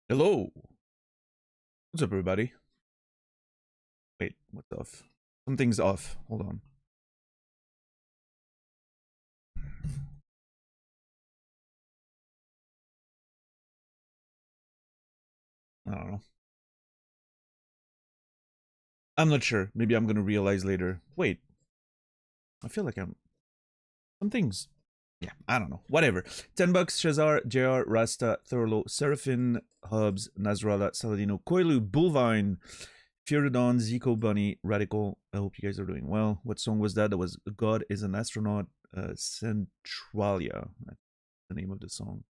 Hello. What's up, everybody? Wait, what's off? Something's off. Hold on. I don't know. I'm not sure. Maybe I'm gonna realize later. Wait, I feel like I'm. Something's. Yeah, I don't know. Whatever. $10. Shazar, JR, Rasta, Thurlo, Seraphin, Hubs, Nasrallah, Saladino, Koilu, Bullvine, Feurodon, Zico, Bunny, Radical. I hope you guys are doing well. What song was that? That was God is an Astronaut, Centralia. That's the name of the song.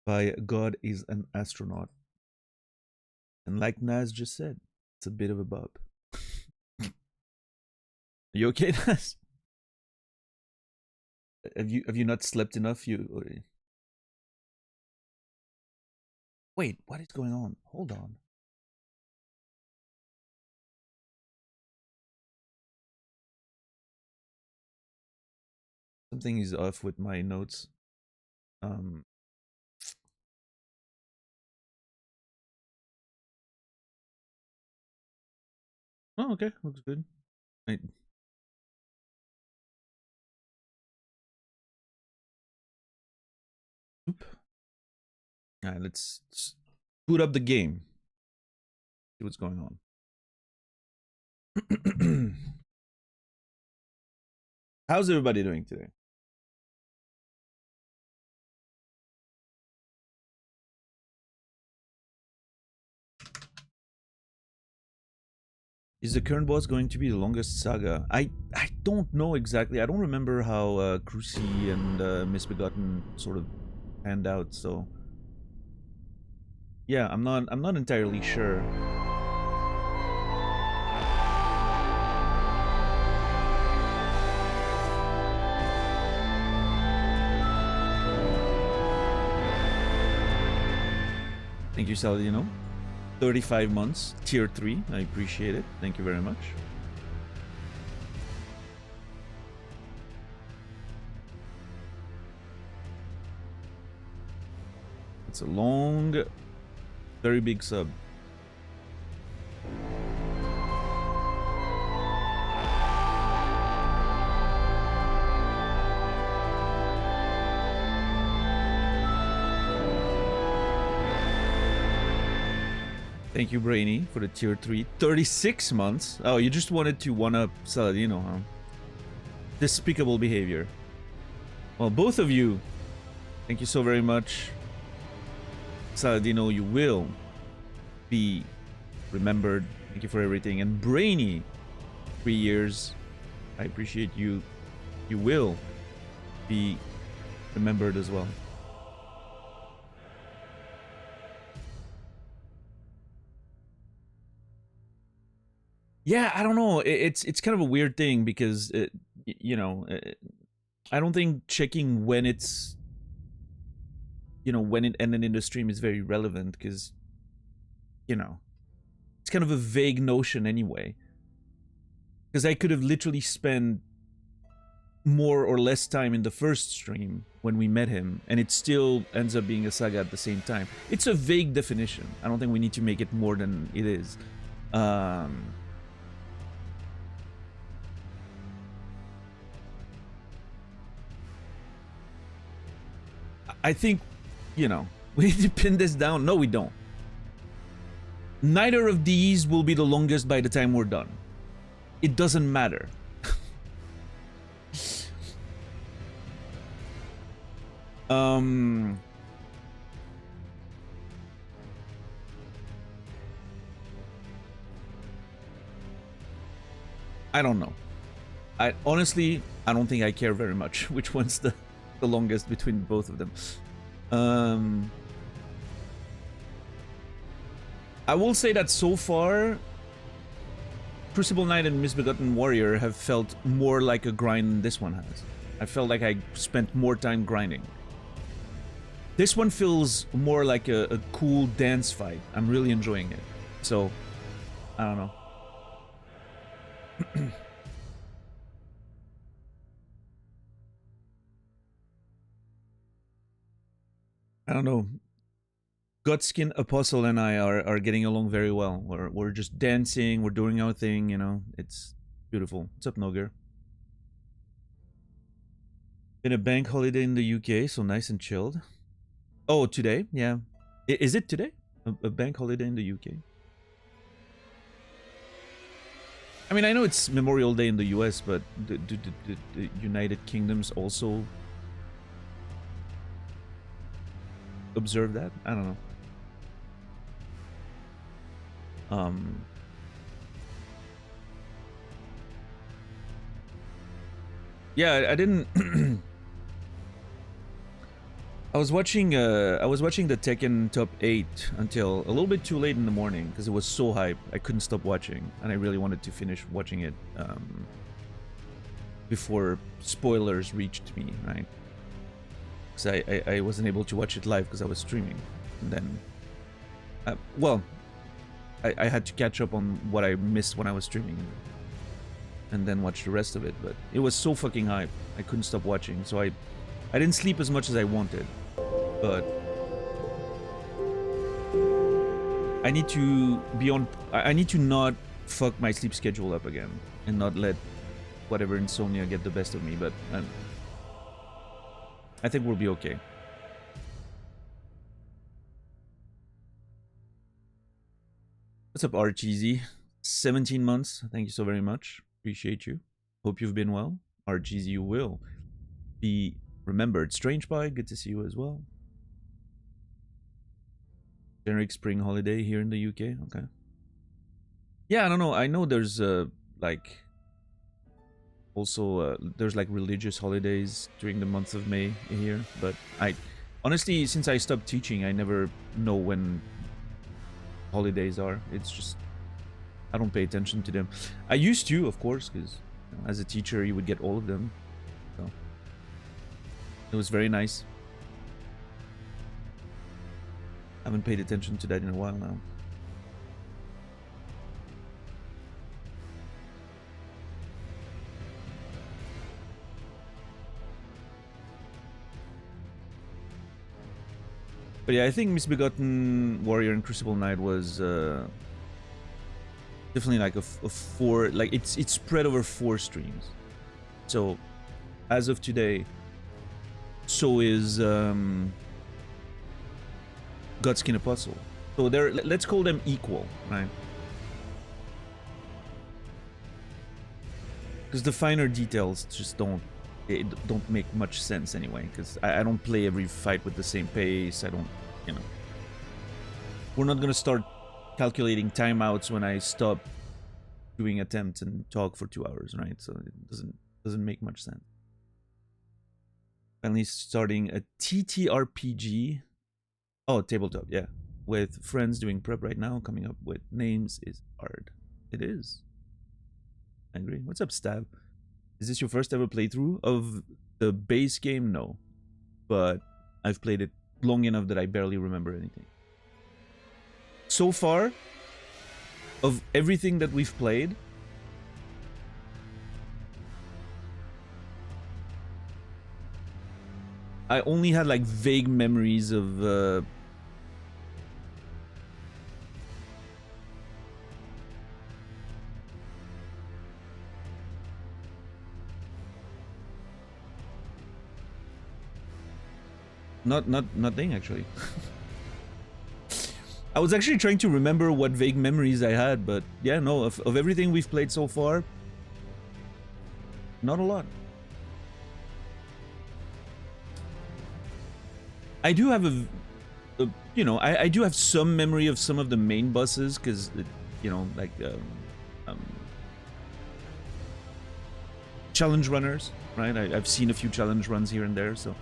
By God is an Astronaut. And like Naz just said, it's a bit of a bop. Are you okay, Naz? Have you not slept enough? Wait, what is going on? Hold on. Something is off with my notes. Um Oh, okay, looks good. Wait. Oop. Alright, let's boot up the game. See what's going on. How's everybody doing today? Is the current boss going to be the longest saga? I don't know exactly. I don't remember how Cruci and Misbegotten sort of panned out, so yeah, I'm not entirely sure. Thank you, Saladino. 35 months, tier 3. I appreciate it. Thank you very much. It's a long, very big sub. Thank you, Brainy, for the tier 3. 36 months. Oh, you just wanted to one-up Saladino, huh? Despicable behavior. Well, both of you, thank you so very much. Saladino, you will be remembered. Thank you for everything. And Brainy, 3 years. I appreciate you. You will be remembered as well. Yeah, I don't know. It's kind of a weird thing because I don't think checking when it's when it ended in the stream is very relevant because it's kind of a vague notion anyway. Because I could have literally spent more or less time in the first stream when we met him, and it still ends up being a saga at the same time. It's a vague definition. I don't think we need to make it more than it is. I think, we need to pin this down. No, we don't. Neither of these will be the longest by the time we're done. It doesn't matter. I don't know. I honestly, I don't think I care very much which one's the longest between both of them. I will say that so far, Crucible Knight and Misbegotten Warrior have felt more like a grind than this one has. I felt like I spent more time grinding. This one feels more like a cool dance fight. I'm really enjoying it. So, I don't know. I don't know. Godskin Apostle and I are getting along very well. We're just dancing, we're doing our thing, you know. It's beautiful. What's up, Noger? Been a bank holiday in the UK, so nice and chilled. Oh, today? Yeah. Is it today? A bank holiday in the UK? I mean, I know it's Memorial Day in the US, but do the United Kingdoms also observe that? I don't know. Yeah, I didn't. I was watching the Tekken Top 8 until a little bit too late in the morning because it was so hype. I couldn't stop watching, and I really wanted to finish watching it before spoilers reached me, right? Because I wasn't able to watch it live because I was streaming, and then, well, I had to catch up on what I missed when I was streaming, and then watch the rest of it. But it was so fucking hype, I couldn't stop watching. So I didn't sleep as much as I wanted, but I need to be on. I need to not fuck my sleep schedule up again and not let whatever insomnia get the best of me. But I think we'll be okay. What's up, RGZ? 17 months. Thank you so very much. Appreciate you. Hope you've been well. RGZ, you will be remembered. Strange Pie, good to see you as well. Generic spring holiday here in the UK. Okay. Yeah, I don't know. I know there's like also there's like religious holidays during the month of May here, but I honestly, since I stopped teaching, I never know when holidays are. It's just I don't pay attention to them. I used to, of course, because as a teacher you would get all of them, so it was very nice. I haven't paid attention to that in a while now. But yeah, I think Misbegotten Warrior and Crucible Knight was definitely like a 4, like it's spread over 4 streams. So as of today, so is Godskin Apostle. So they're, let's call them equal, right? Because the finer details just don't make much sense anyway. Because I don't play every fight with the same pace. I don't, you know. We're not gonna start calculating timeouts when I stop doing attempts and talk for 2 hours, right? So it doesn't make much sense. Finally starting a TTRPG. Oh, tabletop, yeah. With friends doing prep right now, coming up with names is hard. It is. I agree. What's up, Stab? Is this your first ever playthrough of the base game? No. But I've played it long enough that I barely remember anything. So far, of everything that we've played, I only had like vague memories of nothing actually. I was actually trying to remember what vague memories I had, but yeah, no, of everything we've played so far, not a lot. I do have you know, I do have some memory of some of the main bosses, because, you know, like challenge runners, right? I've seen a few challenge runs here and there, so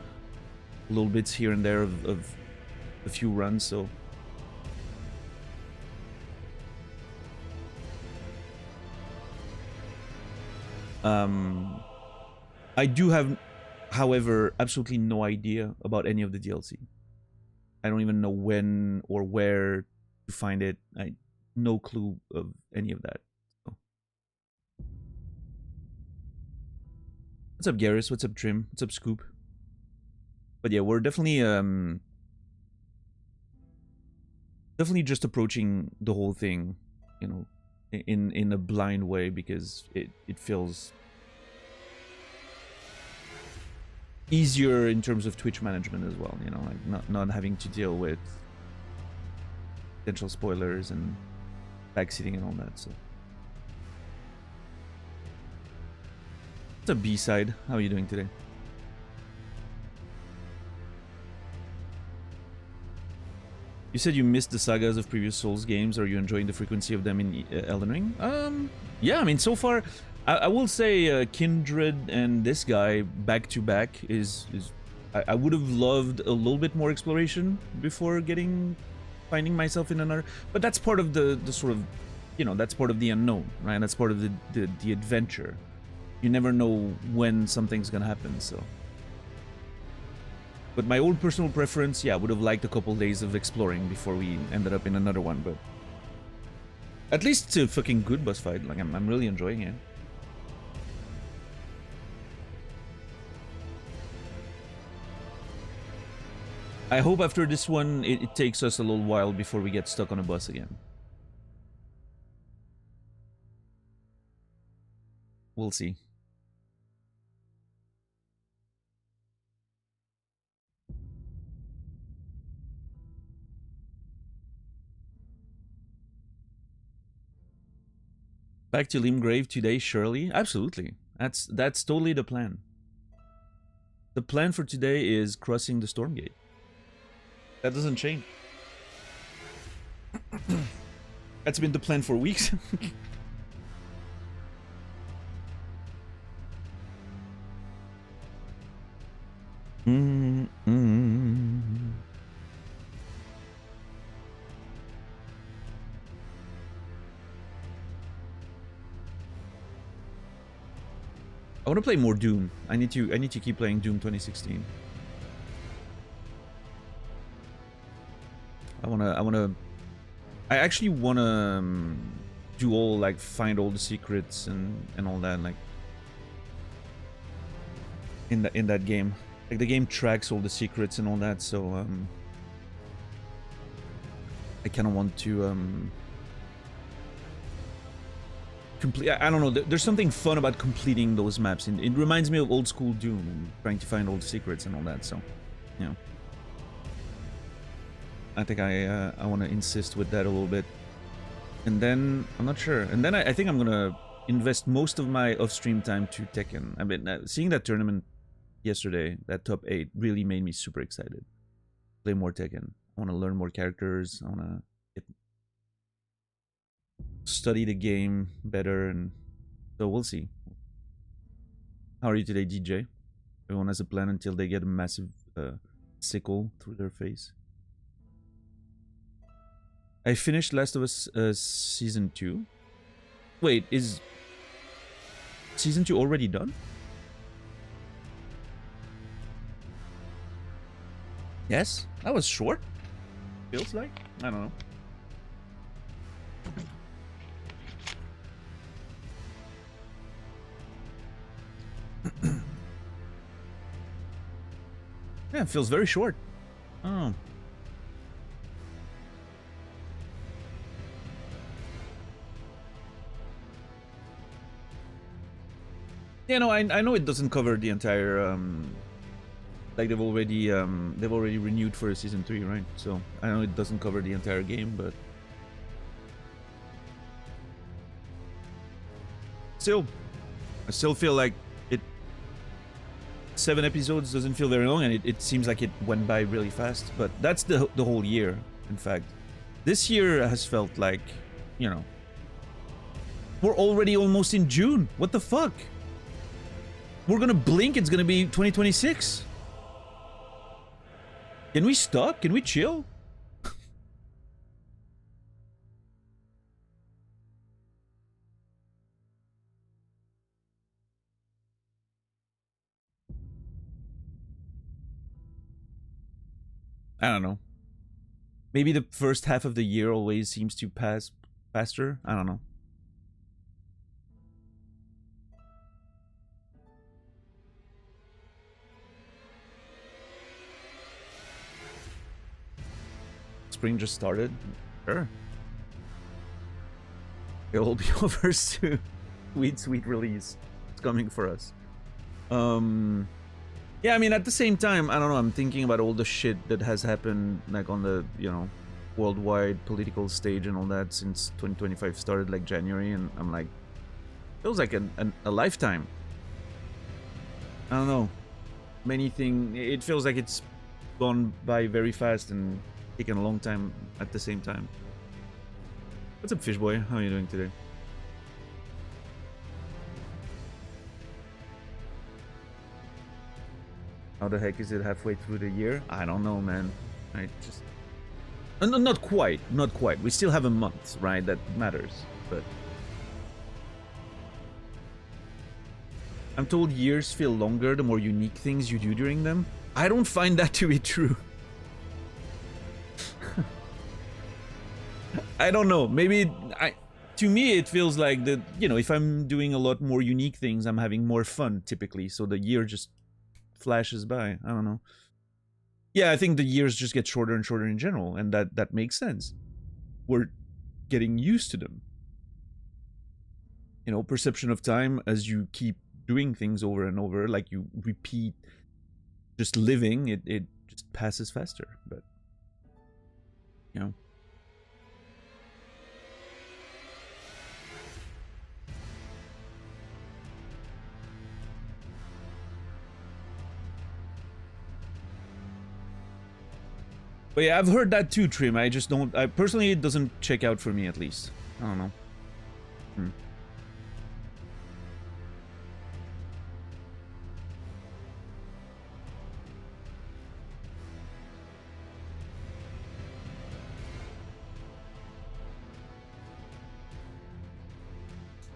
little bits here and there of a few runs, so I do have, however, absolutely no idea about any of the DLC. I don't even know when or where to find it. No clue of any of that. So. What's up, Garrus? What's up, Trim? What's up, Scoop? But yeah, we're definitely definitely just approaching the whole thing, you know, in a blind way, because it feels easier in terms of Twitch management as well, you know, like not having to deal with potential spoilers and backseating and all that. So it's a B-side. How are you doing today? You said you missed the sagas of previous Souls games. Are you enjoying the frequency of them in Elden Ring? Yeah, I mean, so far, I will say Kindred and this guy back to back is I would have loved a little bit more exploration before finding myself in another. But that's part of the sort of, you know, that's part of the unknown, right? That's part of the adventure. You never know when something's gonna happen, so. But my own personal preference, yeah, would have liked a couple days of exploring before we ended up in another one, but at least it's a fucking good boss fight. Like, I'm really enjoying it. I hope after this one, it takes us a little while before we get stuck on a bus again. We'll see. Back to Limgrave today, Shirley? Absolutely. That's totally the plan. The plan for today is crossing the Stormgate. That doesn't change. That's been the plan for weeks. I want to play more Doom. I need to keep playing Doom 2016. I actually wanna do all, like, find all the secrets and all that, like, in that game. Like, the game tracks all the secrets and all that, so I kind of want to complete. I don't know. There's something fun about completing those maps. It reminds me of old school Doom and trying to find all the secrets and all that. So, you know, I think I want to insist with that a little bit. And then I'm not sure. And then I think I'm gonna invest most of my off-stream time to Tekken. I mean, seeing that tournament yesterday, that top 8, really made me super excited. Play more Tekken. I want to learn more characters. I want to study the game better, and so we'll see. How are you today, DJ? Everyone has a plan until they get a massive sickle through their face. I finished Last of Us Season 2. Wait, is Season 2 already done? Yes? That was short? Feels like? I don't know. Yeah, it feels very short. Oh. Yeah, no, I know it doesn't cover the entire like they've already renewed for season 3, right? So I know it doesn't cover the entire game, but still, I still feel like 7 episodes doesn't feel very long, and it seems like it went by really fast. But that's the whole year, in fact. This year has felt like, you know, we're already almost in June. What the fuck? We're gonna blink, it's gonna be 2026. Can we stop? Can we chill? I don't know. Maybe the first half of the year always seems to pass faster. I don't know. spring just started. Sure. It will be over soon. Sweet release. It's coming for us. Yeah, I mean, at the same time, I don't know, I'm thinking about all the shit that has happened, like, on the, you know, worldwide political stage and all that since 2025 started, like, January, and I'm like, feels like a lifetime. I don't know. Many things, it feels like it's gone by very fast and taken a long time at the same time. What's up, Fishboy? How are you doing today? How the heck is it halfway through the year? I don't know, man. I just... No, not quite. Not quite. We still have a month, right? That matters. But... I'm told years feel longer the more unique things you do during them. I don't find that to be true. I don't know. Maybe... To me, it feels like that, you know, if I'm doing a lot more unique things, I'm having more fun, typically. So the year just flashes by. I don't know. Yeah, I think the years just get shorter and shorter in general, and that makes sense. We're getting used to them. You know, perception of time as you keep doing things over and over, like you repeat just living, it just passes faster. But, you know. But yeah, I've heard that too, Trim. I just don't... personally, it doesn't check out for me, at least. I don't know.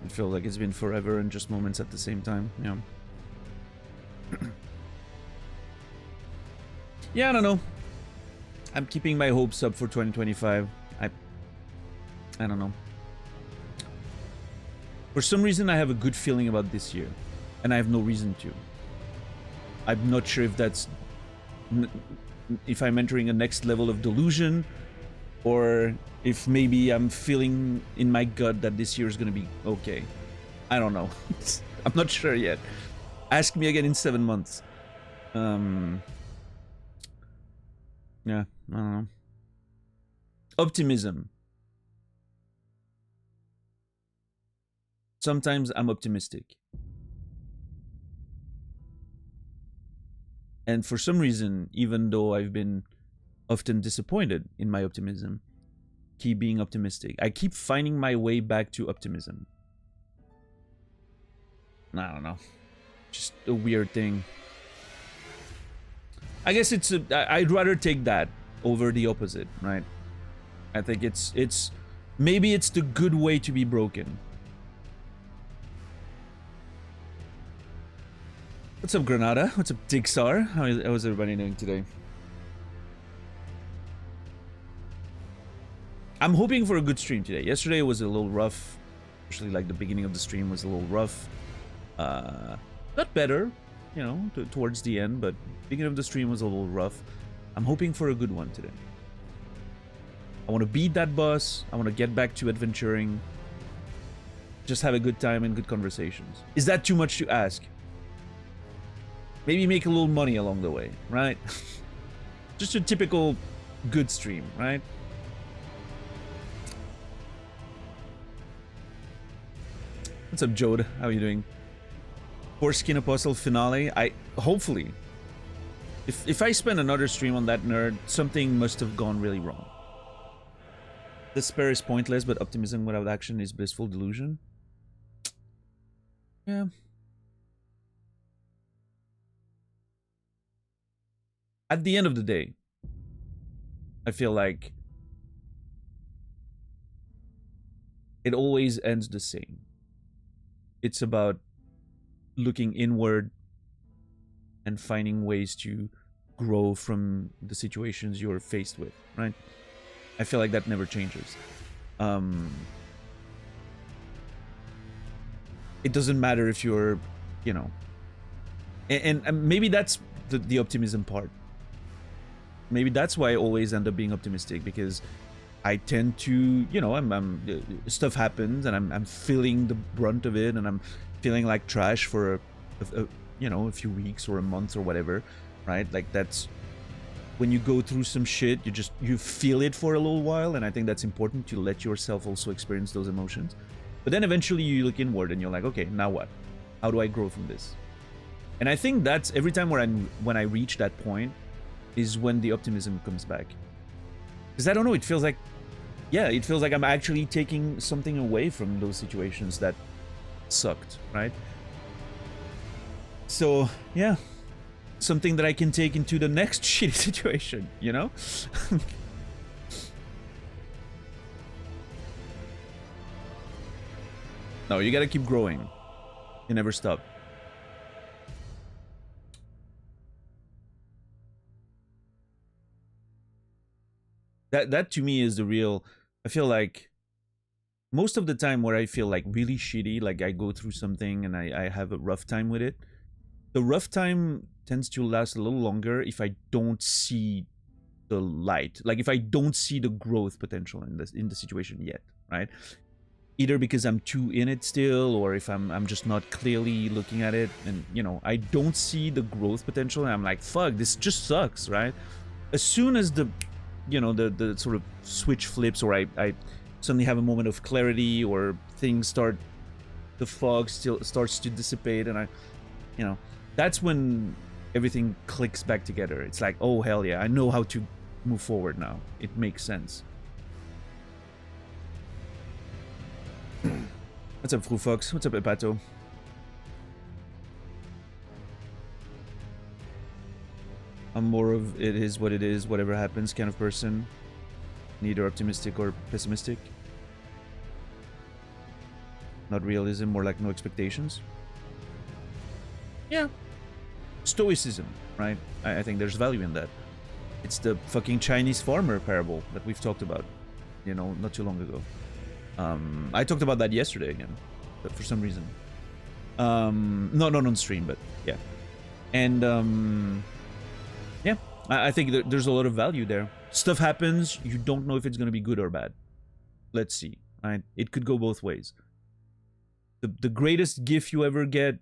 It feels like it's been forever and just moments at the same time. Yeah. Yeah, I don't know. I'm keeping my hopes up for 2025. I don't know. For some reason, I have a good feeling about this year, and I have no reason to. I'm not sure if that's... if I'm entering a next level of delusion, or if maybe I'm feeling in my gut that this year is going to be okay. I don't know. I'm not sure yet. Ask me again in 7 months. Yeah, I don't know. Optimism. Sometimes I'm optimistic. And for some reason, even though I've been often disappointed in my optimism, keep being optimistic. I keep finding my way back to optimism. I don't know. Just a weird thing. I guess it's I'd rather take that over the opposite, right? I think it's maybe it's the good way to be broken. What's up, Granada? What's up, Dixar? How's everybody doing today? I'm hoping for a good stream today. Yesterday was a little rough, especially like the beginning of the stream was a little rough. Got better, you know, towards the end, but beginning of the stream was a little rough. I'm hoping for a good one today. I want to beat that boss. I want to get back to adventuring. Just have a good time and good conversations. Is that too much to ask? Maybe make a little money along the way, right? Just a typical good stream, right? What's up, Jode? How are you doing? Foreskin Apostle finale. Hopefully. If I spend another stream on that nerd, something must have gone really wrong. Despair is pointless, but optimism without action is blissful delusion. Yeah. At the end of the day, I feel like it always ends the same. It's about looking inward and finding ways to grow from the situations you're faced with, right? I feel like that never changes. It doesn't matter if you're, and maybe that's the optimism part. maybe that's why I always end up being optimistic, because I tend to, you know, stuff happens and I'm feeling the brunt of it, and I'm feeling like trash for you know, a few weeks or a month or whatever, right? Like, that's when you go through some shit, you feel it for a little while, and I think that's important to let yourself also experience those emotions. But then eventually you look inward and you're like, okay, now what? How do I grow from this? And I think that's every time when I reach that point is when the optimism comes back. Because I don't know, it feels like, yeah, it feels like I'm actually taking something away from those situations that sucked, right? So, yeah, something that I can take into the next shitty situation, you know? No, you gotta keep growing. You never stop. That to me is the real... I feel like most of the time where I feel like really shitty, like I go through something and I have a rough time with it, the rough time tends to last a little longer if I don't see the light. Like, if I don't see the growth potential in the situation yet, right? Either because I'm too in it still, or if I'm just not clearly looking at it, and, you know, I don't see the growth potential, and I'm like, fuck, this just sucks, right? As soon as the, you know, the sort of switch flips, or I suddenly have a moment of clarity, or things start, the fog still starts to dissipate, and I, you know, that's when everything clicks back together. It's like, oh, hell yeah, I know how to move forward now. It makes sense. What's up, Fru Fox? What's up, Epato? I'm more of it is what it is, whatever happens kind of person. Neither optimistic or pessimistic. Not realism, more like no expectations. Yeah. Stoicism, right? I think there's value in that. It's the fucking Chinese farmer parable that we've talked about, you know, not too long ago. I talked about that yesterday again, but for some reason. Not on stream, but yeah. And, yeah, I think there's a lot of value there. Stuff happens, you don't know if it's going to be good or bad. Let's see, right? It could go both ways. The greatest gift you ever get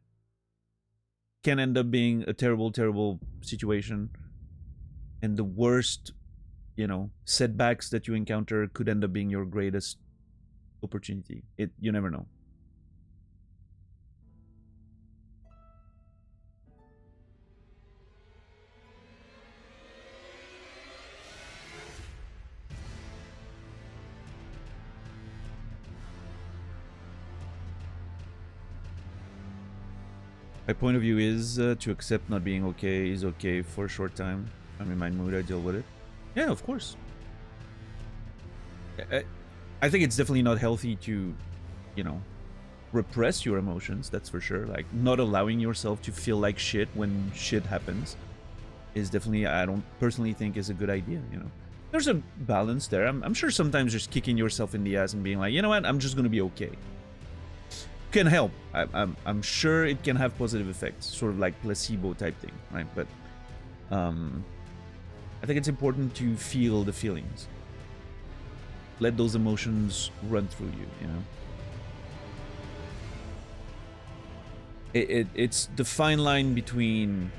can end up being a terrible, terrible situation. And the worst, you know, setbacks that you encounter could end up being your greatest opportunity. You never know. My point of view is to accept not being okay is okay for a short time. I'm in my mood, I deal with it. Yeah, of course. I think it's definitely not healthy to, you know, repress your emotions, that's for sure. Like, not allowing yourself to feel like shit when shit happens is definitely, I don't personally think, is a good idea, you know. There's a balance there. I'm sure sometimes just kicking yourself in the ass and being like, you know what, I'm just gonna be okay, can help. I'm sure it can have positive effects, sort of like placebo type thing, right? But I think it's important to feel the feelings. Let those emotions run through you, you know? It's the fine line between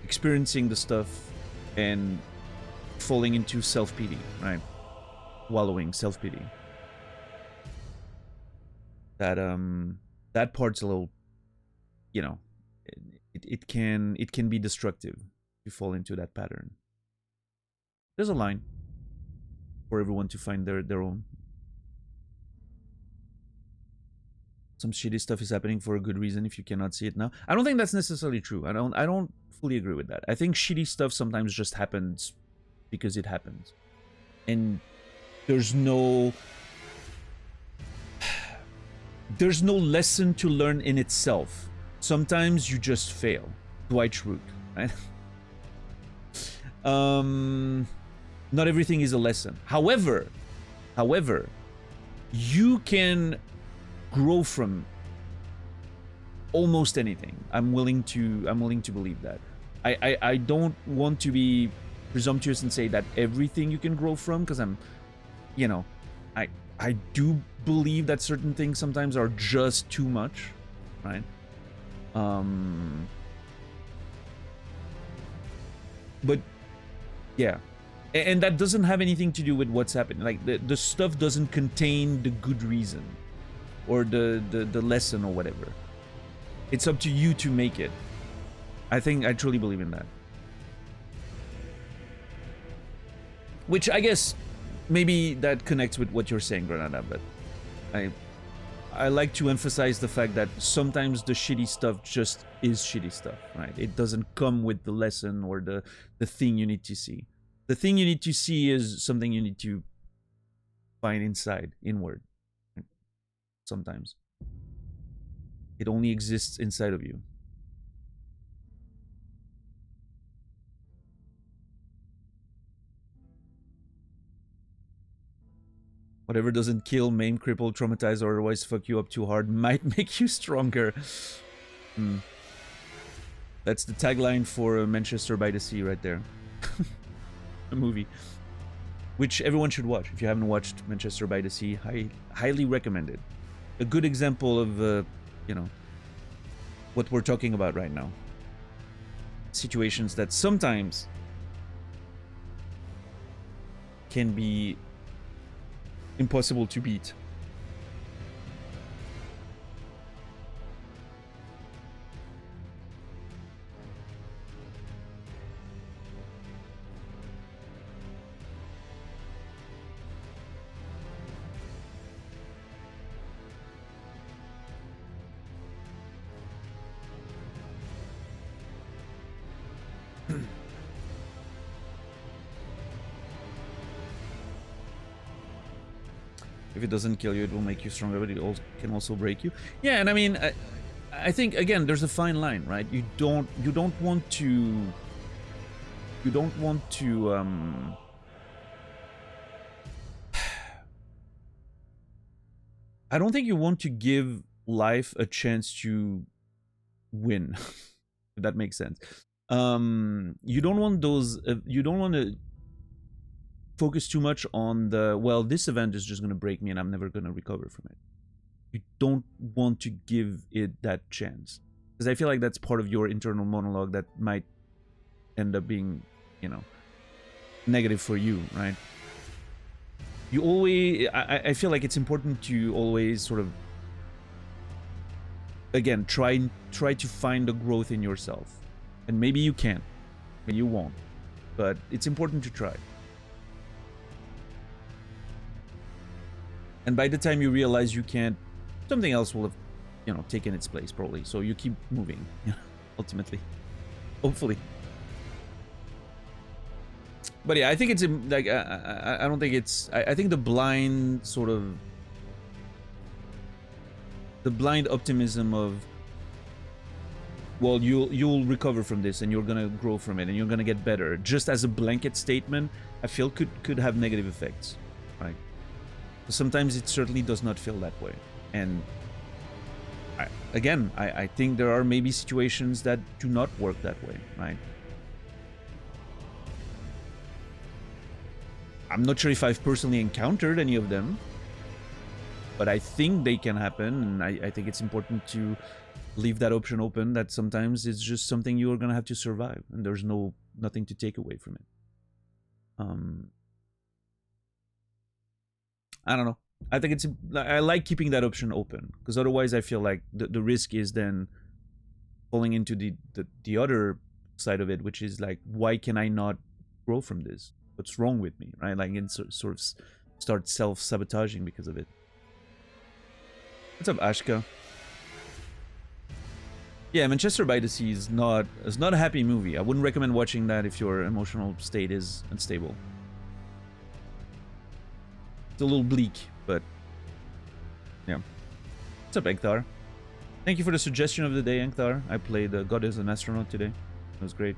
experiencing the stuff and falling into self-pity, right? Wallowing, self-pity. That part's a little, you know, it can be destructive to fall into that pattern. There's a line for everyone to find their own. Some shitty stuff is happening for a good reason if you cannot see it now. I don't think that's necessarily true. I don't fully agree with that. I think shitty stuff sometimes just happens because it happens. And there's no lesson to learn in itself. Sometimes you just fail. Dwight Schrute, right? Not everything is a lesson. However, you can grow from almost anything. I'm willing to believe that. I don't want to be presumptuous and say that everything you can grow from, because I'm, you know, I I do believe that certain things sometimes are just too much, right? But yeah, and that doesn't have anything to do with what's happening. Like the stuff doesn't contain the good reason or the lesson or whatever. It's up to you to make it. I truly believe in that. Which I guess maybe that connects with what you're saying, Granada, but I like to emphasize the fact that sometimes the shitty stuff just is shitty stuff, right? It doesn't come with the lesson or the thing you need to see. The thing you need to see is something you need to find inside, inward. Sometimes. It only exists inside of you. Whatever doesn't kill, maim, cripple, traumatize, or otherwise fuck you up too hard might make you stronger. That's the tagline for Manchester by the Sea right there. A movie. Which everyone should watch. If you haven't watched Manchester by the Sea, highly recommended. A good example of, you know, what we're talking about right now. Situations that sometimes can be impossible to beat. If it doesn't kill you, it will make you stronger, but it can also break you. Yeah, and I mean, I think again, there's a fine line, right? You don't want to. You don't want to. I don't think you want to give life a chance to win. If that makes sense. You don't want those. You don't want to focus too much on the, well, this event is just going to break me and I'm never going to recover from it. You don't want to give it that chance, because I feel like that's part of your internal monologue that might end up being, you know, negative for you, right? You always, I feel like it's important to always sort of, again, try to find the growth in yourself. And maybe you can, maybe you won't, but it's important to try. And by the time you realize you can't, something else will have, you know, taken its place probably. So you keep moving, ultimately, hopefully. But yeah, I think it's like I don't think it's. I think the blind sort of, the blind optimism of, well, you'll recover from this and you're gonna grow from it and you're gonna get better, just as a blanket statement, I feel could have negative effects, right? Sometimes it certainly does not feel that way. And I think there are maybe situations that do not work that way, right? I'm not sure if I've personally encountered any of them, but I think they can happen, and I think it's important to leave that option open, that sometimes it's just something you're gonna have to survive and there's nothing to take away from it. I don't know. I think I like keeping that option open, because otherwise I feel like the risk is then falling into the other side of it, which is like, why can I not grow from this? What's wrong with me, right? Like, and sort of start self-sabotaging because of it. What's up, Ashka? Yeah, Manchester by the Sea is not a happy movie. I wouldn't recommend watching that if your emotional state is unstable. It's a little bleak, but yeah. What's up, Engthar? Thank you for the suggestion of the day, Engthar. I played God is an Astronaut today. It was great.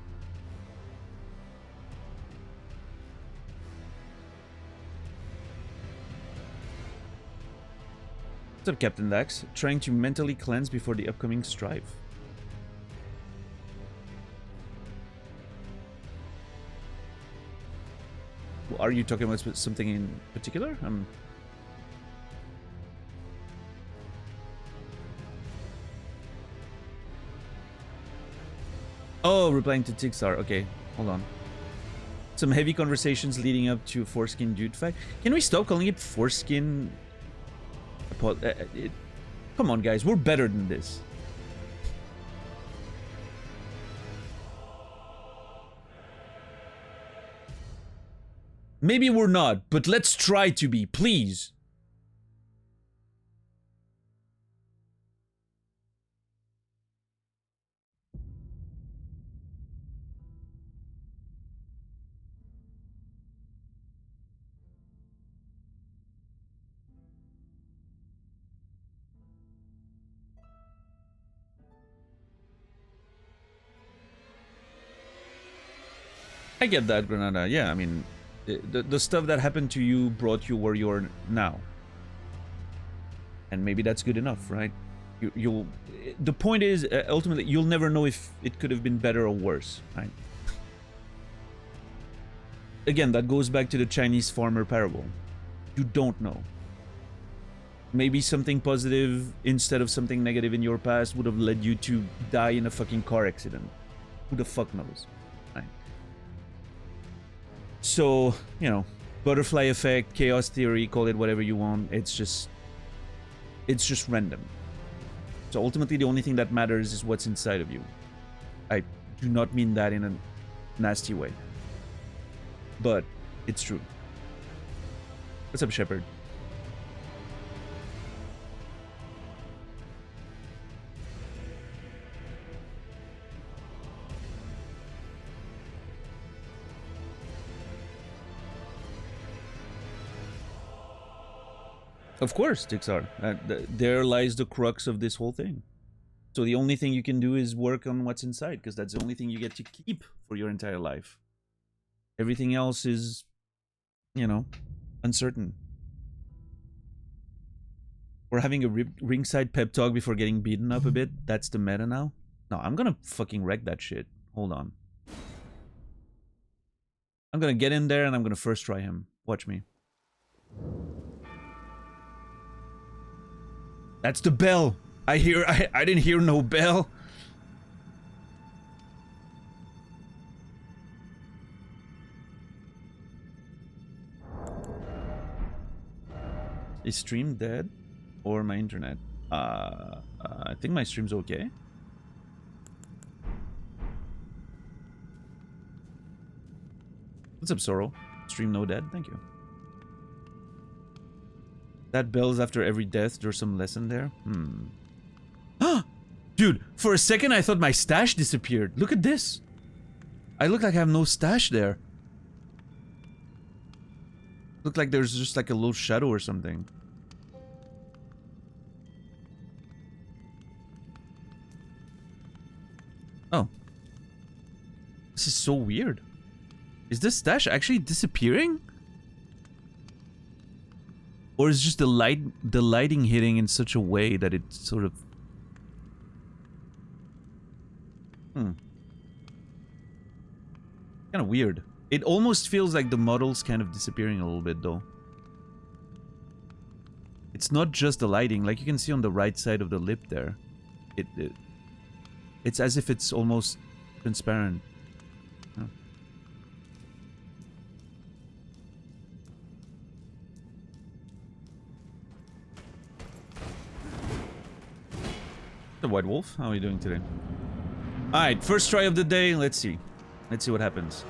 What's up, Captain Dax? Trying to mentally cleanse before the upcoming strive. Are you talking about something in particular? Oh, replying to Tixar. Okay, hold on. Some heavy conversations leading up to Foreskin Dude fight. Can we stop calling it Foreskin? Come on, guys. We're better than this. Maybe we're not, but let's try to be, please. I get that, Granada. Yeah, I mean, the stuff that happened to you brought you where you are now. And maybe that's good enough, right? The point is, ultimately, you'll never know if it could have been better or worse, right? Again, that goes back to the Chinese farmer parable. You don't know. Maybe something positive instead of something negative in your past would have led you to die in a fucking car accident. Who the fuck knows? Right? So, you know, butterfly effect, chaos theory, call it whatever you want. It's just random. So ultimately, the only thing that matters is what's inside of you. I do not mean that in a nasty way. But it's true. What's up, Shepard? Of course, Tixar. There lies the crux of this whole thing. So the only thing you can do is work on what's inside, because that's the only thing you get to keep for your entire life. Everything else is, you know, uncertain. We're having a ringside pep talk before getting beaten up a bit. That's the meta now. No, I'm gonna fucking wreck that shit. Hold on. I'm gonna get in there and I'm gonna first try him. Watch me. That's the bell. I didn't hear no bell. Is stream dead or my internet? I think my stream's okay. What's up, Sorrow? Stream no dead. Thank you. That bell's after every death. There's some lesson there. Dude, for a second I thought my stash disappeared. Look at this. I look like I have no stash there. Look like there's just like a little shadow or something. Oh. This is so weird. Is this stash actually disappearing? Or is just the lighting hitting in such a way that it sort of... Kind of weird. It almost feels like the model's kind of disappearing a little bit, though. It's not just the lighting. Like you can see on the right side of the lip there. It's as if it's almost transparent. Oh. The White Wolf, how are you doing today? Alright, first try of the day. Let's see. Let's see what happens.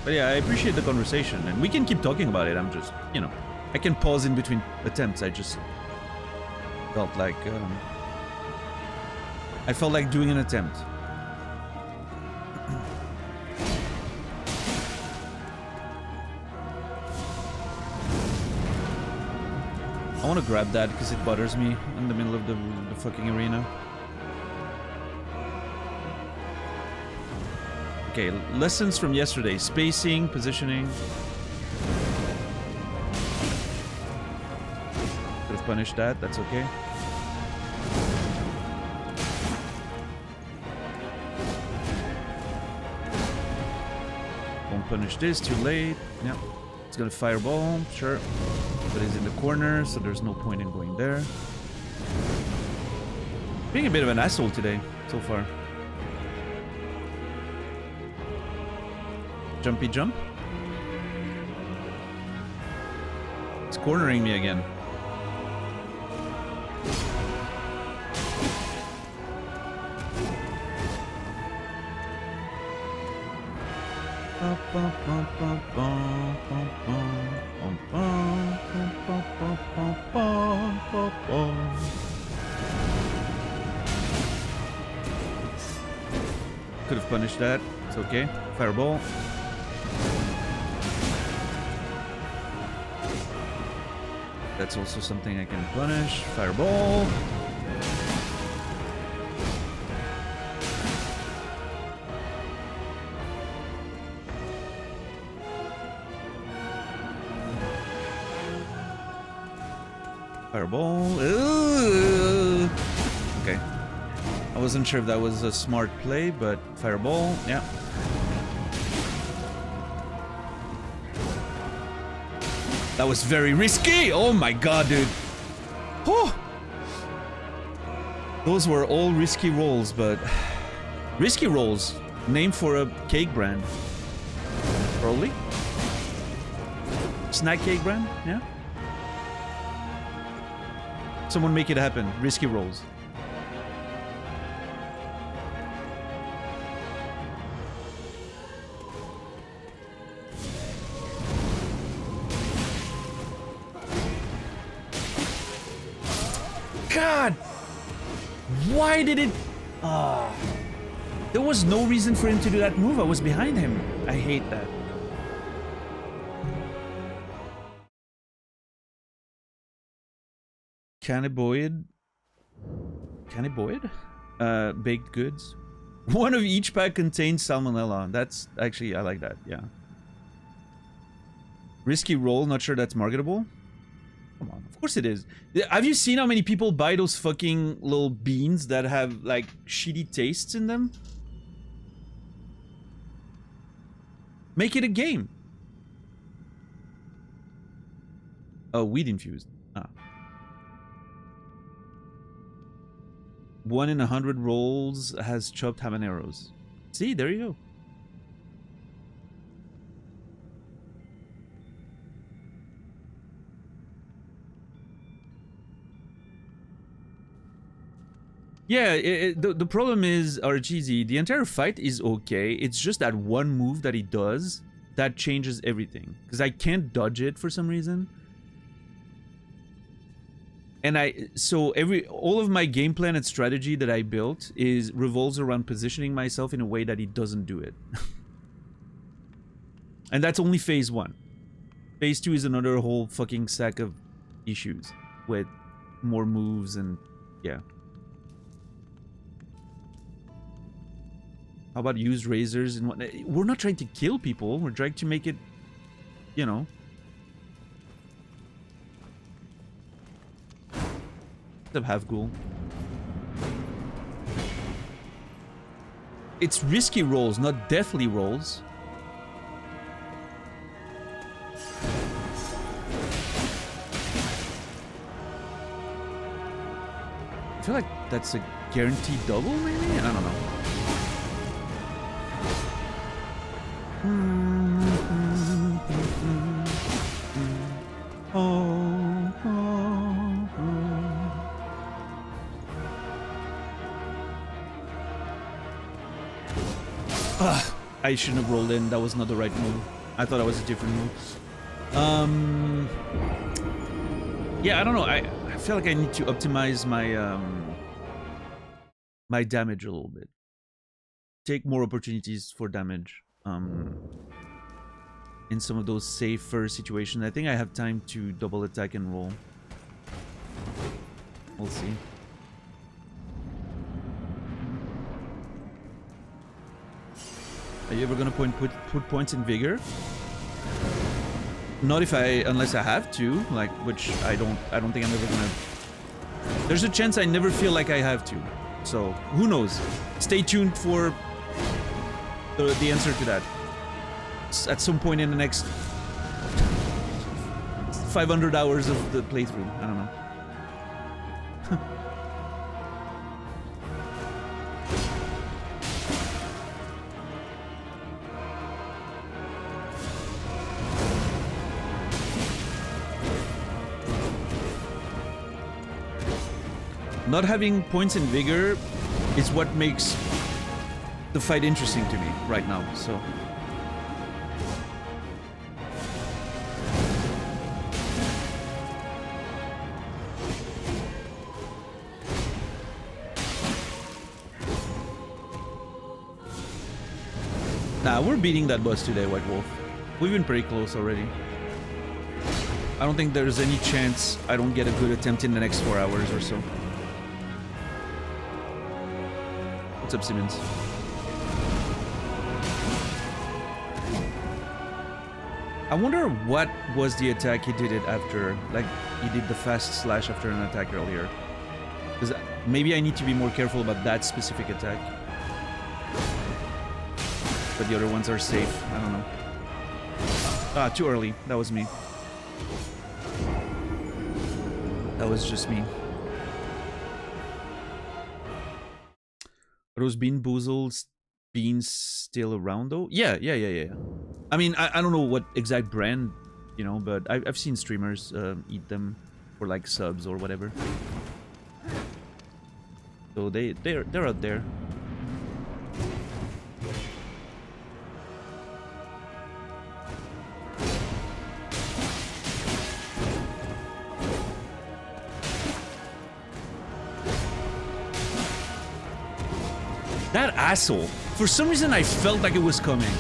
But yeah, I appreciate the conversation, and we can keep talking about it. I'm just, you know, I can pause in between attempts. I just felt like, I felt like doing an attempt. I want to grab that because it bothers me in the middle of the fucking arena. Okay, lessons from yesterday. Spacing, positioning. Could have punished that, that's okay. Won't punish this, too late. Yep. It's gonna fireball, sure. But he's in the corner, so there's no point in going there. Being a bit of an asshole today, so far. Jumpy jump. It's cornering me again. Could have punished that. It's okay. Fireball. That's also something I can punish. Fireball. Fireball. Ugh. Okay. I wasn't sure if that was a smart play, but fireball, yeah. That was very risky! Oh my god, dude. Oh. Those were all risky rolls, but... Risky rolls. Name for a cake brand. Probably. Snack cake brand, yeah. Someone make it happen. Risky rolls. God! Why did it... There was no reason for him to do that move. I was behind him. I hate that. Cannibaloid? Baked goods? One of each pack contains salmonella. That's actually, I like that, yeah. Risky roll, not sure that's marketable. Come on, of course it is. Have you seen how many people buy those fucking little beans that have, like, shitty tastes in them? Make it a game. Oh, weed infused. Ah. 1 in 100 rolls has chopped habaneros. See, there you go. Yeah, the problem is, RGZ, the entire fight is okay. It's just that one move that he does that changes everything. Because I can't dodge it for some reason. And all of my game plan and strategy that I built revolves around positioning myself in a way that he doesn't do it. And that's only phase 1. Phase 2 is another whole fucking sack of issues with more moves and yeah. How about use razors and whatnot? We're not trying to kill people. We're trying to make it, you know. Of half ghoul. It's risky rolls, not deathly rolls. I feel like that's a guaranteed double, maybe? I don't know. I shouldn't have rolled in. That was not the right move. I thought that was a different move. Yeah, I don't know. I feel like I need to optimize my my damage a little bit. Take more opportunities for damage. In some of those safer situations. I think I have time to double attack and roll. We'll see. Are you ever gonna put points in vigor? Not unless I have to, like, which I don't think I'm ever gonna. There's a chance I never feel like I have to. So who knows? Stay tuned for the answer to that. at some point in the next 500 hours of the playthrough. I don't know. Not having points in vigor is what makes the fight interesting to me right now, so... Nah, we're beating that boss today, White Wolf. We've been pretty close already. I don't think there's any chance I don't get a good attempt in the next 4 hours or so. What's up, Simmons? I wonder what was the attack he did it after. Like, he did the fast slash after an attack earlier. Because maybe I need to be more careful about that specific attack. But the other ones are safe. I don't know. Ah, too early. That was me. That was just me. Are those Bean Boozled beans still around though? Yeah. I mean, I don't know what exact brand, you know, but I've seen streamers eat them for like subs or whatever. So they're out there. That asshole. For some reason, I felt like it was coming.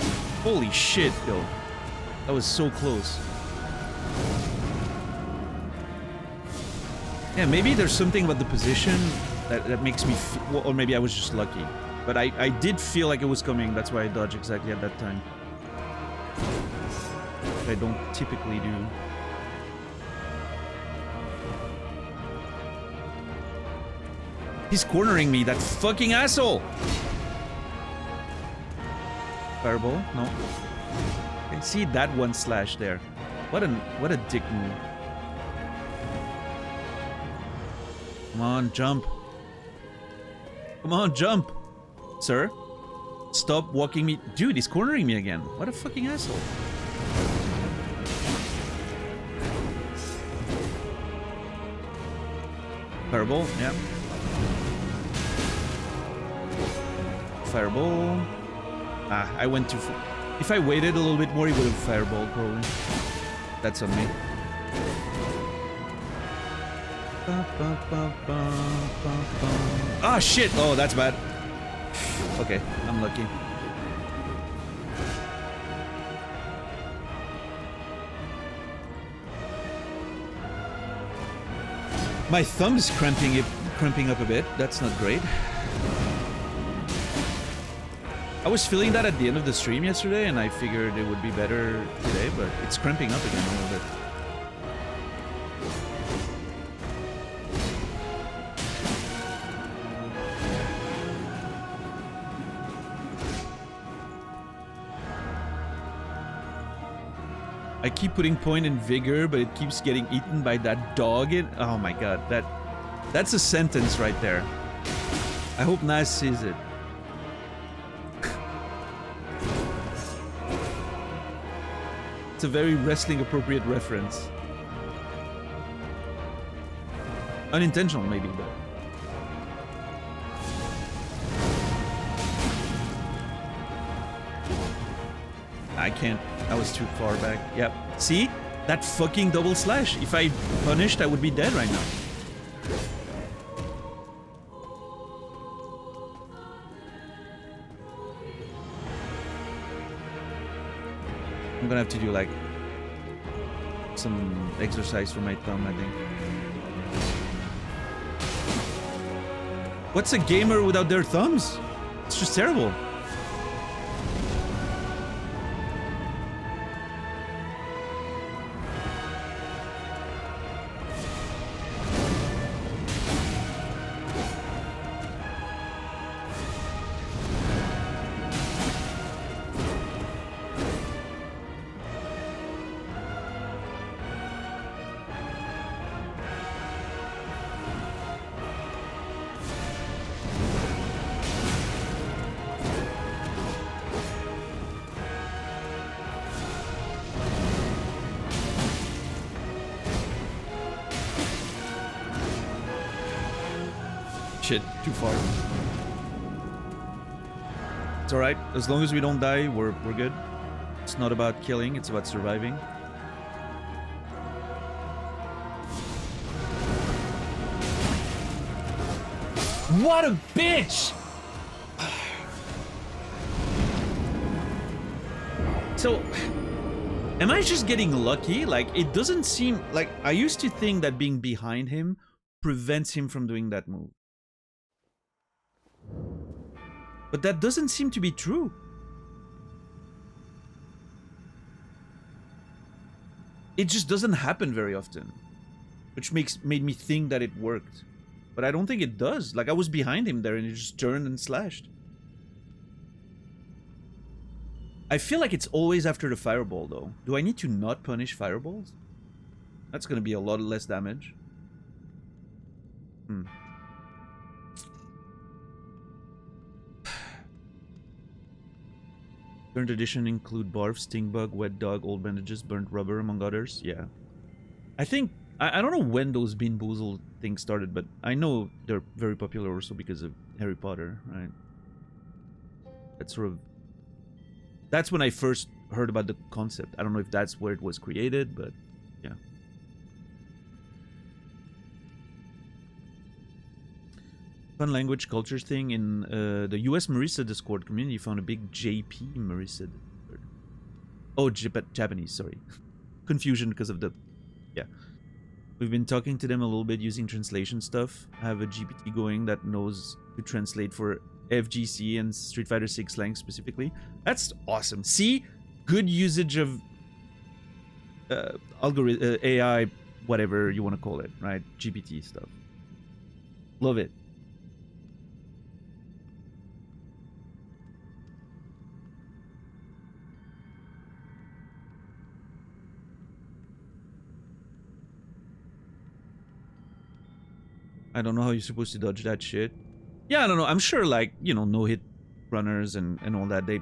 Holy shit, though. That was so close. Yeah, maybe there's something about the position that makes me... Well, or maybe I was just lucky. But I did feel like it was coming. That's why I dodged exactly at that time. Which I don't typically do. He's cornering me, that fucking asshole! Fireball? No. I see that one slash there. What a dick move. Come on, jump. Come on, jump! Sir? Stop walking me. Dude, he's cornering me again. What a fucking asshole. Fireball, yeah. Fireball. Ah, I went too far. If I waited a little bit more, he would have fireballed, probably. That's on me. Ah, shit! Oh, that's bad. Okay, I'm lucky. My thumb is cramping up a bit. That's not great. I was feeling that at the end of the stream yesterday, and I figured it would be better today, but it's cramping up again a little bit. I keep putting point in vigor, but it keeps getting eaten by that dog. Oh my god, that's a sentence right there. I hope Nas sees it. It's a very wrestling appropriate reference. Unintentional, maybe, though. I can't. I was too far back. Yep. See? That fucking double slash. If I punished, I would be dead right now. I'm gonna have to do like some exercise for my thumb, I think. What's a gamer without their thumbs? It's just terrible. Shit, too far. It's alright. As long as we don't die, we're good. It's not about killing, it's about surviving. What a bitch! So, am I just getting lucky? Like, it doesn't seem... Like, I used to think that being behind him prevents him from doing that move. But that doesn't seem to be true. It just doesn't happen very often. Which made me think that it worked. But I don't think it does. Like, I was behind him there and he just turned and slashed. I feel like it's always after the fireball, though. Do I need to not punish fireballs? That's gonna be a lot less damage. Current edition include barf, sting bug, wet dog, old bandages, burnt rubber, among others. Yeah. I think... I don't know when those Bean Boozled things started, but I know they're very popular also because of Harry Potter, right? That's sort of... That's when I first heard about the concept. I don't know if that's where it was created, but yeah. Fun language culture thing in the US Marisa Discord community found a big JP Marisa. Oh, Japanese, sorry. Confusion because of the... Yeah. We've been talking to them a little bit using translation stuff. I have a GPT going that knows to translate for FGC and Street Fighter 6 slang specifically. That's awesome. See? Good usage of algorithm, AI, whatever you want to call it, right? GPT stuff. Love it. I don't know how you're supposed to dodge that shit. Yeah, I don't know. I'm sure, like, you know, no-hit runners and all that, they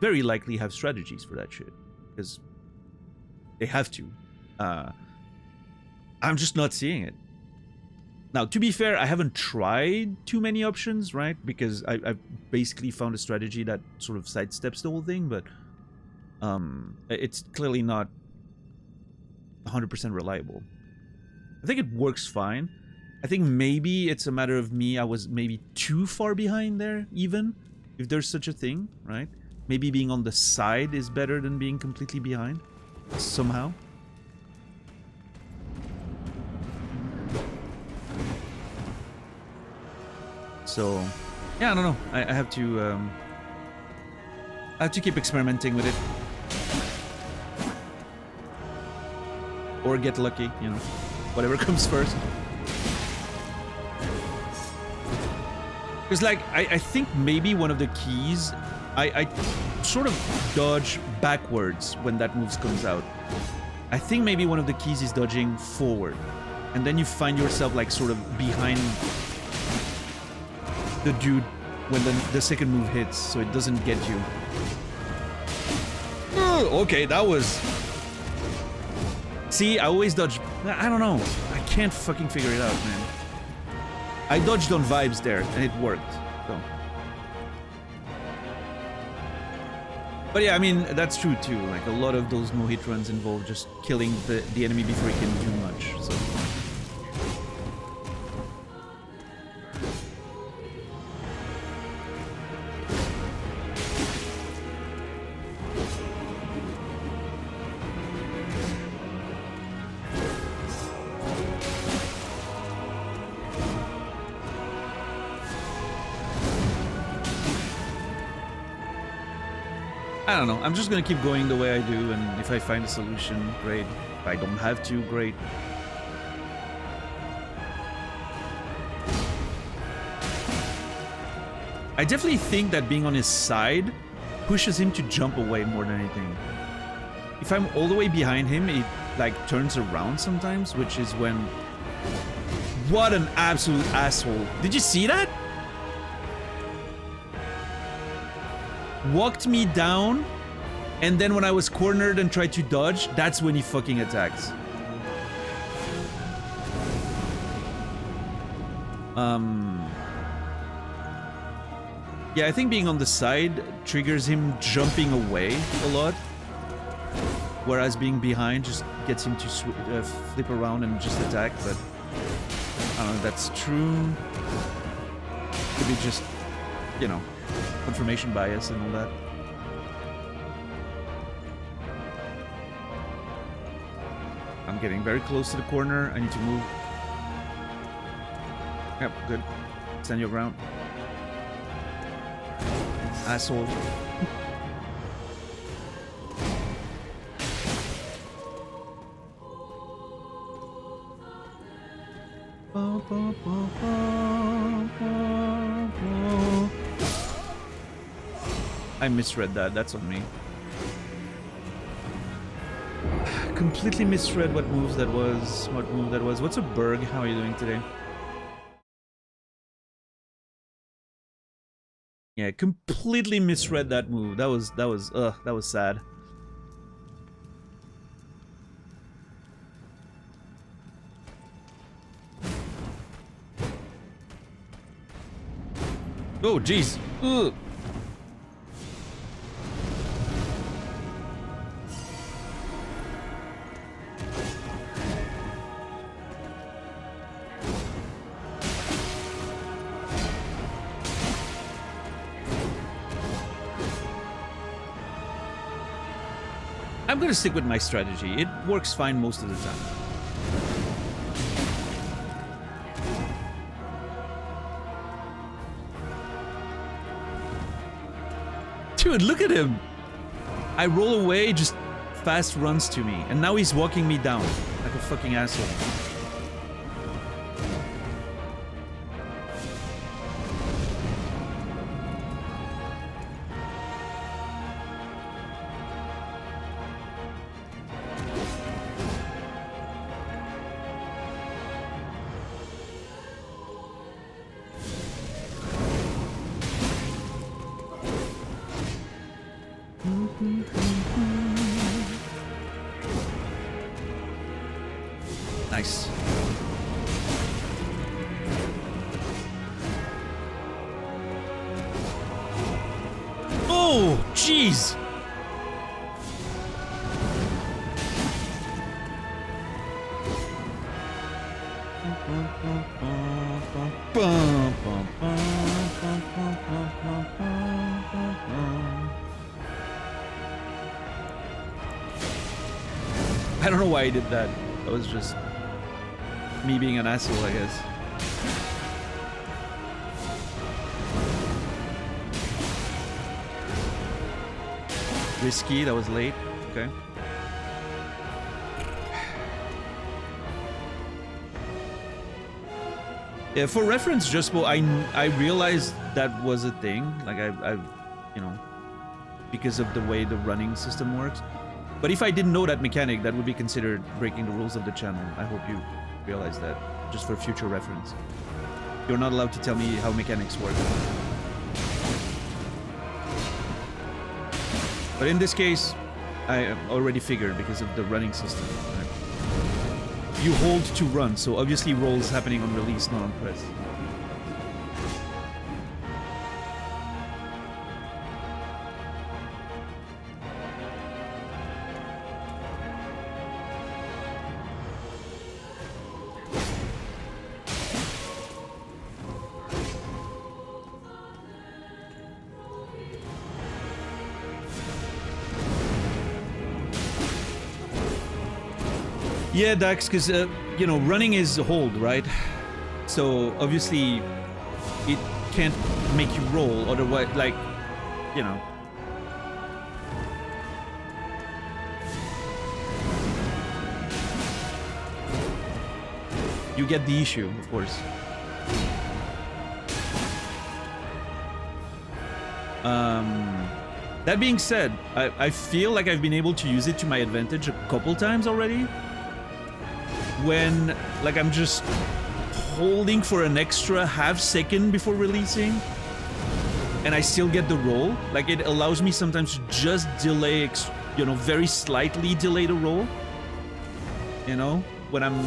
very likely have strategies for that shit. Because they have to. I'm just not seeing it. Now, to be fair, I haven't tried too many options, right? Because I've basically found a strategy that sort of sidesteps the whole thing, but it's clearly not 100% reliable. I think it works fine. I think maybe it's a matter of me, I was maybe too far behind there, even, if there's such a thing, right? Maybe being on the side is better than being completely behind, somehow. So, yeah, I don't know. I have to keep experimenting with it. Or get lucky, you know, whatever comes first. Because, like, I think maybe one of the keys... I sort of dodge backwards when that move comes out. I think maybe one of the keys is dodging forward. And then you find yourself, like, sort of behind the dude when the second move hits, so it doesn't get you. Okay, that was... See, I always dodge... I don't know. I can't fucking figure it out, man. I dodged on vibes there, and it worked. So. But yeah, I mean, that's true too. Like, a lot of those no-hit runs involve just killing the enemy before he can do much. So. I don't know. I'm just gonna keep going the way I do, and if I find a solution, great. If I don't have to, great. I definitely think that being on his side pushes him to jump away more than anything. If I'm all the way behind him, it like turns around sometimes, which is when... What an absolute asshole. Did you see that? Walked me down, and then when I was cornered and tried to dodge, that's when he fucking attacks. Yeah, I think being on the side triggers him jumping away a lot. Whereas being behind just gets him to flip around and just attack, but I don't know if that's true. Could be just, you know, confirmation bias and all that. I'm getting very close to the corner. I need to move. Yep, good. Stand your ground. Asshole. I misread that. That's on me. Completely misread what move that was. What's a Berg? How are you doing today? Yeah, completely misread that move. That was sad. Oh, jeez. Ugh. I'm gonna stick with my strategy. It works fine most of the time. Dude, look at him! I roll away, just fast runs to me, and now he's walking me down like a fucking asshole. Nice. Oh, jeez. I don't know why I did that. That was just me being an asshole, I guess. Risky, that was late. Okay. Yeah, for reference, just well, I realized that was a thing. Like I you know, because of the way the running system works. But if I didn't know that mechanic, that would be considered breaking the rules of the channel. I hope you realize that, just for future reference. You're not allowed to tell me how mechanics work. But in this case, I already figured because of the running system. Right? You hold to run, so obviously rolls happening on release, not on press. Yeah, Dax, because, you know, running is a hold, right? So, obviously, it can't make you roll, otherwise, like, you know. You get the issue, of course. That being said, I feel like I've been able to use it to my advantage a couple times already. When, like, I'm just holding for an extra half second before releasing, and I still get the roll. Like, it allows me sometimes to just delay, you know, very slightly delay the roll. You know, when I'm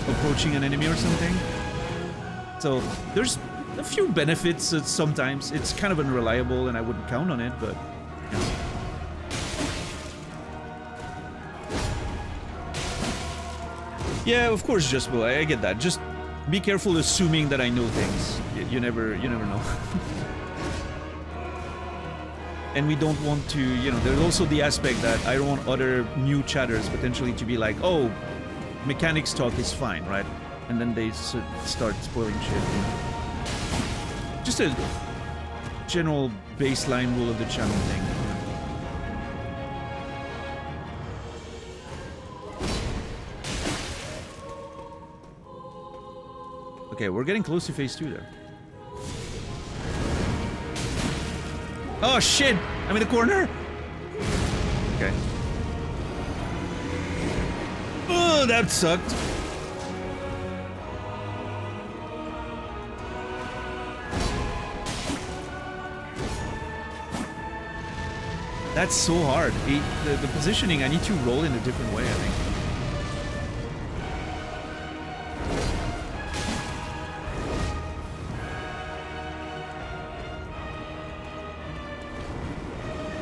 approaching an enemy or something. So, there's a few benefits sometimes. It's kind of unreliable and I wouldn't count on it, but you know. Yeah, of course, just Will. I get that. Just be careful assuming that I know things. You never know. And we don't want to, you know, there's also the aspect that I don't want other new chatters potentially to be like, oh, mechanics talk is fine, right? And then they start spoiling shit. You know? Just a general baseline rule of the channel thing. Okay, we're getting close to phase 2 there. Oh shit! I'm in the corner! Okay. Oh, that sucked. That's so hard. The positioning, I need to roll in a different way, I think.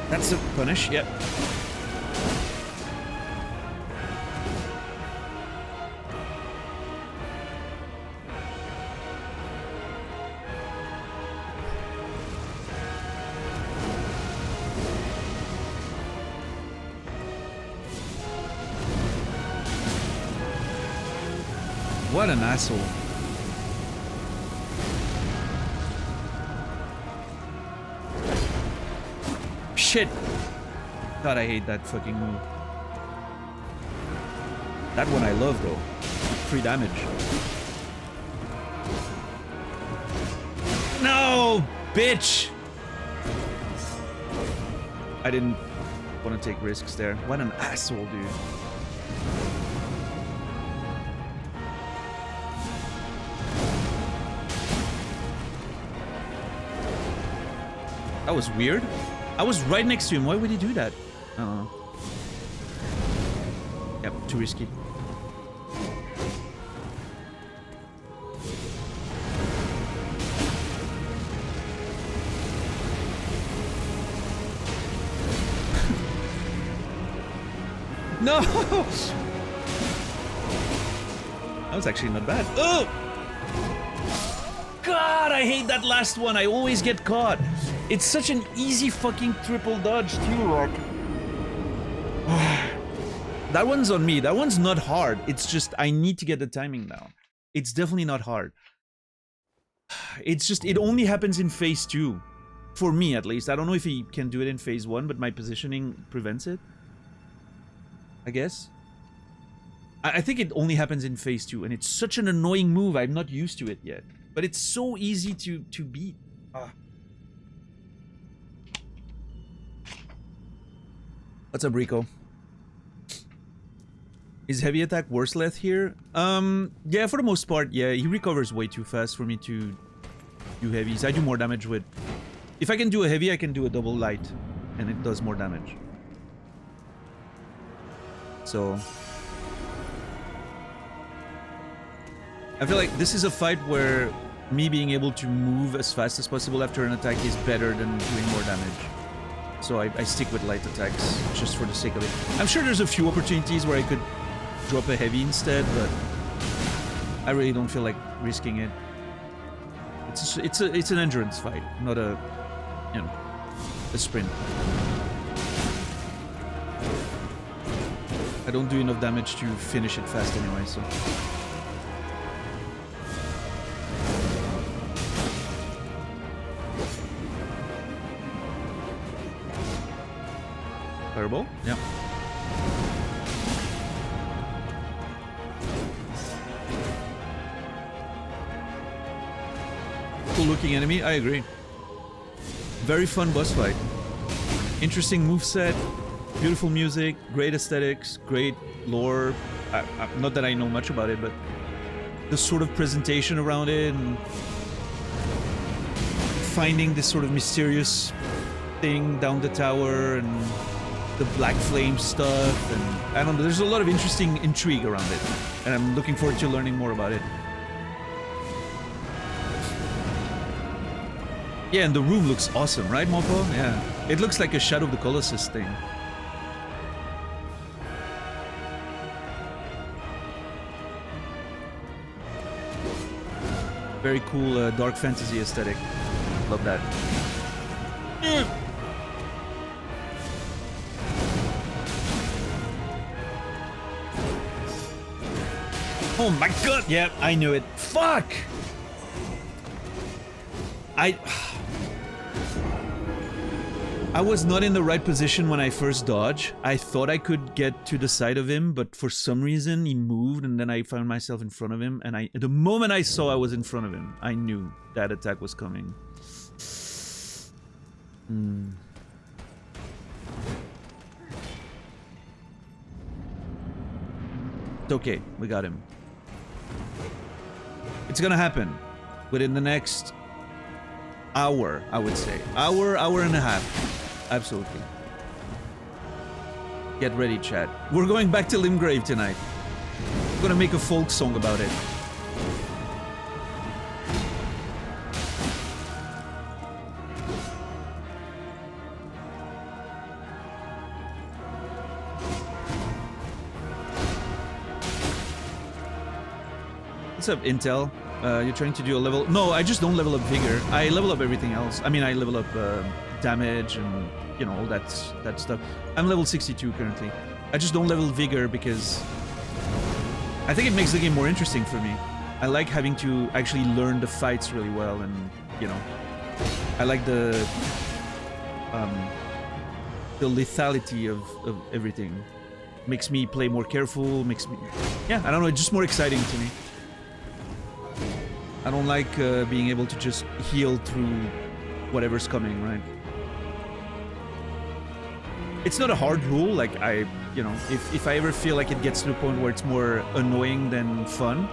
That's a punish, yep. What an asshole. Shit! God, I hate that fucking move. That one I love though. 3 damage. No! Bitch! I didn't want to take risks there. What an asshole, dude. That was weird. I was right next to him. Why would he do that? I don't know. Yep, too risky. No! That was actually not bad. Oh! God, I hate that last one. I always get caught. It's such an easy fucking triple dodge too, like. That one's on me. That one's not hard. It's just I need to get the timing down. It's definitely not hard. It's just it only happens in phase 2. For me at least. I don't know if he can do it in phase 1, but my positioning prevents it. I guess. I think it only happens in phase 2, and it's such an annoying move. I'm not used to it yet. But it's so easy to beat. What's up, Rico? Is heavy attack worseless here? Yeah, for the most part, yeah. He recovers way too fast for me to do heavies. I do more damage with... If I can do a heavy, I can do a double light. And it does more damage. So... I feel like this is a fight where me being able to move as fast as possible after an attack is better than doing more damage. So I stick with light attacks just for the sake of it. I'm sure there's a few opportunities where I could drop a heavy instead, but I really don't feel like risking it. It's an endurance fight, not a, you know, a sprint. I don't do enough damage to finish it fast anyway, so. Fireball? Yeah. Cool looking enemy, I agree. Very fun boss fight. Interesting moveset, beautiful music, great aesthetics, great lore. Not that I know much about it, but the sort of presentation around it and finding this sort of mysterious thing down the tower and the black flame stuff, and I don't know, there's a lot of interesting intrigue around it, and I'm looking forward to learning more about it. Yeah, and the room looks awesome, right, Mopo? Yeah. It looks like a Shadow of the Colossus thing. Very cool dark fantasy aesthetic. Love that. Oh my god! Yeah, I knew it. Fuck! I was not in the right position when I first dodged. I thought I could get to the side of him, but for some reason he moved and then I found myself in front of him, and the moment I saw I was in front of him, I knew that attack was coming. It's okay, we got him. It's gonna happen within the next hour, I would say. Hour and a half. Absolutely. Get ready, chat. We're going back to Limgrave tonight. We're gonna make a folk song about it. What's up, Intel? You're trying to do a level... No, I just don't level up Vigor. I level up everything else. I mean, I level up damage and, you know, all that stuff. I'm level 62 currently. I just don't level Vigor because I think it makes the game more interesting for me. I like having to actually learn the fights really well, and, you know, I like the lethality of everything. Makes me play more careful, makes me... Yeah, I don't know, it's just more exciting to me. I don't like being able to just heal through whatever's coming, right? It's not a hard rule, like you know, if I ever feel like it gets to the point where it's more annoying than fun,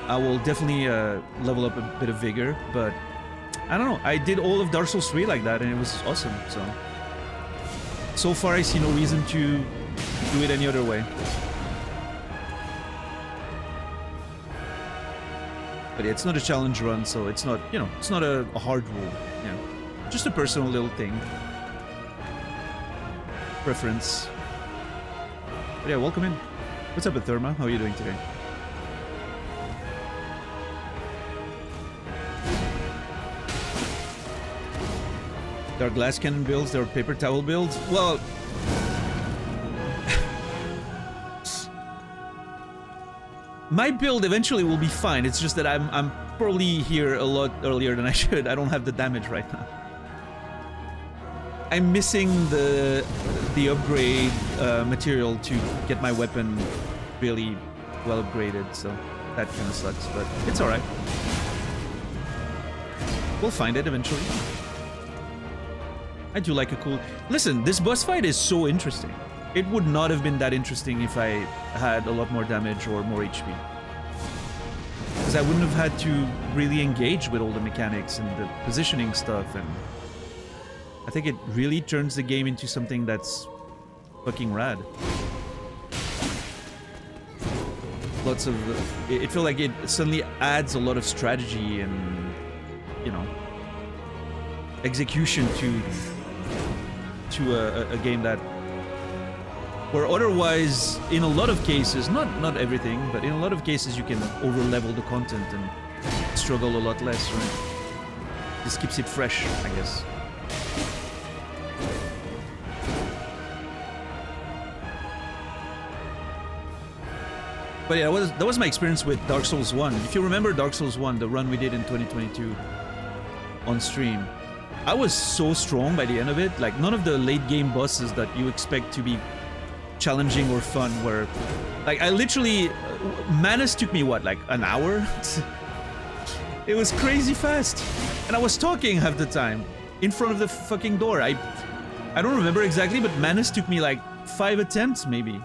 I will definitely level up a bit of Vigor, but I don't know, I did all of Dark Souls 3 like that and it was awesome, so far I see no reason to do it any other way. But yeah, it's not a challenge run, so it's not, you know, it's not a hard rule, yeah. Just a personal little thing. Preference. But yeah, welcome in. What's up, Therma? How are you doing today? There are glass cannon builds, there are paper towel builds. Well, my build eventually will be fine. It's just that I'm probably here a lot earlier than I should. I don't have the damage right now. I'm missing the upgrade material to get my weapon really well upgraded, so that kind of sucks, but it's alright. We'll find it eventually. I do like a cool... Listen, this boss fight is so interesting. It would not have been that interesting if I had a lot more damage or more HP. Because I wouldn't have had to really engage with all the mechanics and the positioning stuff, and I think it really turns the game into something that's fucking rad. Lots of... It feels like it suddenly adds a lot of strategy and, you know, execution to a game that... Where otherwise, in a lot of cases, not everything, but in a lot of cases you can over-level the content and struggle a lot less, right? This keeps it fresh, I guess. But yeah, that was my experience with Dark Souls 1. If you remember Dark Souls 1, the run we did in 2022 on stream, I was so strong by the end of it. Like, none of the late game bosses that you expect to be challenging or fun were... Like, I literally... Manus took me, what, like an hour? It was crazy fast. And I was talking half the time in front of the fucking door. I don't remember exactly, but Manus took me like 5 attempts, maybe.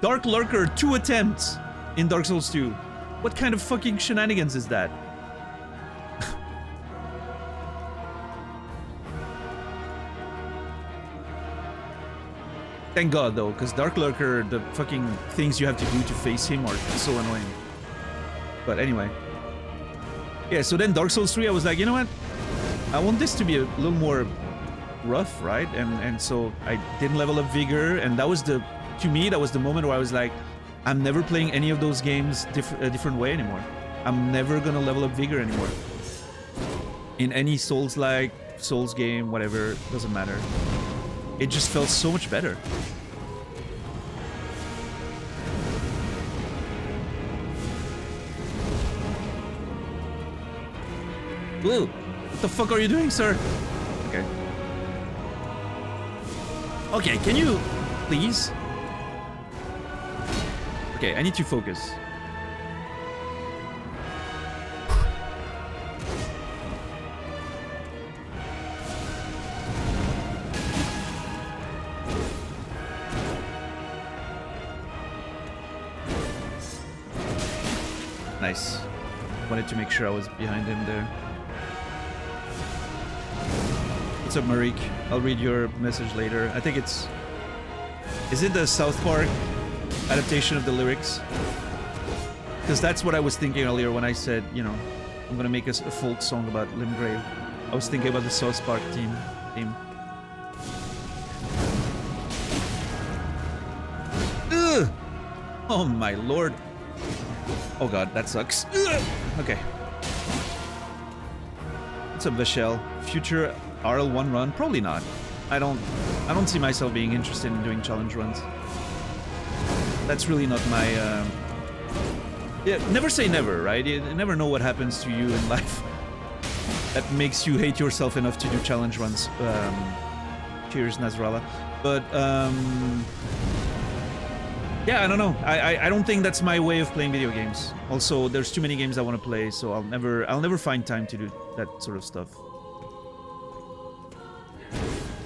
Dark Lurker, 2 attempts in Dark Souls 2. What kind of fucking shenanigans is that? Thank God, though, because Dark Lurker, the fucking things you have to do to face him are so annoying. But anyway. Yeah, so then Dark Souls 3, I was like, you know what? I want this to be a little more rough, right? And so I didn't level up Vigor, and that was to me, that was the moment where I was like, I'm never playing any of those games a different way anymore. I'm never gonna level up Vigor anymore. In any Souls-like, Souls game, whatever, doesn't matter. It just felt so much better. Blue, what the fuck are you doing, sir? Okay. Okay, can you please? Okay, I need to focus. Nice. Wanted to make sure I was behind him there. What's up, Marik? I'll read your message later. I think it's... Is it the South Park adaptation of the lyrics? Because that's what I was thinking earlier when I said, you know, I'm gonna make a folk song about Limgrave. I was thinking about the South Park theme. Ugh! Oh my lord. Oh god, that sucks. Ugh! Okay. What's up, Vishel? Future RL1 run? Probably not. I don't see myself being interested in doing challenge runs. That's really not my yeah, never say never, right? You never know what happens to you in life that makes you hate yourself enough to do challenge runs. Cheers, Nasrallah. But yeah, I don't know. I don't think that's my way of playing video games. Also, there's too many games I want to play, so I'll never find time to do that sort of stuff.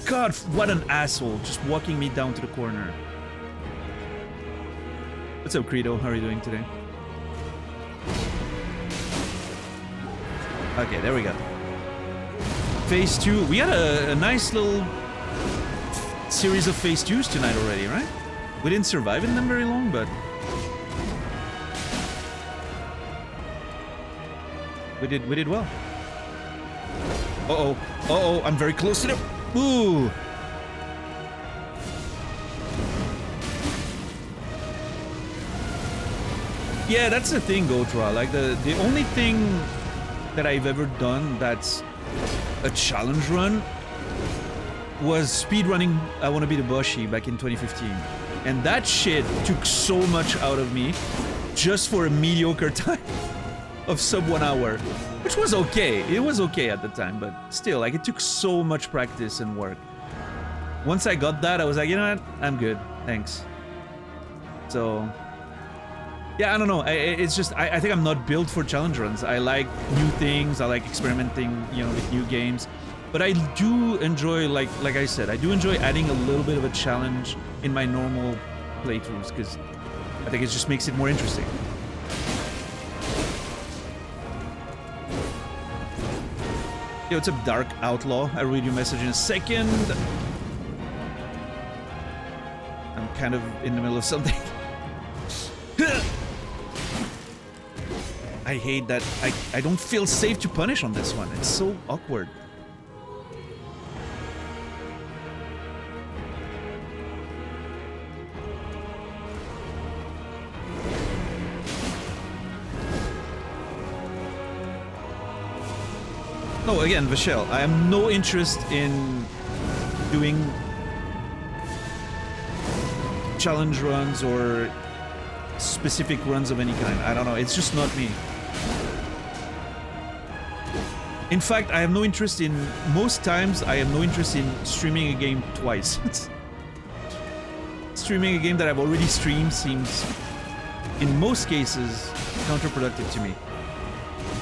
God, what an asshole, just walking me down to the corner. What's up, Credo? How are you doing today? Okay, there we go. Phase 2. We had a nice little series of Phase 2s tonight already, right? We didn't survive in them very long, but... We did well. Uh-oh. Uh-oh, I'm very close to them. Ooh! Yeah, that's the thing, Gotra. Like, the only thing that I've ever done that's a challenge run was speedrunning I Wanna Be the Boshi back in 2015. And that shit took so much out of me just for a mediocre time of sub 1 hour. Which was okay. It was okay at the time, but still, like, it took so much practice and work. Once I got that, I was like, you know what? I'm good. Thanks. So... yeah, I don't know. It's just, I think I'm not built for challenge runs. I like new things. I like experimenting, you know, with new games. But I do enjoy, like I said, I do enjoy adding a little bit of a challenge in my normal playthroughs, because I think it just makes it more interesting. Yo, what's up, Dark Outlaw? I'll read your message in a second. I'm kind of in the middle of something. I hate that I don't feel safe to punish on this one. It's so awkward. No, again, Vishel, I have no interest in doing challenge runs or specific runs of any kind. I don't know, it's just not me. In fact, I have no interest in... most times, I have no interest in streaming a game twice. Streaming a game that I've already streamed seems, in most cases, counterproductive to me.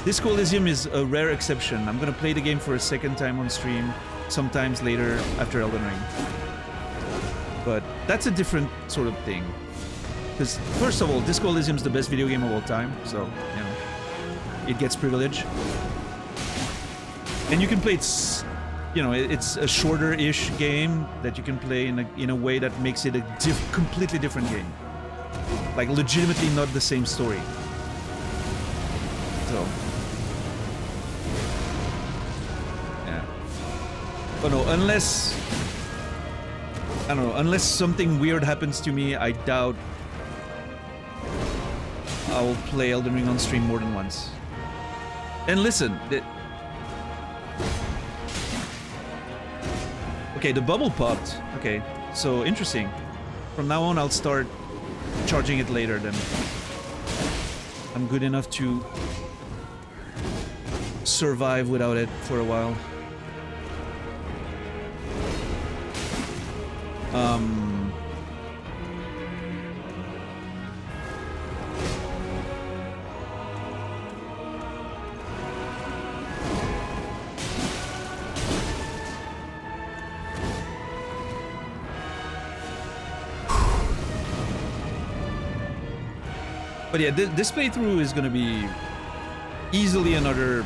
Disco Elysium is a rare exception. I'm gonna play the game for a second time on stream, sometimes later after Elden Ring. But that's a different sort of thing. Because, first of all, Disco Elysium is the best video game of all time, so, you know, it gets privilege. And you can play it, you know, it's a shorter-ish game that you can play in a way that makes it a completely different game. Like, legitimately not the same story. So, Oh no, unless... I don't know, unless something weird happens to me, I doubt I'll play Elden Ring on stream more than once. And listen, okay, the bubble popped. Okay, so interesting. From now on, I'll start charging it later then. I'm good enough to survive without it for a while. But yeah, this playthrough is gonna be easily another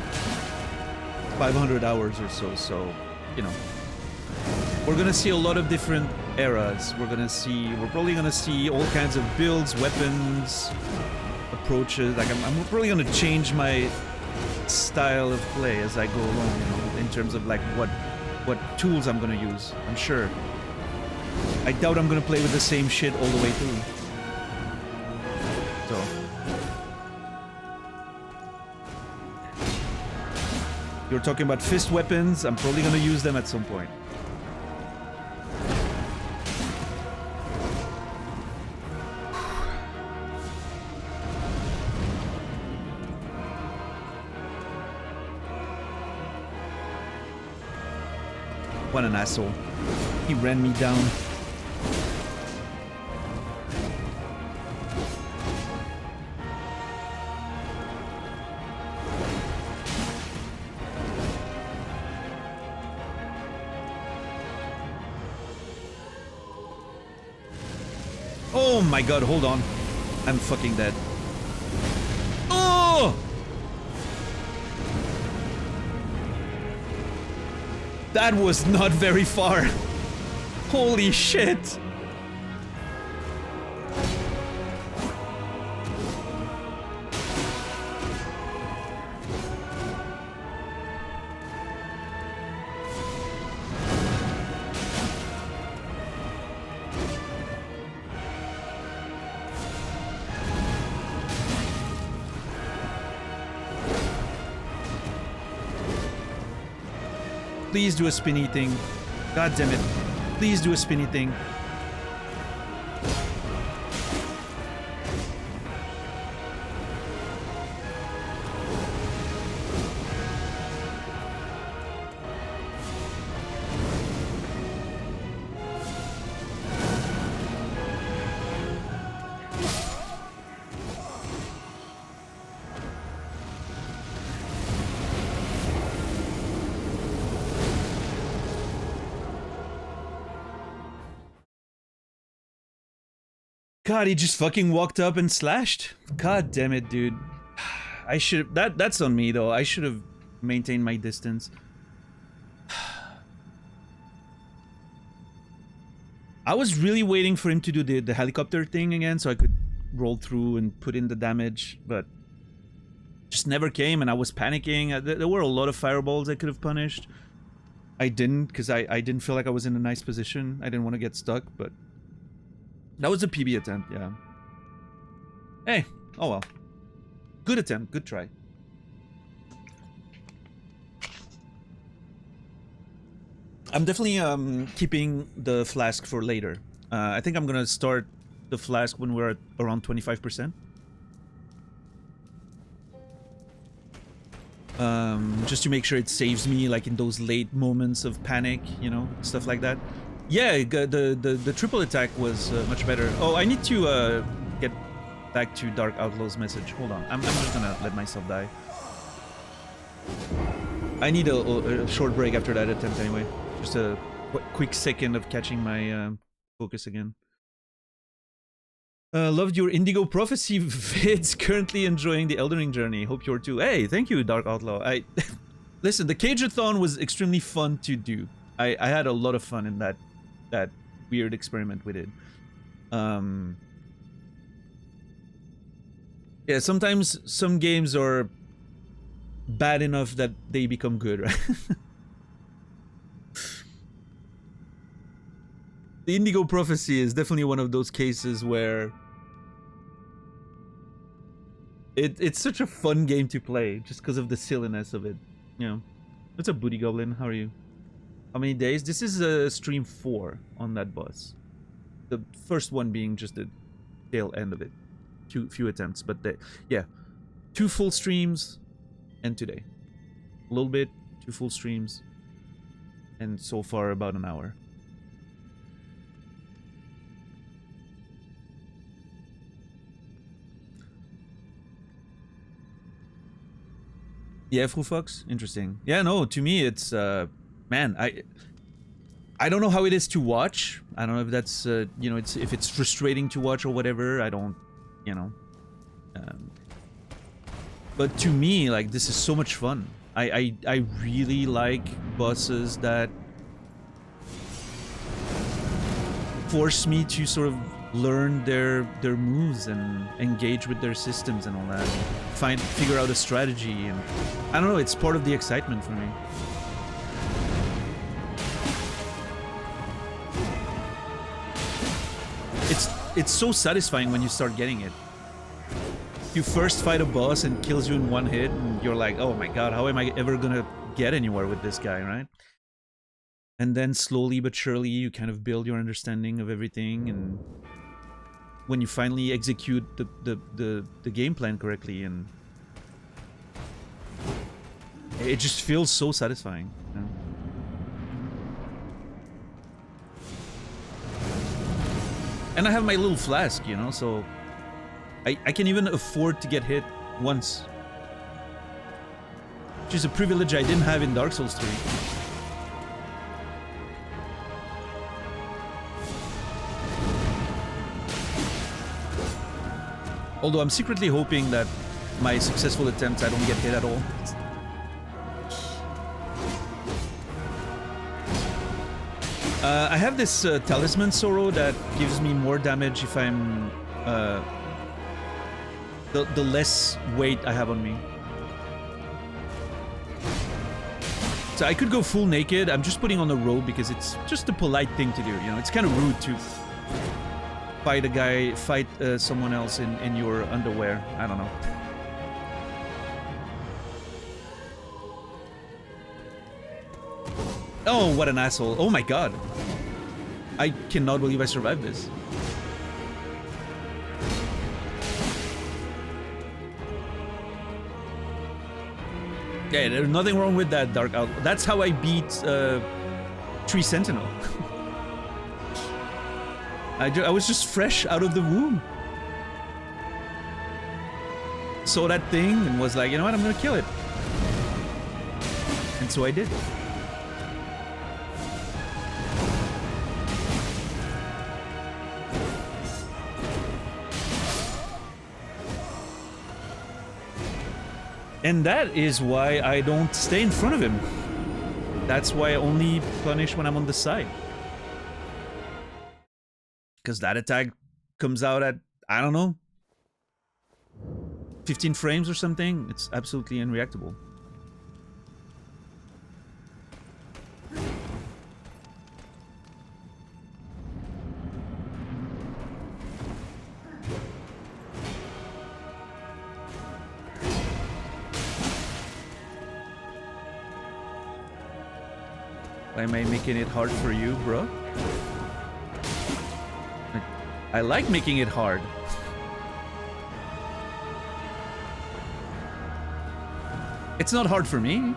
500 hours or so, so, you know. We're gonna see a lot of different eras. We're probably gonna see all kinds of builds, weapons, approaches. Like, I'm probably gonna change my style of play as I go along, you know, in terms of, like, what tools I'm gonna use. I'm sure. I doubt I'm gonna play with the same shit all the way through. So... You're talking about fist weapons, I'm probably gonna use them at some point. What an asshole. He ran me down. Oh my god, hold on. I'm fucking dead. Oh! That was not very far. Holy shit. Please do a spinny thing. God damn it. Please do a spinny thing. God, he just fucking walked up and slashed. God damn it, dude. I should... That's on me, though. I should have maintained my distance. I was really waiting for him to do the helicopter thing again so I could roll through and put in the damage, but... just never came, and I was panicking. There were a lot of fireballs I could have punished. I didn't, because I didn't feel like I was in a nice position. I didn't want to get stuck, but... that was a PB attempt, yeah. Hey, oh well. Good attempt, good try. I'm definitely keeping the flask for later. I think I'm gonna start the flask when we're at around 25%. Just to make sure it saves me, like, in those late moments of panic, you know, stuff like that. Yeah, the triple attack was much better. Oh, I need to get back to Dark Outlaw's message. Hold on, I'm just gonna let myself die. I need a short break after that attempt anyway. Just a quick second of catching my focus again. Loved your Indigo Prophecy vids. Currently enjoying the Elden Ring journey. Hope you're too. Hey, thank you, Dark Outlaw. Listen, the Cageathon was extremely fun to do. I had a lot of fun in that weird experiment we did. Yeah, sometimes some games are bad enough that they become good, right? The Indigo Prophecy is definitely one of those cases where it's such a fun game to play just because of the silliness of it. You know, what's up, Booty Goblin? How are you? How many days? This is stream 4 on that boss. The first one being just the tail end of it. Few attempts, but yeah, 2 full streams and today. A little bit, 2 full streams, and so far about an hour. Yeah, Fru Fox? Interesting. Yeah, no, to me it's, man, I don't know how it is to watch. I don't know if that's, you know, if it's frustrating to watch or whatever. I don't, you know. But to me, like, this is so much fun. I really like bosses that force me to sort of learn their moves and engage with their systems and all that. Figure out a strategy, and I don't know, it's part of the excitement for me. It's so satisfying when you start getting it. You first fight a boss and kills you in one hit, and you're like, oh my god, how am I ever gonna get anywhere with this guy, right? And then slowly but surely you kind of build your understanding of everything, and when you finally execute the game plan correctly, and it just feels so satisfying, you know? And I have my little flask, you know, so I can even afford to get hit once. Which is a privilege I didn't have in Dark Souls 3. Although I'm secretly hoping that my successful attempts I don't get hit at all. I have this Talisman Sorrow that gives me more damage if I'm... the less weight I have on me. So I could go full naked. I'm just putting on a robe because it's just a polite thing to do, you know? It's kind of rude to fight someone else in your underwear. I don't know. Oh, what an asshole. Oh my god. I cannot believe I survived this. Yeah, there's nothing wrong with that, Dark Owl. That's how I beat Tree Sentinel. I was just fresh out of the womb. Saw that thing and was like, you know what, I'm gonna kill it. And so I did. And that is why I don't stay in front of him. That's why I only punish when I'm on the side. Because that attack comes out at, I don't know, 15 frames or something. It's absolutely unreactable. Why am I making it hard for you, bro? I like making it hard. It's not hard for me.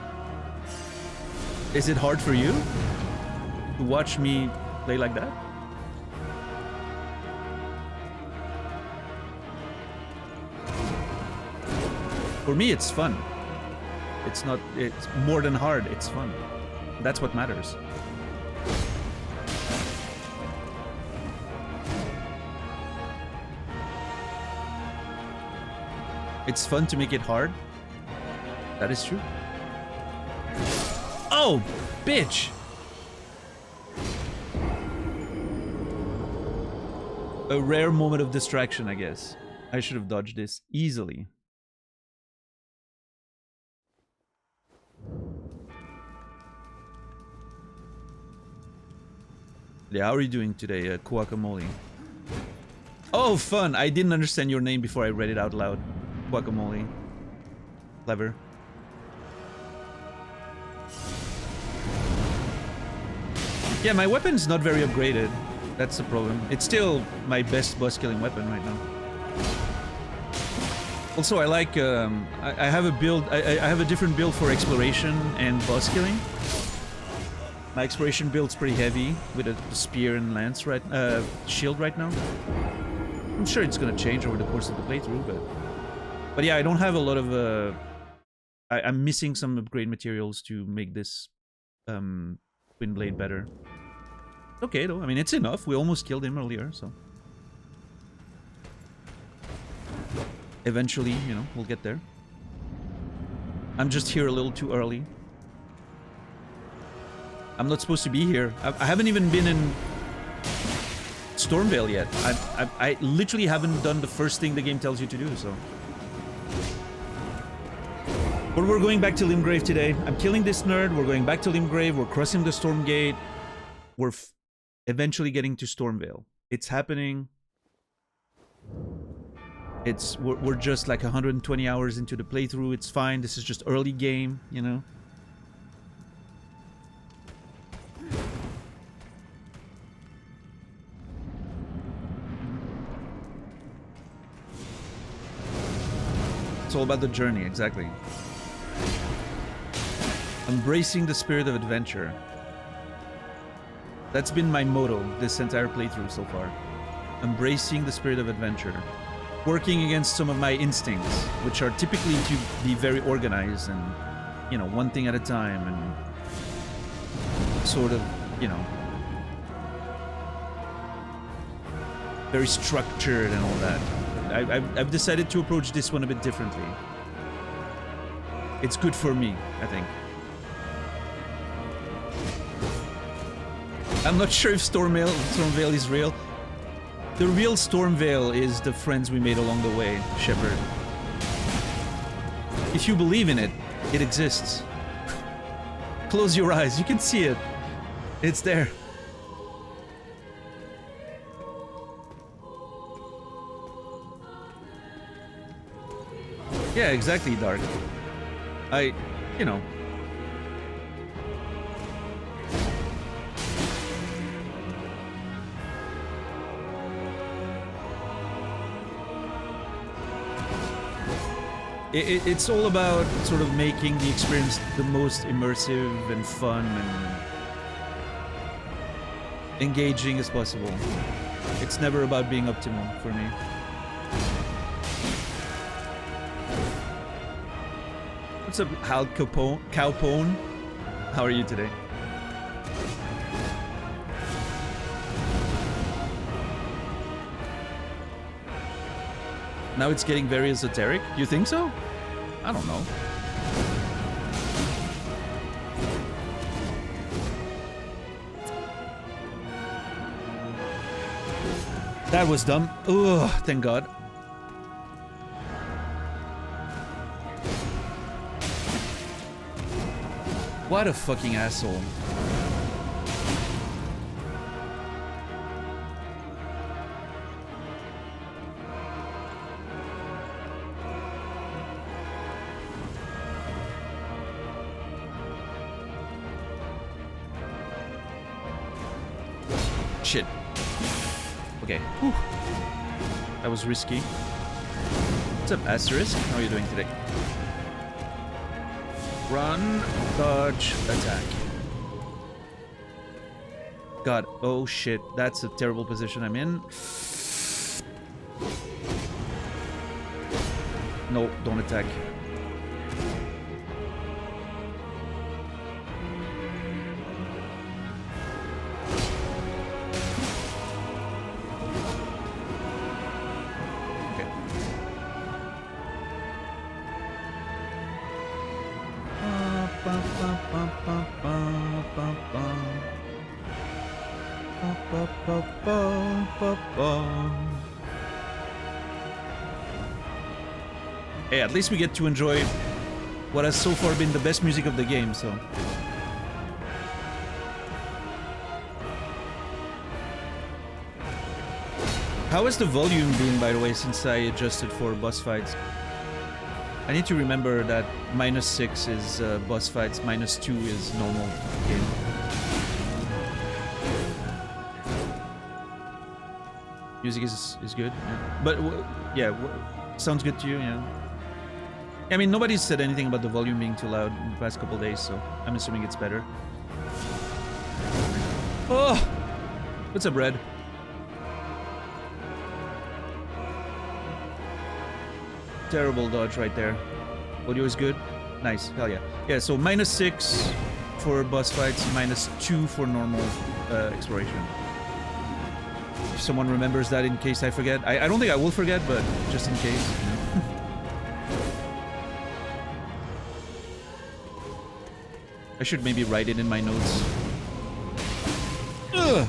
Is it hard for you to watch me play like that? For me, it's fun. It's not, it's more than hard, it's fun. That's what matters. It's fun to make it hard. That is true. Oh, bitch! A rare moment of distraction, I guess. I should have dodged this easily. Yeah, how are you doing today, Guacamole? Oh, fun! I didn't understand your name before I read it out loud. Guacamole. Clever. Yeah, my weapon's not very upgraded. That's the problem. It's still my best boss killing weapon right now. Also, I like, I have a build, I have a different build for exploration and boss killing. My exploration build's pretty heavy with a spear and lance shield right now. I'm sure it's gonna change over the course of the playthrough, but yeah, I don't have a lot of, I'm missing some upgrade materials to make this, Twin Blade better. Okay though, I mean, it's enough. We almost killed him earlier, so. Eventually, you know, we'll get there. I'm just here a little too early. I'm not supposed to be here. I haven't even been in Stormvale yet. I literally haven't done the first thing the game tells you to do, so. But we're going back to Limgrave today. I'm killing this nerd. We're going back to Limgrave. We're crossing the Storm Gate. We're eventually getting to Stormvale. It's happening. We're just like 120 hours into the playthrough. It's fine. This is just early game, you know. It's all about the journey, exactly. Embracing the spirit of adventure. That's been my motto this entire playthrough so far. Embracing the spirit of adventure. Working against some of my instincts, which are typically to be very organized and, you know, one thing at a time and sort of, you know, very structured and all that. I've decided to approach this one a bit differently. It's good for me, I think. I'm not sure if Stormvale is real. The real Stormvale is the friends we made along the way, Shepard. If you believe in it, it exists. Close your eyes, you can see it. It's there. Yeah, exactly, Dark. You know. It's all about sort of making the experience the most immersive and fun and engaging as possible. It's never about being optimal for me. What's up, Hal Cowpone? How are you today? Now it's getting very esoteric? You think so? I don't know. That was dumb. Ugh, thank God. What a fucking asshole. Shit. Okay. Whew. That was risky. What's up, Asterisk? How are you doing today? Run, dodge, attack. God, oh shit. That's a terrible position I'm in. No, don't attack. Hey, at least we get to enjoy what has so far been the best music of the game, so. How has the volume been, by the way, since I adjusted for boss fights? I need to remember that -6 is boss fights, -2 is normal game. Music is good, yeah. But yeah, sounds good to you, yeah. I mean, nobody's said anything about the volume being too loud in the past couple days, so I'm assuming it's better. Oh! What's up, Red? Terrible dodge right there. Audio is good? Nice, hell yeah. Yeah, so -6 for boss fights, -2 for normal exploration. If someone remembers that in case I forget. I don't think I will forget, but just in case. I should maybe write it in my notes. Ugh.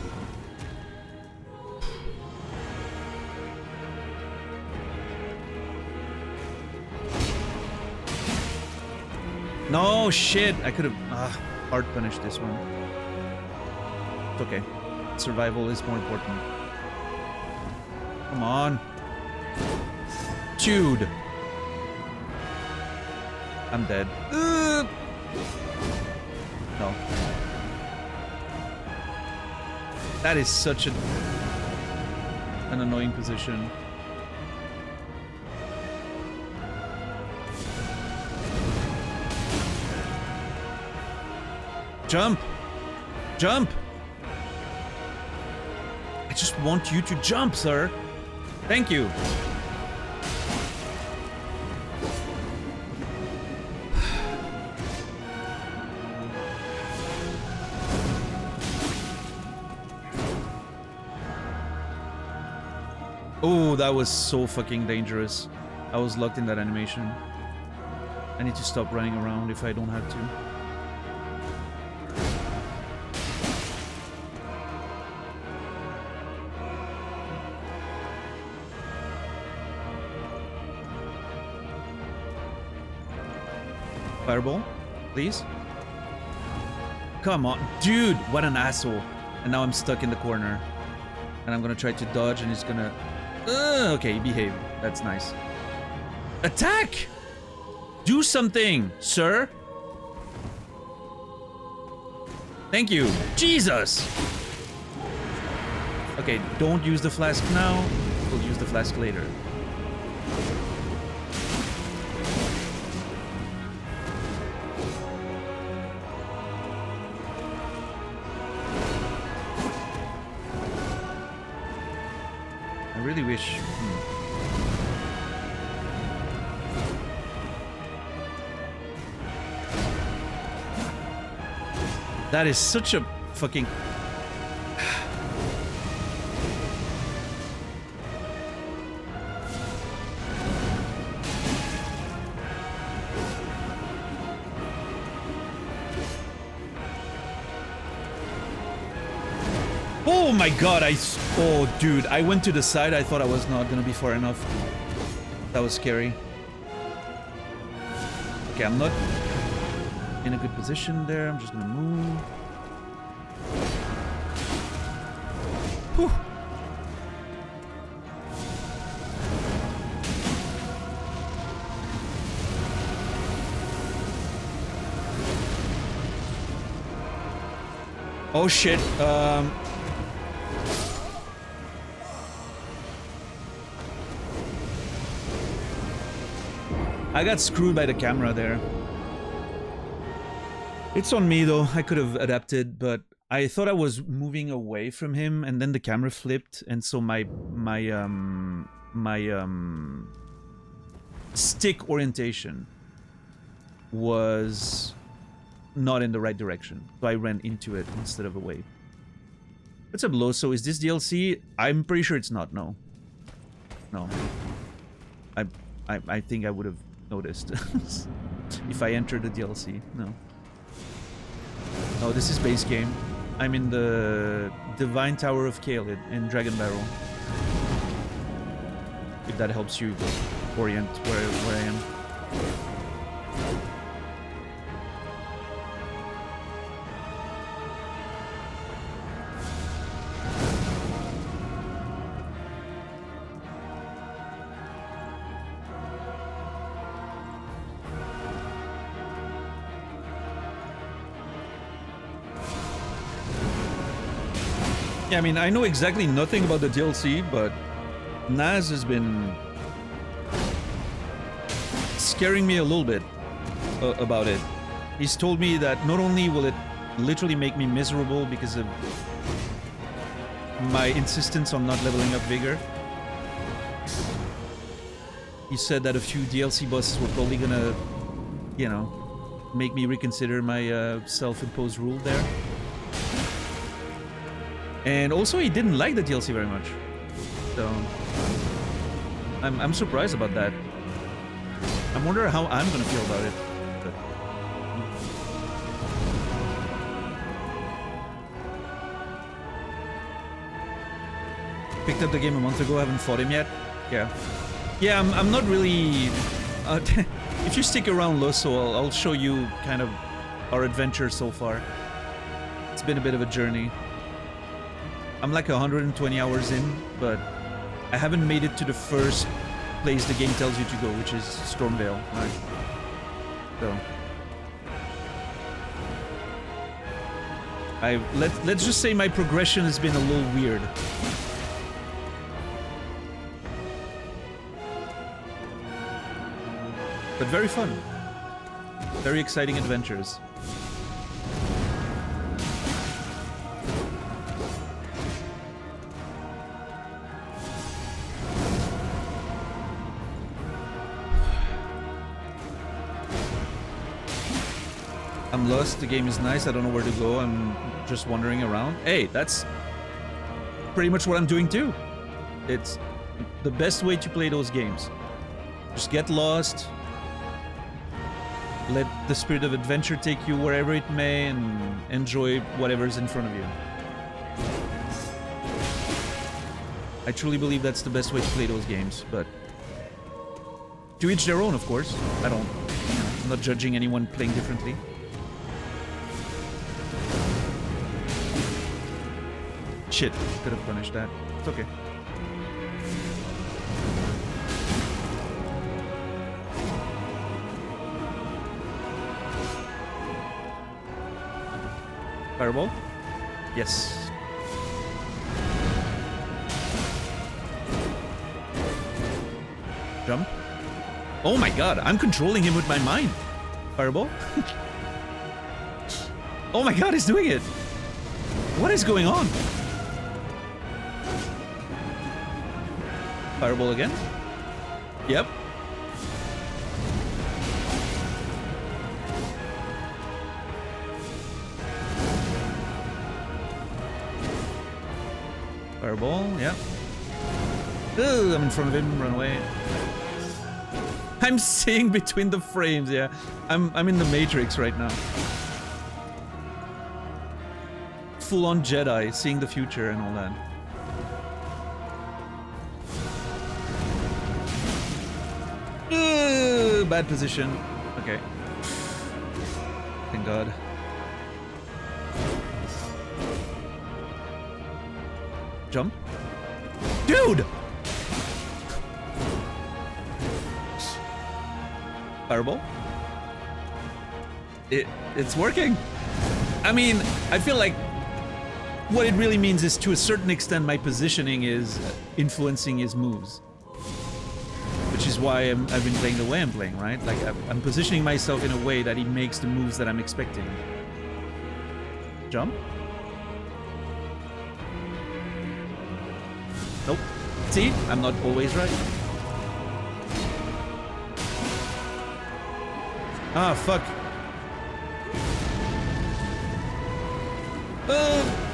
No, shit! I could have hard punished this one. It's okay. Survival is more important. Come on. Dude. I'm dead. No. That is such an annoying position. Jump! Jump! I just want you to jump, sir. Thank you. Oh, that was so fucking dangerous. I was locked in that animation. I need to stop running around if I don't have to. Fireball, please. Come on. Dude, what an asshole. And now I'm stuck in the corner. And I'm gonna try to dodge and he's gonna... okay, behave. That's nice. Attack! Do something, sir. Thank you. Jesus! Okay, don't use the flask now. We'll use the flask later. I really wish... That is such a fucking... Oh my god, oh dude, I went to the side, I thought I was not gonna be far enough. That was scary. Okay, I'm not in a good position there, I'm just gonna move. Whew. Oh shit, I got screwed by the camera there. It's on me though, I could have adapted, but I thought I was moving away from him and then the camera flipped and so my stick orientation was not in the right direction. So I ran into it instead of away. What's up, Loso? Is this DLC? I'm pretty sure it's not, no. No. I think I would have noticed if I entered the DLC. No. Oh, this is base game. I'm in the Divine Tower of Caelid in Dragon Barrel. If that helps you orient where I am. Yeah, I mean, I know exactly nothing about the DLC, but Naz has been scaring me a little bit about it. He's told me that not only will it literally make me miserable because of my insistence on not leveling up Vigor, he said that a few DLC bosses were probably gonna, you know, make me reconsider my self-imposed rule there. And also, he didn't like the DLC very much, so I'm surprised about that. I wonder how I'm gonna feel about it. But... Picked up the game a month ago. Haven't fought him yet. Yeah. I'm not really. If you stick around, Loso, I'll show you kind of our adventure so far. It's been a bit of a journey. I'm like 120 hours in, but I haven't made it to the first place the game tells you to go, which is Stormvale. Right? So let's just say my progression has been a little weird. But very fun. Very exciting adventures. I'm lost, the game is nice, I don't know where to go, I'm just wandering around. Hey, that's pretty much what I'm doing too. It's the best way to play those games. Just get lost, let the spirit of adventure take you wherever it may, and enjoy whatever's in front of you. I truly believe that's the best way to play those games, but to each their own, of course. I'm not judging anyone playing differently. Shit, could have punished that. It's okay. Fireball? Yes. Jump. Oh my god, I'm controlling him with my mind. Fireball? Oh my god, he's doing it! What is going on? Fireball again? Yep. Fireball, yep. Ugh, I'm in front of him, run away. I'm seeing between the frames, yeah. I'm in the Matrix right now. Full-on Jedi, seeing the future and all that. Bad position. Okay. Thank God. Jump. Dude! Fireball. It's working. I mean, I feel like what it really means is, to a certain extent, my positioning is influencing his moves. Which is why I've been playing the way I'm playing, right? Like, I'm positioning myself in a way that he makes the moves that I'm expecting. Jump? Nope. See? I'm not always right. Ah, fuck.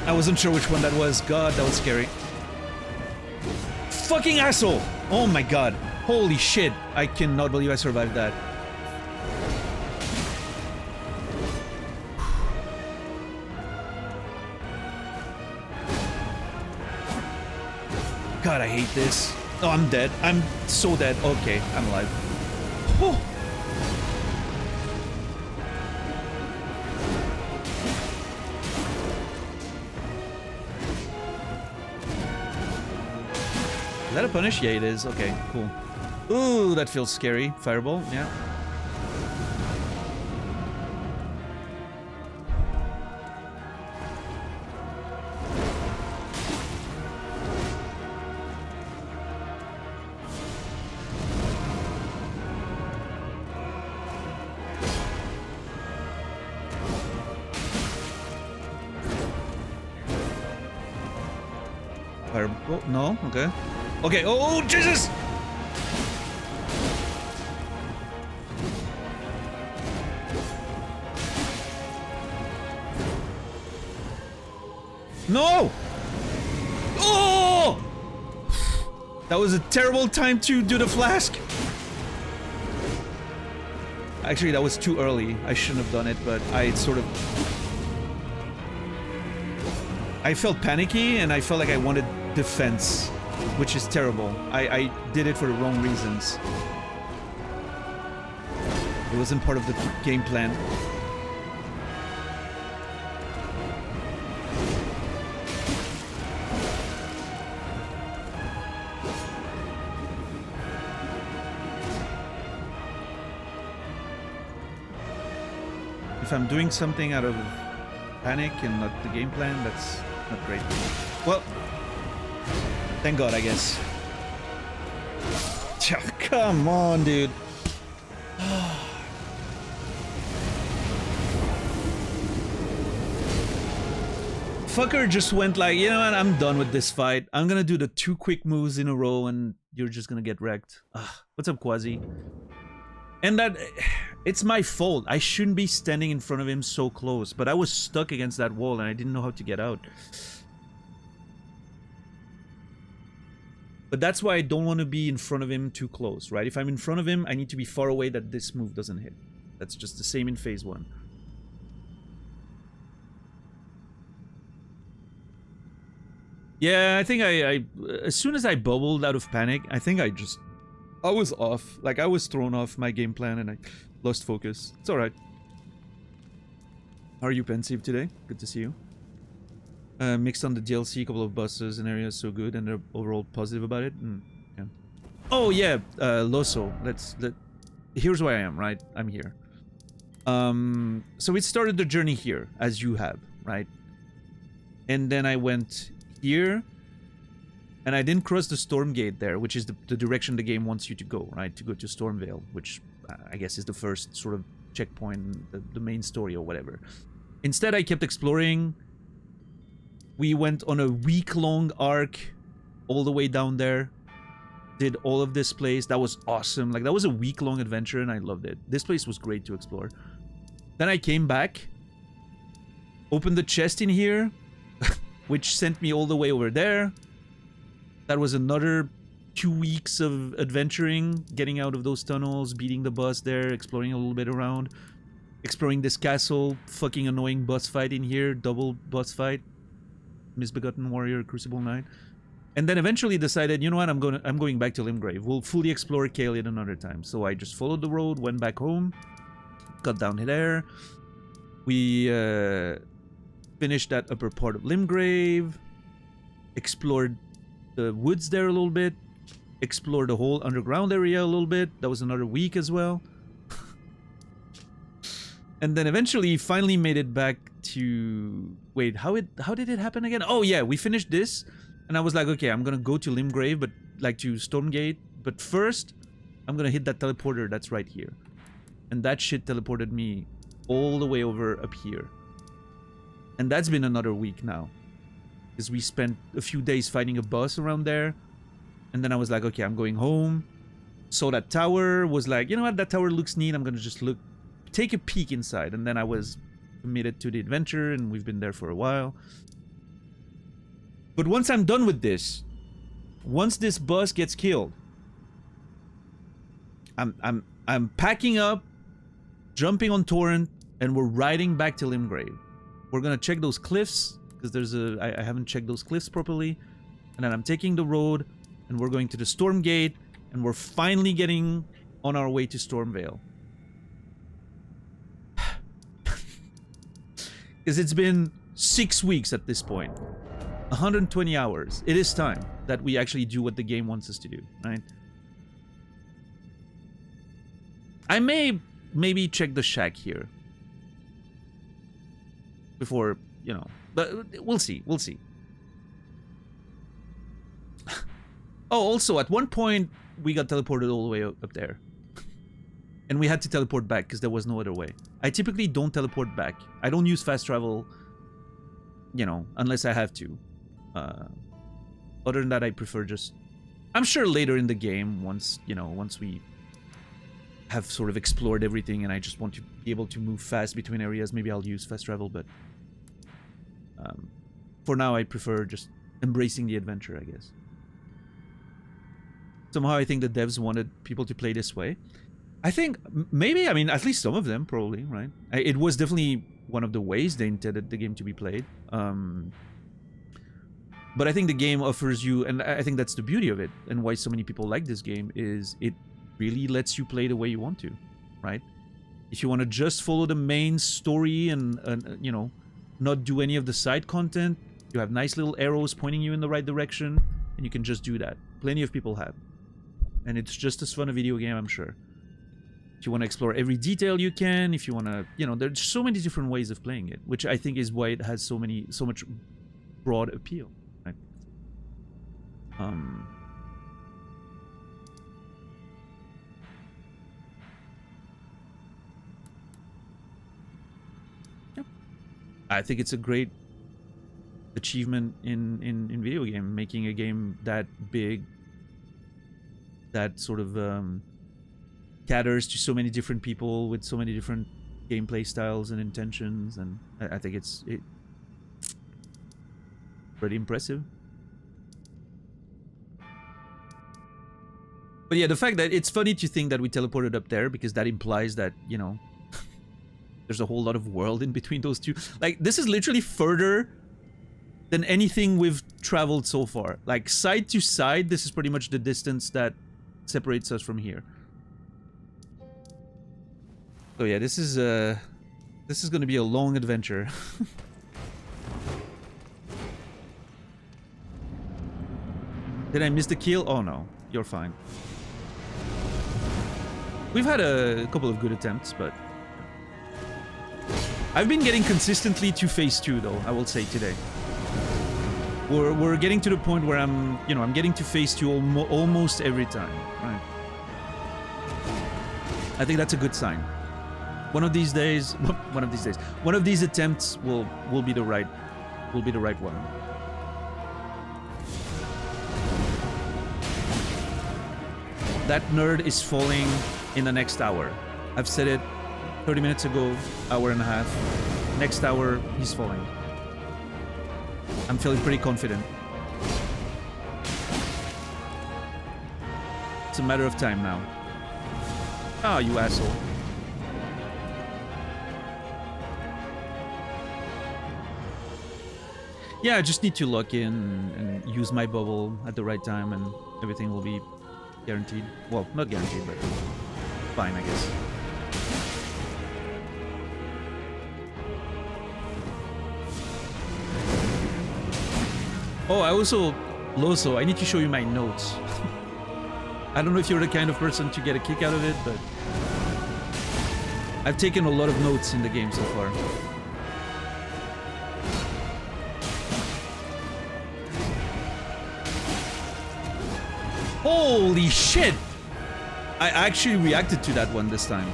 I wasn't sure which one that was. God, that was scary. Fucking asshole! Oh my god. Holy shit. I cannot believe I survived that. God, I hate this. Oh, I'm dead. I'm so dead. Okay, I'm alive. Oh. Is that a punish? Yeah, it is. Okay, cool. Ooh, that feels scary. Fireball, yeah. Fire... Oh, no? Okay. Okay, oh, Jesus! No! Oh! That was a terrible time to do the flask. Actually, that was too early. I shouldn't have done it, but I sort of... I felt panicky, and I felt like I wanted defense, which is terrible. I did it for the wrong reasons. It wasn't part of the game plan. If I'm doing something out of panic and not the game plan, that's not great. Well, thank God, I guess. Come on, dude. Fucker just went like, you know what, I'm done with this fight. I'm gonna do the 2 quick moves in a row and you're just gonna get wrecked. What's up, Quasi? And that... It's my fault. I shouldn't be standing in front of him so close, but I was stuck against that wall and I didn't know how to get out. But that's why I don't want to be in front of him too close, right? If I'm in front of him, I need to be far away that this move doesn't hit. That's just the same in phase 1. Yeah, I think I as soon as I bubbled out of panic, I think I was off. Like, I was thrown off my game plan and I lost focus. It's alright. How are you, Pensive, today? Good to see you. Mixed on the DLC, a couple of bosses and areas so good, and they're overall positive about it. Yeah. Oh yeah, Loso. Here's where I am, right? I'm here. So we started the journey here, as you have, right? And then I went here, and I didn't cross the Storm Gate there, which is the direction the game wants you to go, right? To go to Stormvale, which I guess is the first sort of checkpoint, the main story or whatever. Instead, I kept exploring. We went on a week-long arc all the way down there. Did all of this place. That was awesome. Like, that was a week-long adventure, and I loved it. This place was great to explore. Then I came back, opened the chest in here, which sent me all the way over there. That was another 2 weeks of adventuring, getting out of those tunnels, beating the boss there, exploring a little bit around, exploring this castle, fucking annoying boss fight in here, double boss fight, Misbegotten Warrior, Crucible Knight, and then eventually decided, you know what, I'm going back to Limgrave. We'll fully explore Caelid another time. So I just followed the road, went back home, got down there. We finished that upper part of Limgrave, explored the woods there a little bit, explored the whole underground area a little bit. That was another week as well. And then eventually finally made it back to... Wait, how did it happen again? Oh yeah, we finished this, and I was like, okay, I'm gonna go to Limgrave, but like to Stormgate, but first I'm gonna hit that teleporter that's right here. And that shit teleported me all the way over up here. And that's been another week now, because we spent a few days fighting a boss around there. And then I was like, okay, I'm going home. Saw that tower, was like, you know what, that tower looks neat. I'm gonna just take a peek inside. And then I was committed to the adventure, and we've been there for a while. But once I'm done with this, once this boss gets killed, I'm packing up, jumping on Torrent, and we're riding back to Limgrave. We're gonna check those cliffs, because I haven't checked those cliffs properly. And then I'm taking the road, and we're going to the Stormgate, and we're finally getting on our way to Stormvale. Because it's been 6 weeks at this point. 120 hours. It is time that we actually do what the game wants us to do, right? I may maybe check the shack here before, you know, but we'll see. We'll see. Oh, also, at one point, we got teleported all the way up there. And we had to teleport back because there was no other way. I typically don't teleport back. I don't use fast travel, you know, unless I have to. Other than that, I prefer just... I'm sure later in the game, once, you know, once we have sort of explored everything and I just want to be able to move fast between areas, maybe I'll use fast travel, but for now I prefer just embracing the adventure, I guess. Somehow I think the devs wanted people to play this way. I think maybe, I mean, at least some of them probably, right? It was definitely one of the ways they intended the game to be played. But I think the game offers you, and I think that's the beauty of it, and why so many people like this game, is it really lets you play the way you want to, right? If you want to just follow the main story and you know, not do any of the side content, you have nice little arrows pointing you in the right direction, and you can just do that. Plenty of people have. And it's just as fun a video game, I'm sure. If you want to explore every detail you can, if you want to, you know, there's so many different ways of playing it, which I think is why it has so much broad appeal, right? Yeah. I think it's a great achievement in video game, making a game that big, that sort of caters to so many different people with so many different gameplay styles and intentions, and I think it's pretty impressive. But yeah, the fact that it's funny to think that we teleported up there, because that implies that, you know, there's a whole lot of world in between those two. Like, this is literally further than anything we've traveled so far. Like, side to side, this is pretty much the distance that separates us from here. So yeah, this is going to be a long adventure. Did I miss the kill? Oh no, you're fine. We've had a couple of good attempts, but I've been getting consistently to phase 2 though, I will say today. We're getting to the point where I'm getting to phase 2 almost every time, right? I think that's a good sign. One of these days, one of these attempts will be the right one. That nerd is falling in the next hour. I've said it 30 minutes ago, hour and a half. Next hour, he's falling. I'm feeling pretty confident. It's a matter of time now. Ah, you asshole. Yeah, I just need to lock in and use my bubble at the right time, and everything will be guaranteed. Well, not guaranteed, but fine, I guess. Oh, I also... Loso, I need to show you my notes. I don't know if you're the kind of person to get a kick out of it, but... I've taken a lot of notes in the game so far. Holy shit! I actually reacted to that one this time.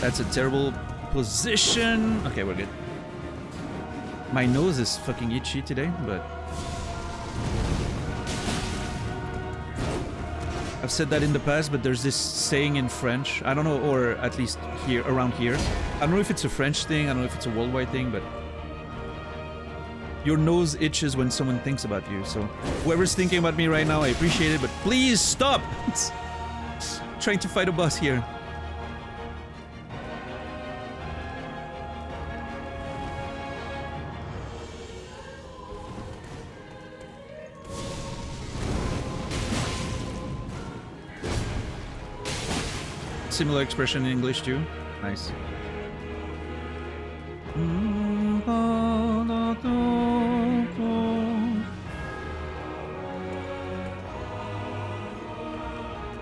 That's a terrible position. Okay, we're good. My nose is fucking itchy today, but... I've said that in the past, but there's this saying in French. I don't know, or at least here, around here. I don't know if it's a French thing, I don't know if it's a worldwide thing, but... Your nose itches when someone thinks about you, so... Whoever's thinking about me right now, I appreciate it, but please stop! Trying to fight a boss here. Similar expression in English too. Nice.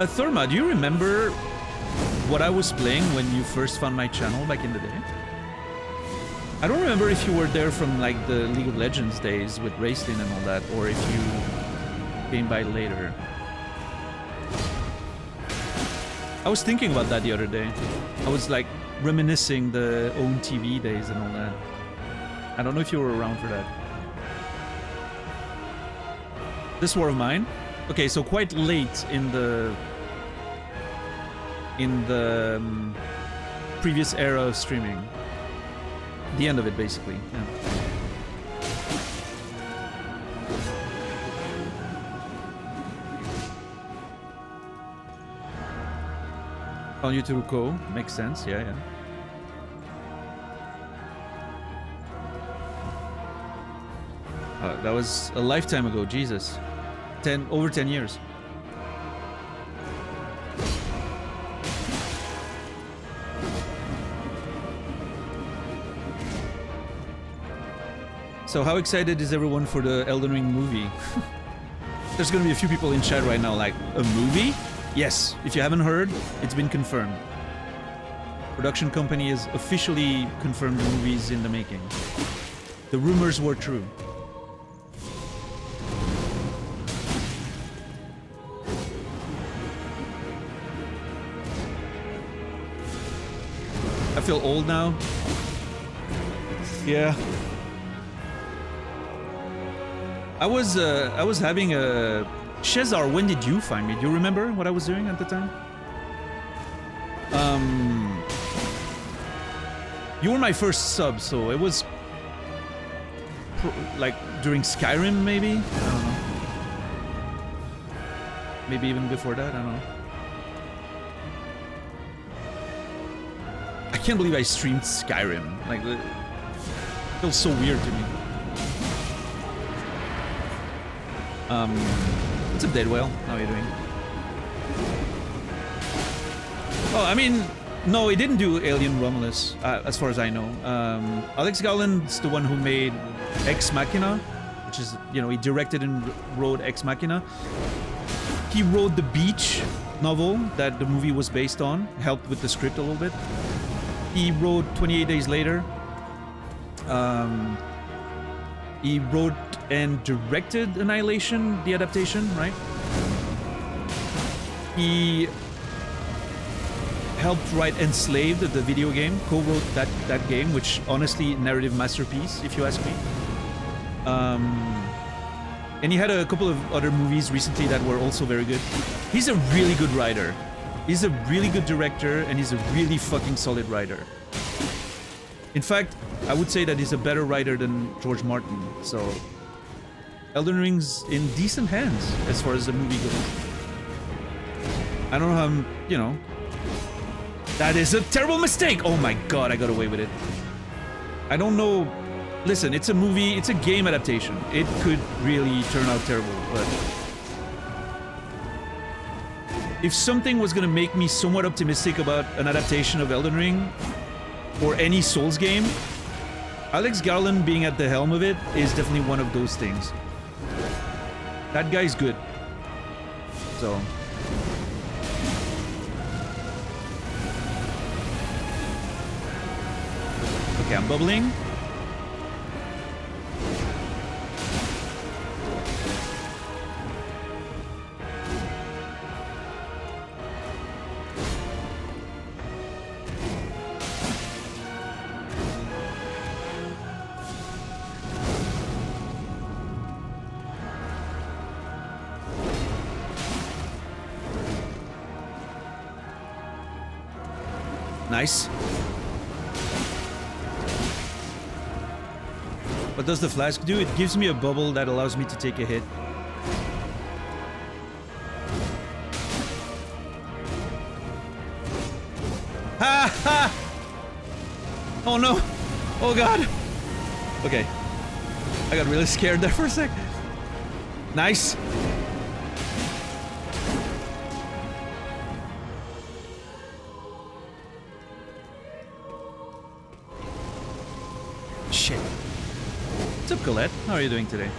Thurma, do you remember what I was playing when you first found my channel back in the day? I don't remember if you were there from like the League of Legends days with Raistlin and all that, or if you came by later. I was thinking about that the other day. I was like reminiscing the own TV days and all that. I don't know if you were around for that. This war of mine? Okay, so quite late in the previous era of streaming. The end of it, basically. Yeah. On YouTube, Co. Makes sense. Yeah, yeah. That was a lifetime ago. Jesus, over 10 years. So how excited is everyone for the Elden Ring movie? There's gonna be a few people in chat right now like, a movie? Yes, if you haven't heard, it's been confirmed. Production company has officially confirmed the movie's in the making. The rumors were true. I feel old now. Yeah. I was having a... Shezar, when did you find me? Do you remember what I was doing at the time? You were my first sub, so it was... like, during Skyrim, maybe? I don't know. Maybe even before that, I don't know. I can't believe I streamed Skyrim. Like, it feels so weird to me. What's up, Dead Whale? How are you doing? Oh, I mean, no, he didn't do Alien Romulus, as far as I know. Alex Garland's the one who made Ex Machina, which is, you know, he directed and wrote Ex Machina. He wrote the Beach novel that the movie was based on, helped with the script a little bit. He wrote 28 Days Later. He wrote and directed Annihilation, the adaptation, right? He helped write Enslaved, the video game, co-wrote that game, which honestly, narrative masterpiece, if you ask me. And he had a couple of other movies recently that were also very good. He's a really good writer. He's a really good director, and he's a really fucking solid writer. In fact, I would say that he's a better writer than George Martin, so... Elden Ring's in decent hands as far as the movie goes. I don't know how I'm, you know... That is a terrible mistake! Oh my god, I got away with it. I don't know... Listen, it's a movie, it's a game adaptation. It could really turn out terrible, but... If something was gonna make me somewhat optimistic about an adaptation of Elden Ring, or any Souls game, Alex Garland being at the helm of it is definitely one of those things. That guy's good. So... Okay, I'm bubbling. Nice. What does the flask do? It gives me a bubble that allows me to take a hit. Ha ha! Oh no! Oh god! Okay. I got really scared there for a sec. Nice! Shit. What's up, Colette? How are you doing today?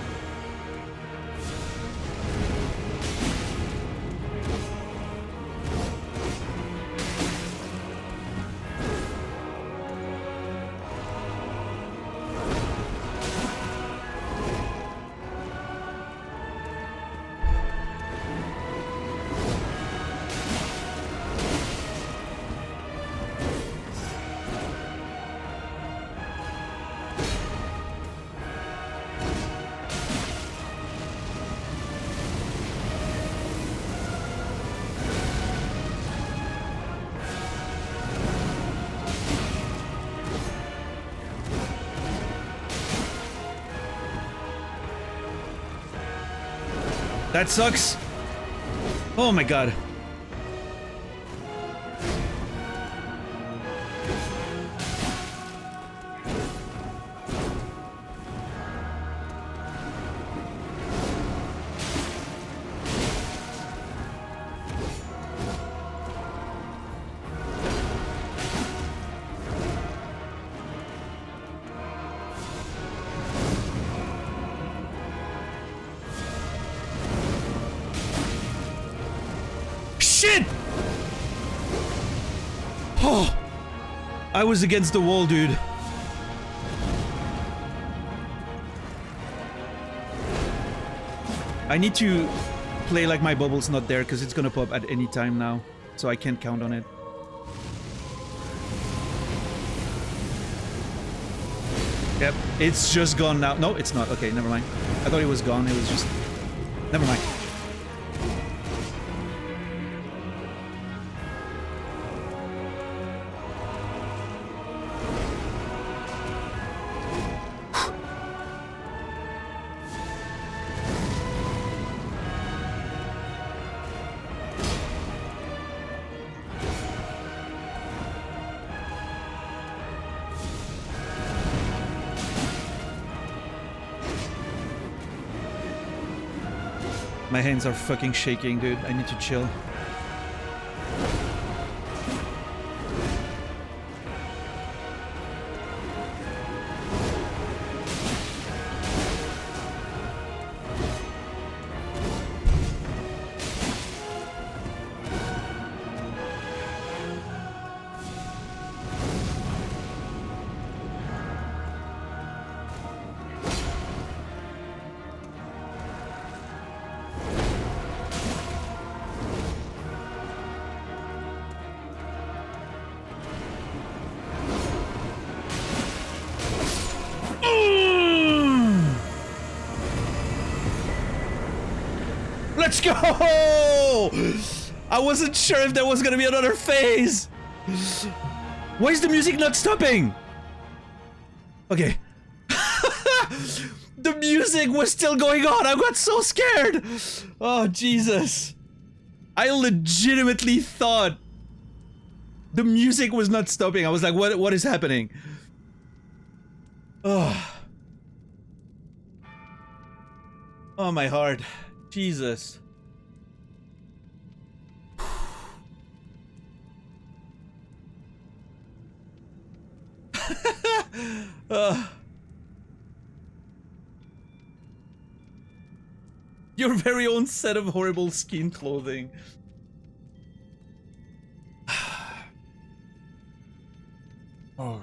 That sucks. Oh my god. Shit! Oh, I was against the wall, dude. I need to play like my bubble's not there because it's gonna pop at any time now, so I can't count on it. Yep, it's just gone now. No, it's not. Okay, never mind. I thought it was gone. It was just... Never mind. My hands are fucking shaking, dude. I need to chill. Let's go! I wasn't sure if there was gonna be another phase. Why is the music not stopping? Okay. The music was still going on. I got so scared. Oh, Jesus. I legitimately thought the music was not stopping. I was like, what is happening? Oh. Oh, my heart. Jesus. Your very own set of horrible skin clothing. Oh.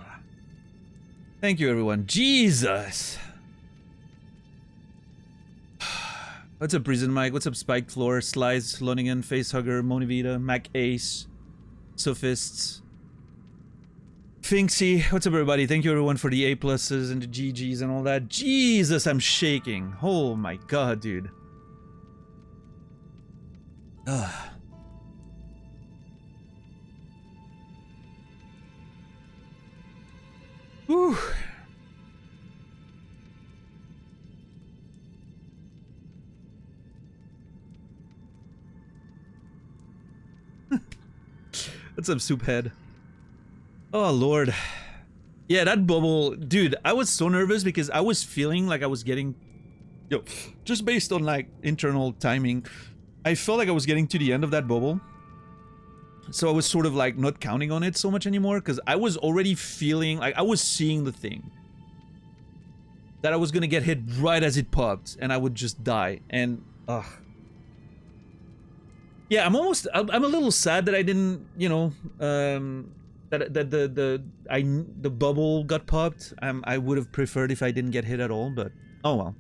Thank you, everyone. Jesus. What's up, Prison Mike? What's up, Spiked Floor, Slice, Loningen, Facehugger, Monivita, Mac Ace, Sophists, Finksy. What's up, everybody? Thank you, everyone, for the A pluses and the GGs and all that. Jesus, I'm shaking. Oh my god, dude. Ugh. Whew. What's up, Souphead? Oh, Lord. Yeah, that bubble... Dude, I was so nervous because I was feeling like I was getting... Yo, just based on, like, internal timing, I felt like I was getting to the end of that bubble. So I was sort of, like, not counting on it so much anymore because I was already feeling... Like, I was seeing the thing. That I was gonna get hit right as it popped and I would just die. And... Ugh. Yeah, I'm a little sad that I didn't, you know, that the bubble got popped. I would have preferred if I didn't get hit at all, but oh well.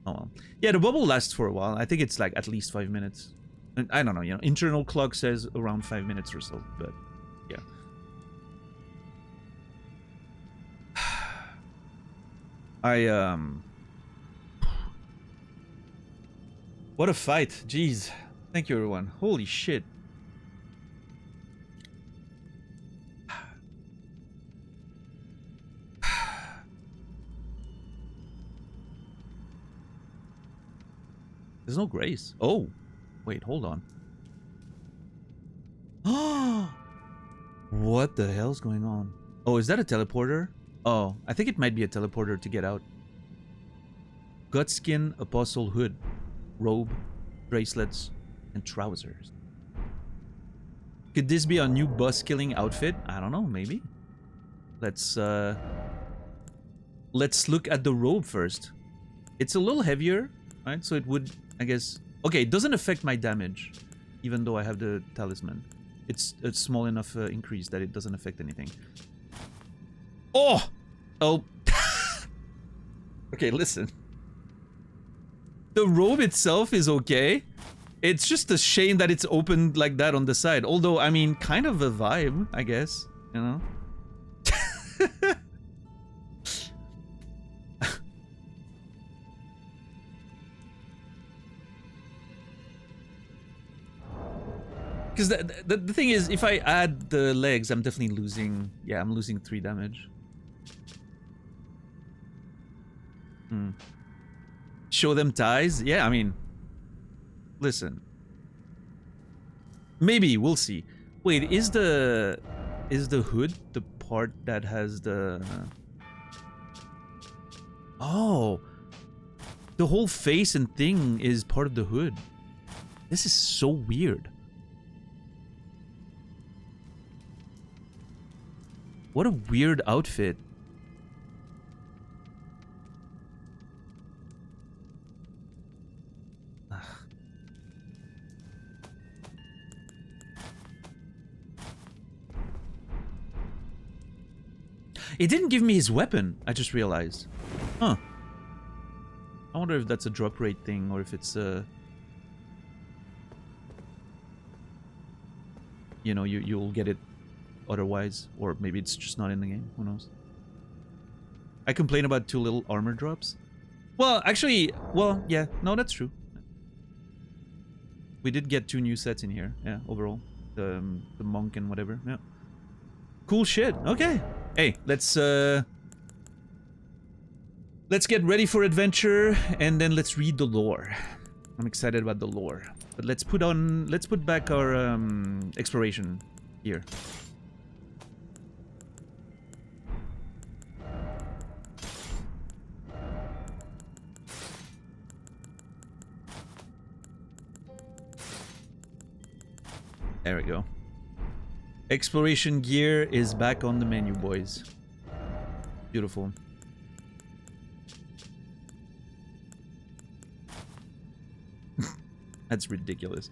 Oh well. Yeah, the bubble lasts for a while. I think it's like at least 5 minutes. And I don't know, you know, internal clock says around 5 minutes or so, but yeah. What a fight. Jeez. Thank you, everyone. Holy shit. There's no grace. Oh, wait, hold on. Oh, what the hell's going on? Oh, is that a teleporter? Oh, I think it might be a teleporter to get out. Gutskin, apostle hood, robe, bracelets, and trousers. Could this be a new bus killing outfit? I don't know, maybe. Let's look at the robe first. It's a little heavier, right? So it would, I guess. Okay, it doesn't affect my damage, even though I have the talisman. It's a small enough increase that it doesn't affect anything. Oh! Oh. Okay, listen. The robe itself is okay. It's just a shame that it's opened like that on the side. Although, I mean, kind of a vibe, I guess. You know? Because the thing is, if I add the legs, I'm definitely losing... Yeah, I'm losing 3 damage. Show them ties? Yeah, I mean... Listen. Maybe, we'll see. Wait, is the hood the part that has the... Oh! The whole face and thing is part of the hood. This is so weird. What a weird outfit. It didn't give me his weapon, I just realized. Huh. I wonder if that's a drop rate thing or if it's a... You know, you'll get it otherwise, or maybe it's just not in the game, who knows. I complain about 2 little armor drops. Well, actually, well, yeah, no, that's true. We did get 2 new sets in here, yeah, overall. The monk and whatever, yeah. Cool shit, okay. Hey, let's get ready for adventure, and then let's read the lore. I'm excited about the lore. But let's put back our exploration here. There we go. Exploration gear is back on the menu, boys. Beautiful. That's ridiculous.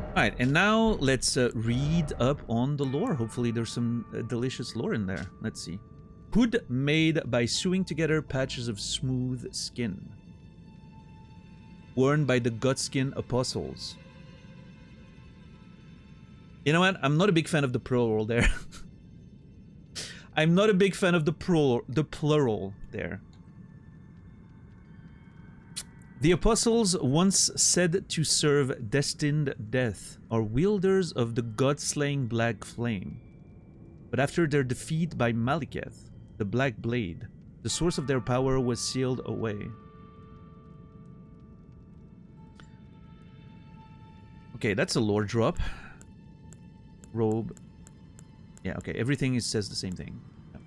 Alright, and now let's read up on the lore. Hopefully there's some delicious lore in there. Let's see. Hood made by sewing together patches of smooth skin. Worn by the Gutskin apostles. You know what? I'm not a big fan of the plural there. I'm not a big fan of the plural there. The apostles, once said to serve destined death, are wielders of the god-slaying black flame. But after their defeat by Maliketh, the Black Blade, the source of their power was sealed away. Okay, that's a lore drop. Robe. Yeah, okay, everything says the same thing. Yeah.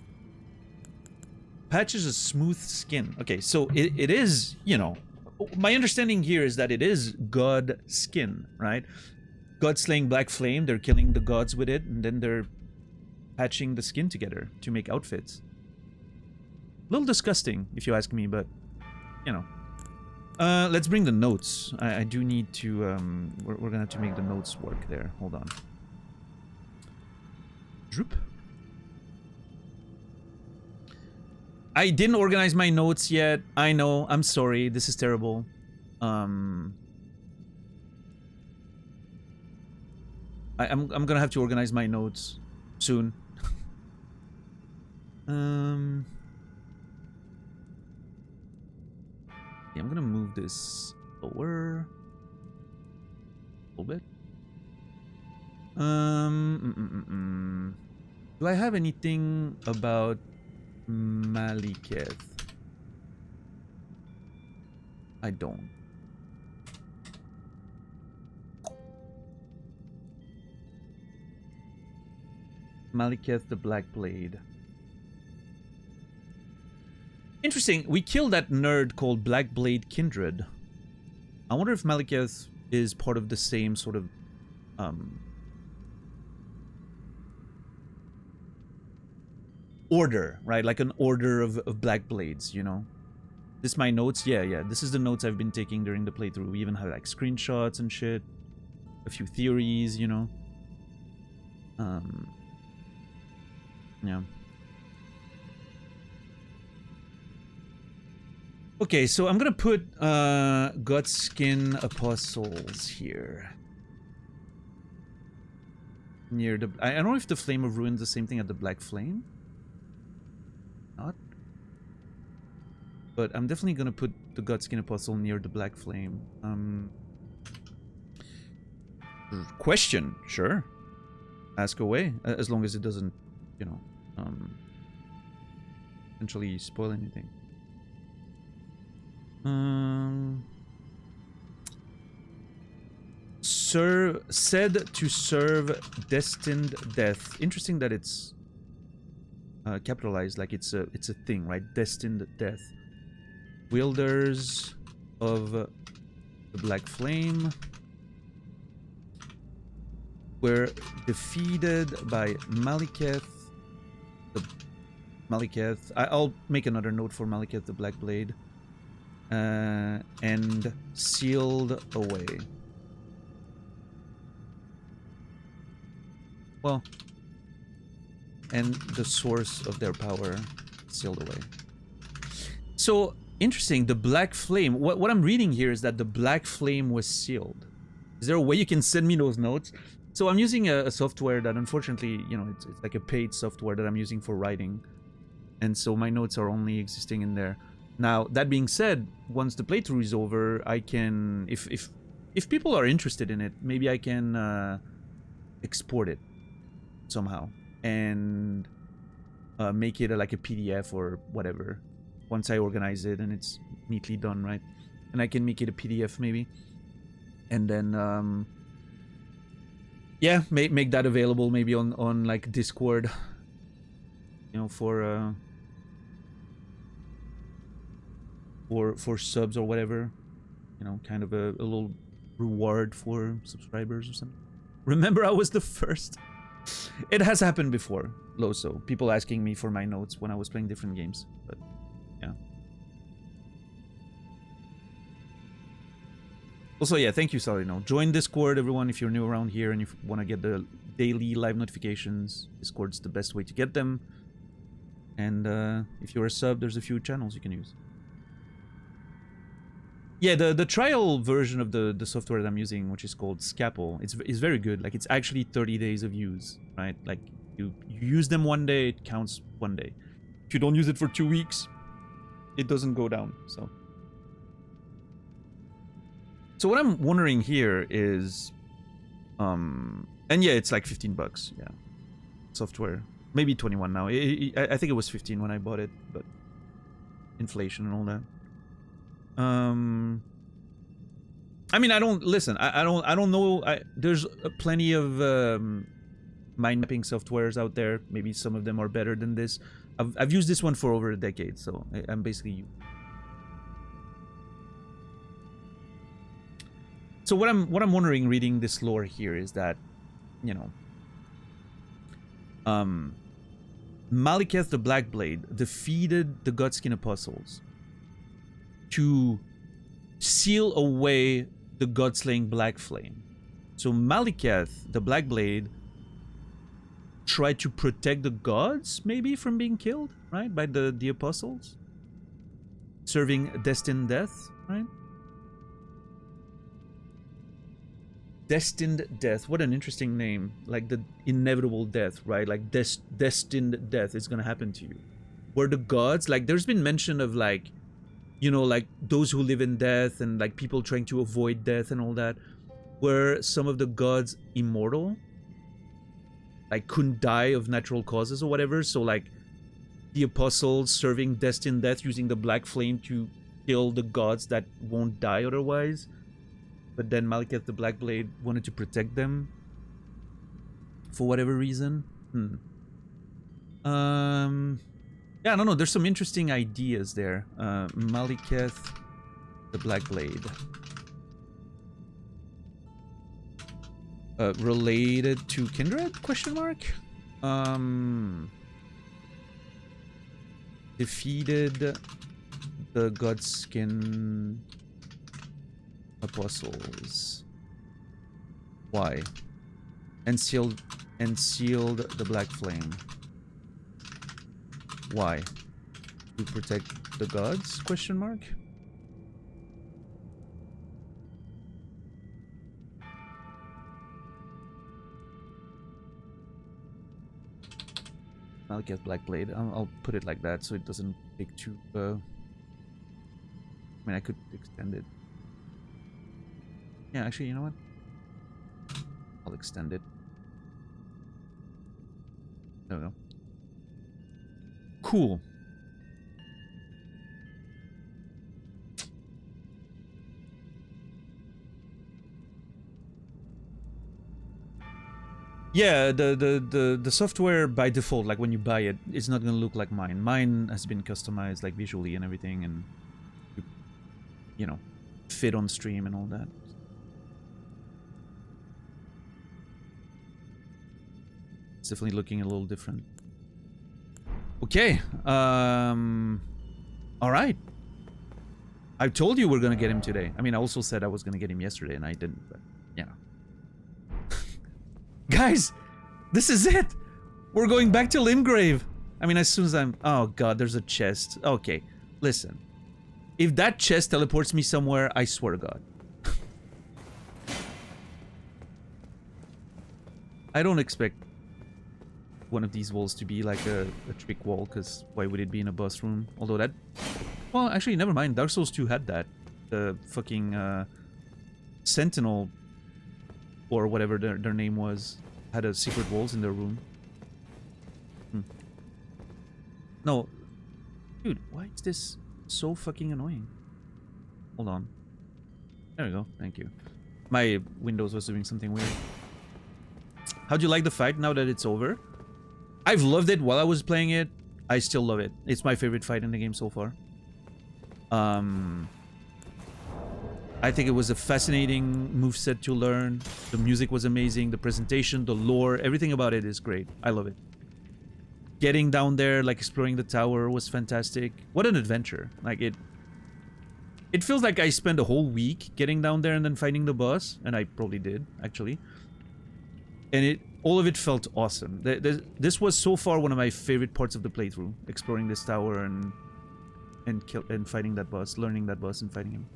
Patches of smooth skin. Okay, so it is, you know, my understanding here is that it is god skin, right? God slaying black flame, they're killing the gods with it, and then they're patching the skin together to make outfits. A little disgusting, if you ask me, but, you know. Let's bring the notes. I do need to, we're gonna have to make the notes work there. Hold on. Droop. I didn't organize my notes yet. I know. I'm sorry. This is terrible. I'm gonna have to organize my notes soon. Yeah, I'm gonna move this lower a little bit. Do I have anything about Maliketh. I don't. Maliketh the Black Blade. Interesting. We killed that nerd called Black Blade Kindred. I wonder if Maliketh is part of the same sort of order, right? Like an order of Black Blades, you know? This is my notes? Yeah. This is the notes I've been taking during the playthrough. We even have like screenshots and shit. A few theories, you know? Yeah. Okay, so I'm gonna put Gutskin Apostles here. Near the... I don't know if the Flame of Ruin is the same thing as the Black Flame. Not. But I'm definitely gonna put the Gutskin Apostle near the Black Flame. Question, sure. Ask away, as long as it doesn't, you know, potentially spoil anything. Said to serve destined death. Interesting that it's capitalized, like it's a thing, right? Destined death. Wielders of the Black Flame were defeated by Maliketh. I'll make another note for Maliketh the Black Blade. And sealed away. Well, and the source of their power sealed away. So interesting, the Black Flame. What I'm reading here is that the Black Flame was sealed. Is there a way you can send me those notes? So I'm using a software that unfortunately, you know, it's like a paid software that I'm using for writing. And so my notes are only existing in there. Now, that being said, once the playthrough is over, I can, if people are interested in it, maybe I can export it somehow and make it like a PDF or whatever. Once I organize it and it's neatly done, right? And I can make it a PDF maybe, and then yeah, make that available maybe on like Discord, you know, for subs or whatever, you know, kind of a little reward for subscribers or something. Remember, I was the first. It has happened before, Loso. People asking me for my notes when I was playing different games, but yeah. Also, yeah, thank you, Salino. Join Discord, everyone, if you're new around here and you want to get the daily live notifications. Discord's the best way to get them. And if you're a sub, there's a few channels you can use. Yeah, the trial version of the software that I'm using, which is called Scapel, it's very good. Like, it's actually 30 days of use, right? Like, you use them one day, it counts one day. If you don't use it for 2 weeks, it doesn't go down, so. So what I'm wondering here is, and yeah, it's like 15 bucks, yeah. Software, maybe 21 now. I think it was 15 when I bought it, but inflation and all that. I mean, I don't know. There's plenty of mind mapping softwares out there. Maybe some of them are better than this. I've used this one for over a decade, so I'm basically. So what I'm wondering, reading this lore here, is that, you know, Maliketh the Black Blade defeated the Gutskin Apostles to seal away the God-slaying Black Flame. So Maliketh, the Black Blade, tried to protect the gods, maybe, from being killed, right? By the apostles. Serving destined death, right? Destined death. What an interesting name. Like the inevitable death, right? Like destined death is gonna happen to you. Were the gods, like, there's been mention of, like, you know, like those who live in death and like people trying to avoid death and all that. Were some of the gods immortal? Like couldn't die of natural causes or whatever, so like the apostles serving destined death using the black flame to kill the gods that won't die otherwise. But then Malekith the Black Blade wanted to protect them for whatever reason. Yeah, I don't know. There's some interesting ideas there. Malekith the Black Blade. Related to Kindred? Question mark? Defeated the Godskin apostles. Why? And sealed the Black Flame. Why? To protect the gods? Question mark. Malekith Black Blade. I'll put it like that so it doesn't take too. I mean, I could extend it. Yeah, actually, you know what? I'll extend it. There we go. Cool. Yeah, the software by default, like when you buy it, it's not gonna look like mine. Mine has been customized like visually and everything, and you know, fit on stream and all that. It's definitely looking a little different. Okay. All right. I told you we're gonna get him today. I mean, I also said I was gonna get him yesterday, and I didn't. But you know. Guys, this is it. We're going back to Limgrave. I mean, as soon as I'm... Oh, God, there's a chest. Okay, listen. If that chest teleports me somewhere, I swear to God. I don't expect one of these walls to be like a trick wall, because why would it be in a boss room? Although that... Well, actually, never mind. Dark Souls 2 had that. The fucking Sentinel... or whatever their name was, had a secret walls in their room. No. Dude, why is this so fucking annoying? Hold on. There we go. Thank you. My Windows was doing something weird. How'd you like the fight now that it's over? I've loved it while I was playing it. I still love it. It's my favorite fight in the game so far. I think it was a fascinating moveset to learn. The music was amazing. The presentation, the lore, everything about it is great. I love it. Getting down there, like exploring the tower was fantastic. What an adventure. Like it feels like I spent a whole week getting down there and then fighting the boss. And I probably did, actually. And all of it felt awesome. This was so far one of my favorite parts of the playthrough. Exploring this tower and fighting that boss. Learning that boss and fighting him.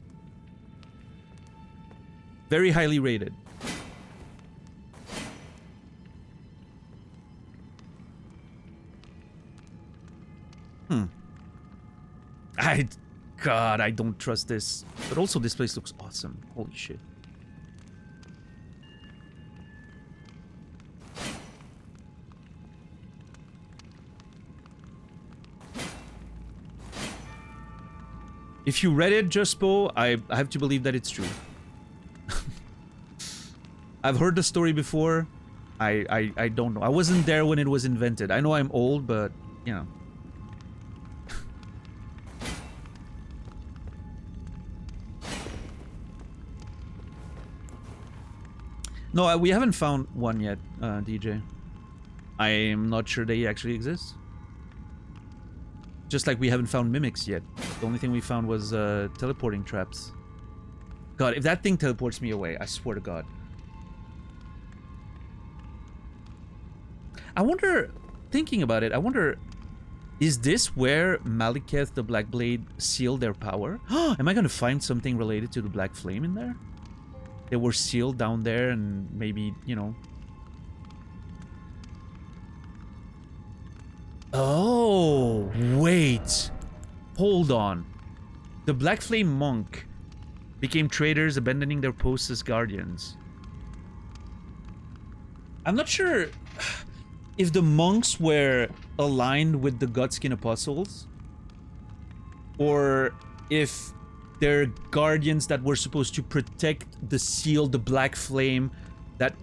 Very highly rated. God, I don't trust this. But also this place looks awesome. Holy shit. If you read it, Juspo, I have to believe that it's true. I've heard the story before. I don't know. I wasn't there when it was invented. I know I'm old, but, you know. No, we haven't found one yet, DJ. I am not sure they actually exist. Just like we haven't found mimics yet. The only thing we found was teleporting traps. God, if that thing teleports me away, I swear to God. I wonder, thinking about it, I wonder, is this where Malekith the Black Blade sealed their power? Am I gonna find something related to the Black Flame in there? They were sealed down there and maybe, you know. Oh, wait. Hold on. The Black Flame monk became traitors, abandoning their posts as guardians. I'm not sure. if the monks were aligned with the Godskin Apostles, or if they're guardians that were supposed to protect the seal, the black flame, that...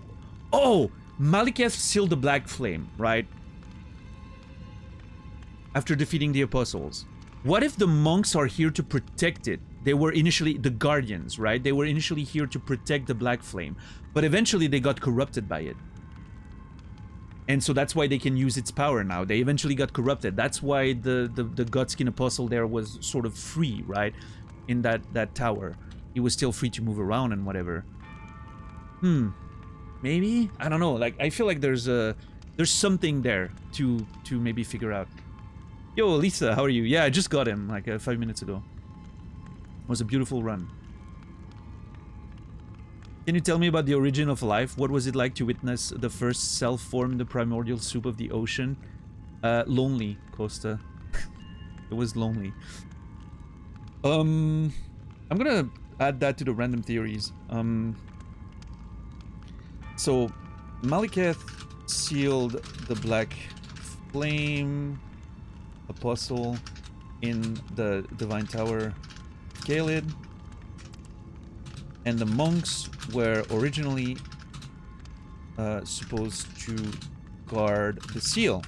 Oh! Maliketh sealed the black flame, right? After defeating the apostles. What if the monks are here to protect it? They were initially the guardians, right? They were initially here to protect the black flame, but eventually they got corrupted by it. And so that's why they can use its power now. They eventually got corrupted. That's why the Godskin Apostle there was sort of free, right? In that tower. He was still free to move around and whatever. Maybe? I don't know. Like, I feel like there's something there to maybe figure out. Yo, Lisa, how are you? Yeah, I just got him like 5 minutes ago. It was a beautiful run. Can you tell me about the origin of life? What was it like to witness the first self form in the primordial soup of the ocean? Lonely, Costa. It was lonely. I'm gonna add that to the random theories. So, Maliketh sealed the black flame apostle in the Divine Tower Kaled, and the monks were originally supposed to guard the seal,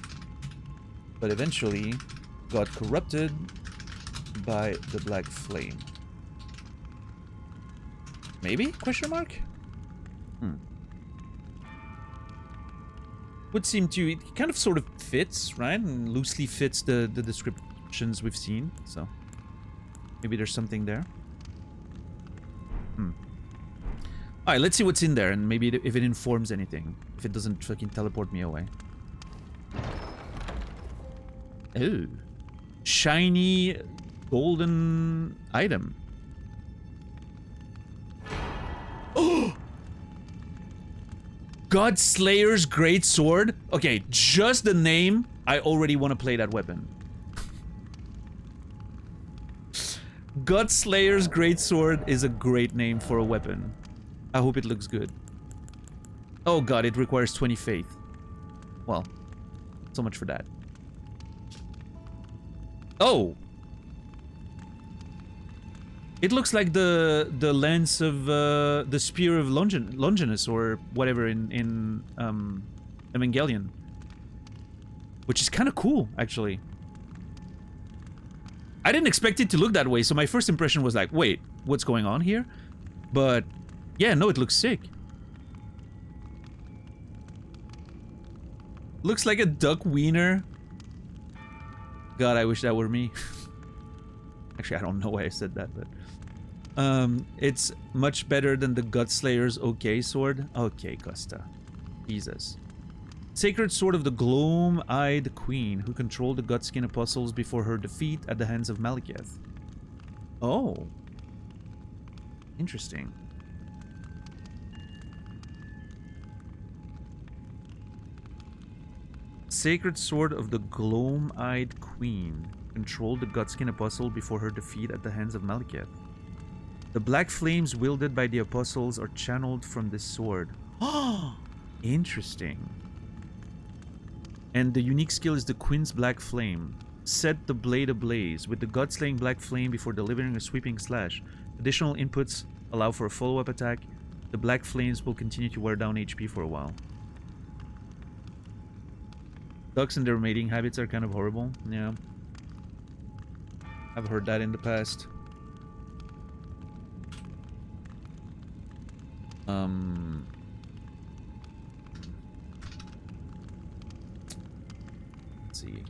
but eventually got corrupted by the black flame. Maybe? Question mark? Would seem to... It kind of sort of fits, right? And loosely fits the descriptions we've seen, so... Maybe there's something there. Alright, let's see what's in there, and maybe if it informs anything. If it doesn't fucking teleport me away. Ooh. Shiny golden item. Oh! God Slayer's Great Sword? Okay, just the name, I already want to play that weapon. God Slayer's Great Sword is a great name for a weapon. I hope it looks good. Oh god, it requires 20 faith. Well, so much for that. Oh! It looks like the lance of the spear of Longinus or whatever in Evangelion. Which is kind of cool, actually. I didn't expect it to look that way, so my first impression was like, wait, what's going on here? But, yeah, no, it looks sick. Looks like a duck wiener. God, I wish that were me. Actually, I don't know why I said that, but... it's much better than the Gutslayer's OK sword. Okay, Costa. Jesus. Sacred sword of the Gloam-Eyed Queen, who controlled the Gutskin Apostles before her defeat at the hands of Maliketh. Oh. Interesting. Sacred sword of the Gloam-Eyed Queen, controlled the Gutskin Apostle before her defeat at the hands of Maliketh. The black flames wielded by the apostles are channeled from this sword. Oh, interesting. And the unique skill is the Queen's Black Flame. Set the blade ablaze with the God-slaying black flame before delivering a sweeping slash. Additional inputs allow for a follow-up attack. The black flames will continue to wear down HP for a while. Ducks and their mating habits are kind of horrible. Yeah. I've heard that in the past. Let's see.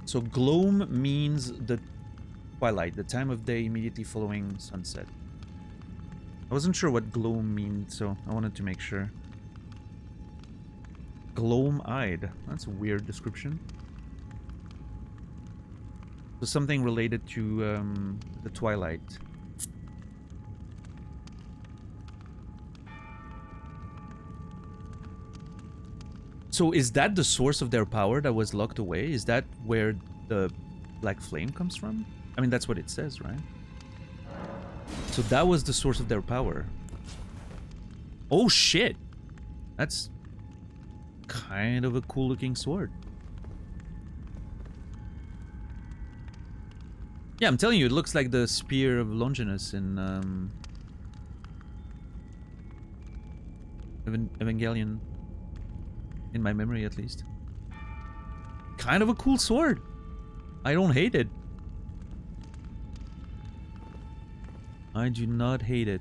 So gloam means the twilight, the time of day immediately following sunset. I wasn't sure what gloam means, so I wanted to make sure. Gloam-eyed. That's a weird description. So something related to the twilight. So is that the source of their power that was locked away? Is that where the black flame comes from? I mean, that's what it says, right? So that was the source of their power. Oh, shit. That's kind of a cool-looking sword. Yeah, I'm telling you, it looks like the Spear of Longinus in Evangelion. In my memory, at least. Kind of a cool sword. I don't hate it. I do not hate it.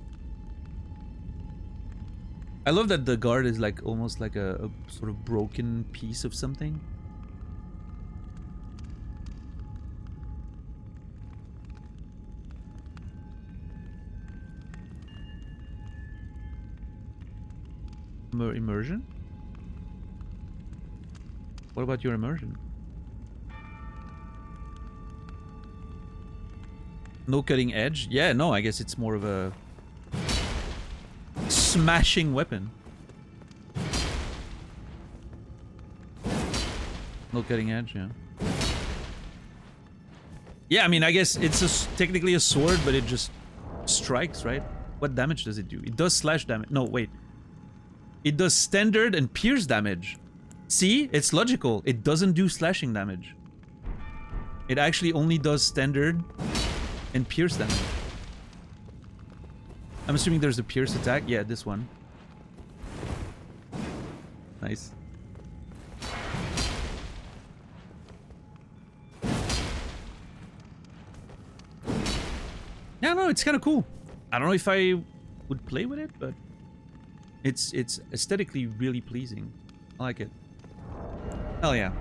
I love that the guard is like almost like a sort of broken piece of something. Immersion? What about your immersion? No cutting edge? Yeah, no, I guess it's more of a smashing weapon. No cutting edge, yeah. Yeah, I mean, I guess it's technically a sword, but it just strikes, right? What damage does it do? It does slash damage. No, wait. It does standard and pierce damage. See? It's logical. It doesn't do slashing damage. It actually only does standard and pierce damage. I'm assuming there's a pierce attack. Yeah, this one. Nice. Yeah, no, it's kind of cool. I don't know if I would play with it, but it's aesthetically really pleasing. I like it. Hell yeah.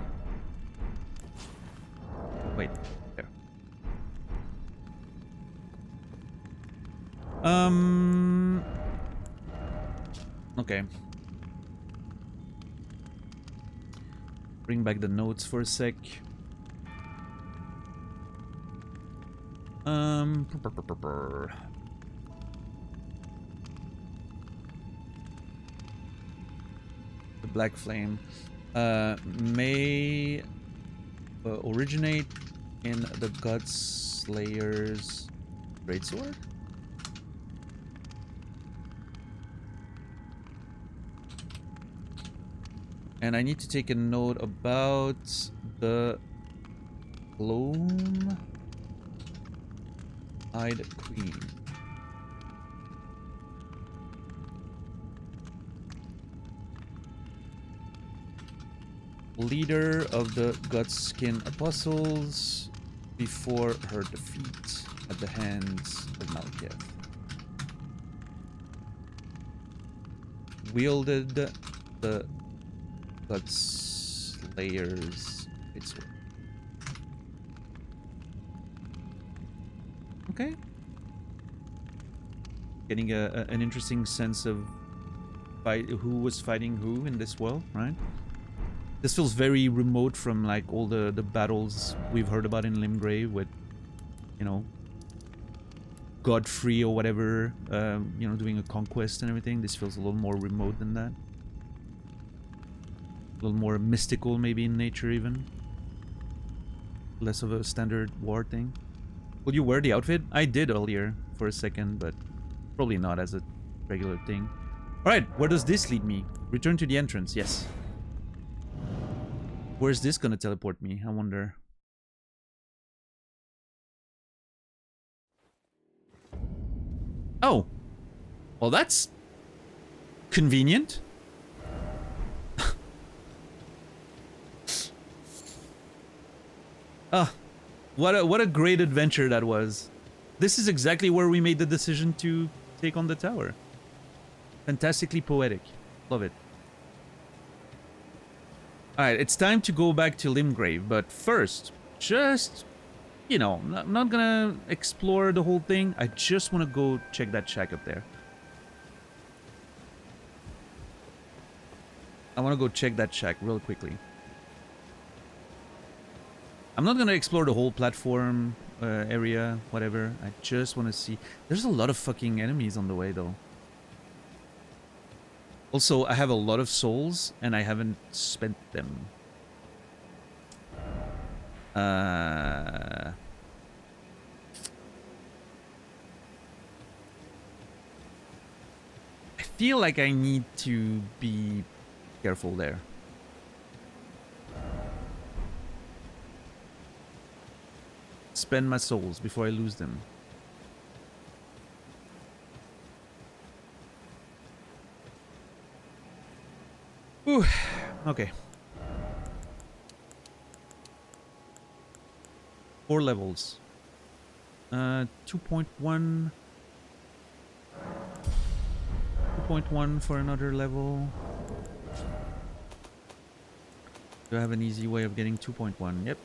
Wait. There. Okay. Bring back the notes for a sec. The black flame may originate in the God Slayer's greatsword. And I need to take a note about the Gloam-Eyed Queen. Leader of the Gutskin Apostles before her defeat at the hands of Malekith. Wielded the Gutslayer's greatsword. Okay. Getting an interesting sense of who was fighting who in this world, right? This feels very remote from like all the battles we've heard about in Limgrave with, you know, Godfrey or whatever, you know, doing a conquest and everything. This feels a little more remote than that. A little more mystical maybe in nature even. Less of a standard war thing. Will you wear the outfit? I did earlier for a second, but probably not as a regular thing. Alright, where does this lead me? Return to the entrance, yes. Where's this gonna teleport me? I wonder. Oh. Well, that's convenient. Ah. What a great adventure that was. This is exactly where we made the decision to take on the tower. Fantastically poetic. Love it. Alright, it's time to go back to Limgrave, but first, just, you know, I'm not gonna explore the whole thing. I just want to go check that shack up there. I want to go check that shack real quickly. I'm not gonna explore the whole platform area, whatever. I just want to see. There's a lot of fucking enemies on the way, though. Also, I have a lot of souls, and I haven't spent them. feel like I need to be careful there. Spend my souls before I lose them. Ooh, okay. 4 levels. 2.1. 2.1 for another level. Do I have an easy way of getting 2.1? Yep.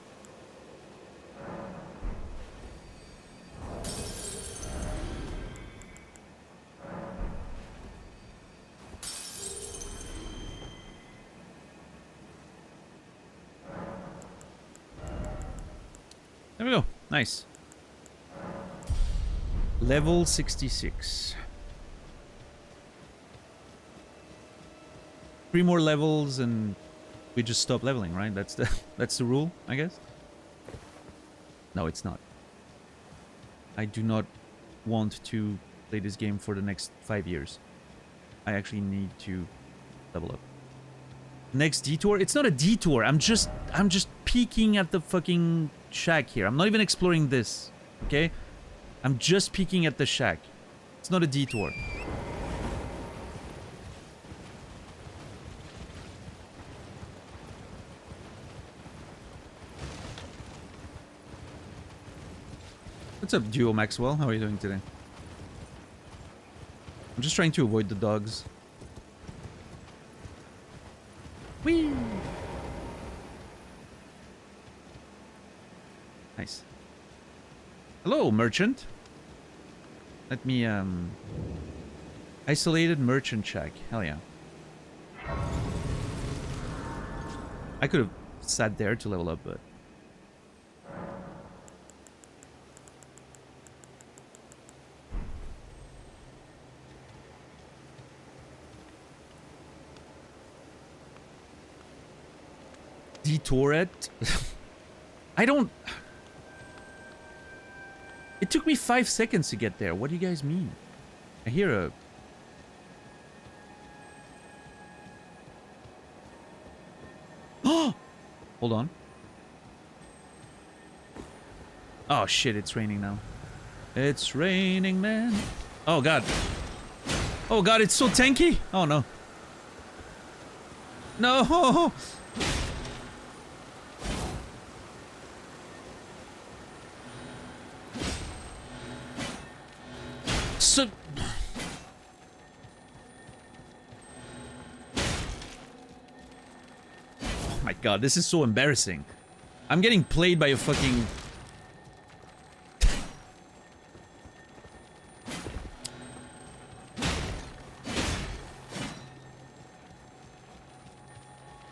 There we go. Nice. Level 66. 3 more levels and we just stop leveling, right? That's the rule, I guess. No, it's not. I do not want to play this game for the next 5 years. I actually need to level up. Next detour? It's not a detour. I'm just peeking at the fucking shack here. I'm not even exploring this. Okay? I'm just peeking at the shack. It's not a detour. What's up, Duo Maxwell? How are you doing today? I'm just trying to avoid the dogs. Whee! Nice. Hello, merchant. Let me, isolated merchant shack. Hell yeah. I could have sat there to level up, but... Detour it? I don't... It took me 5 seconds to get there. What do you guys mean? I hear a... Oh! Hold on. Oh shit, it's raining now. It's raining, man. Oh god. Oh god, it's so tanky. Oh no. No! So... Oh my god, this is so embarrassing. I'm getting played by a fucking...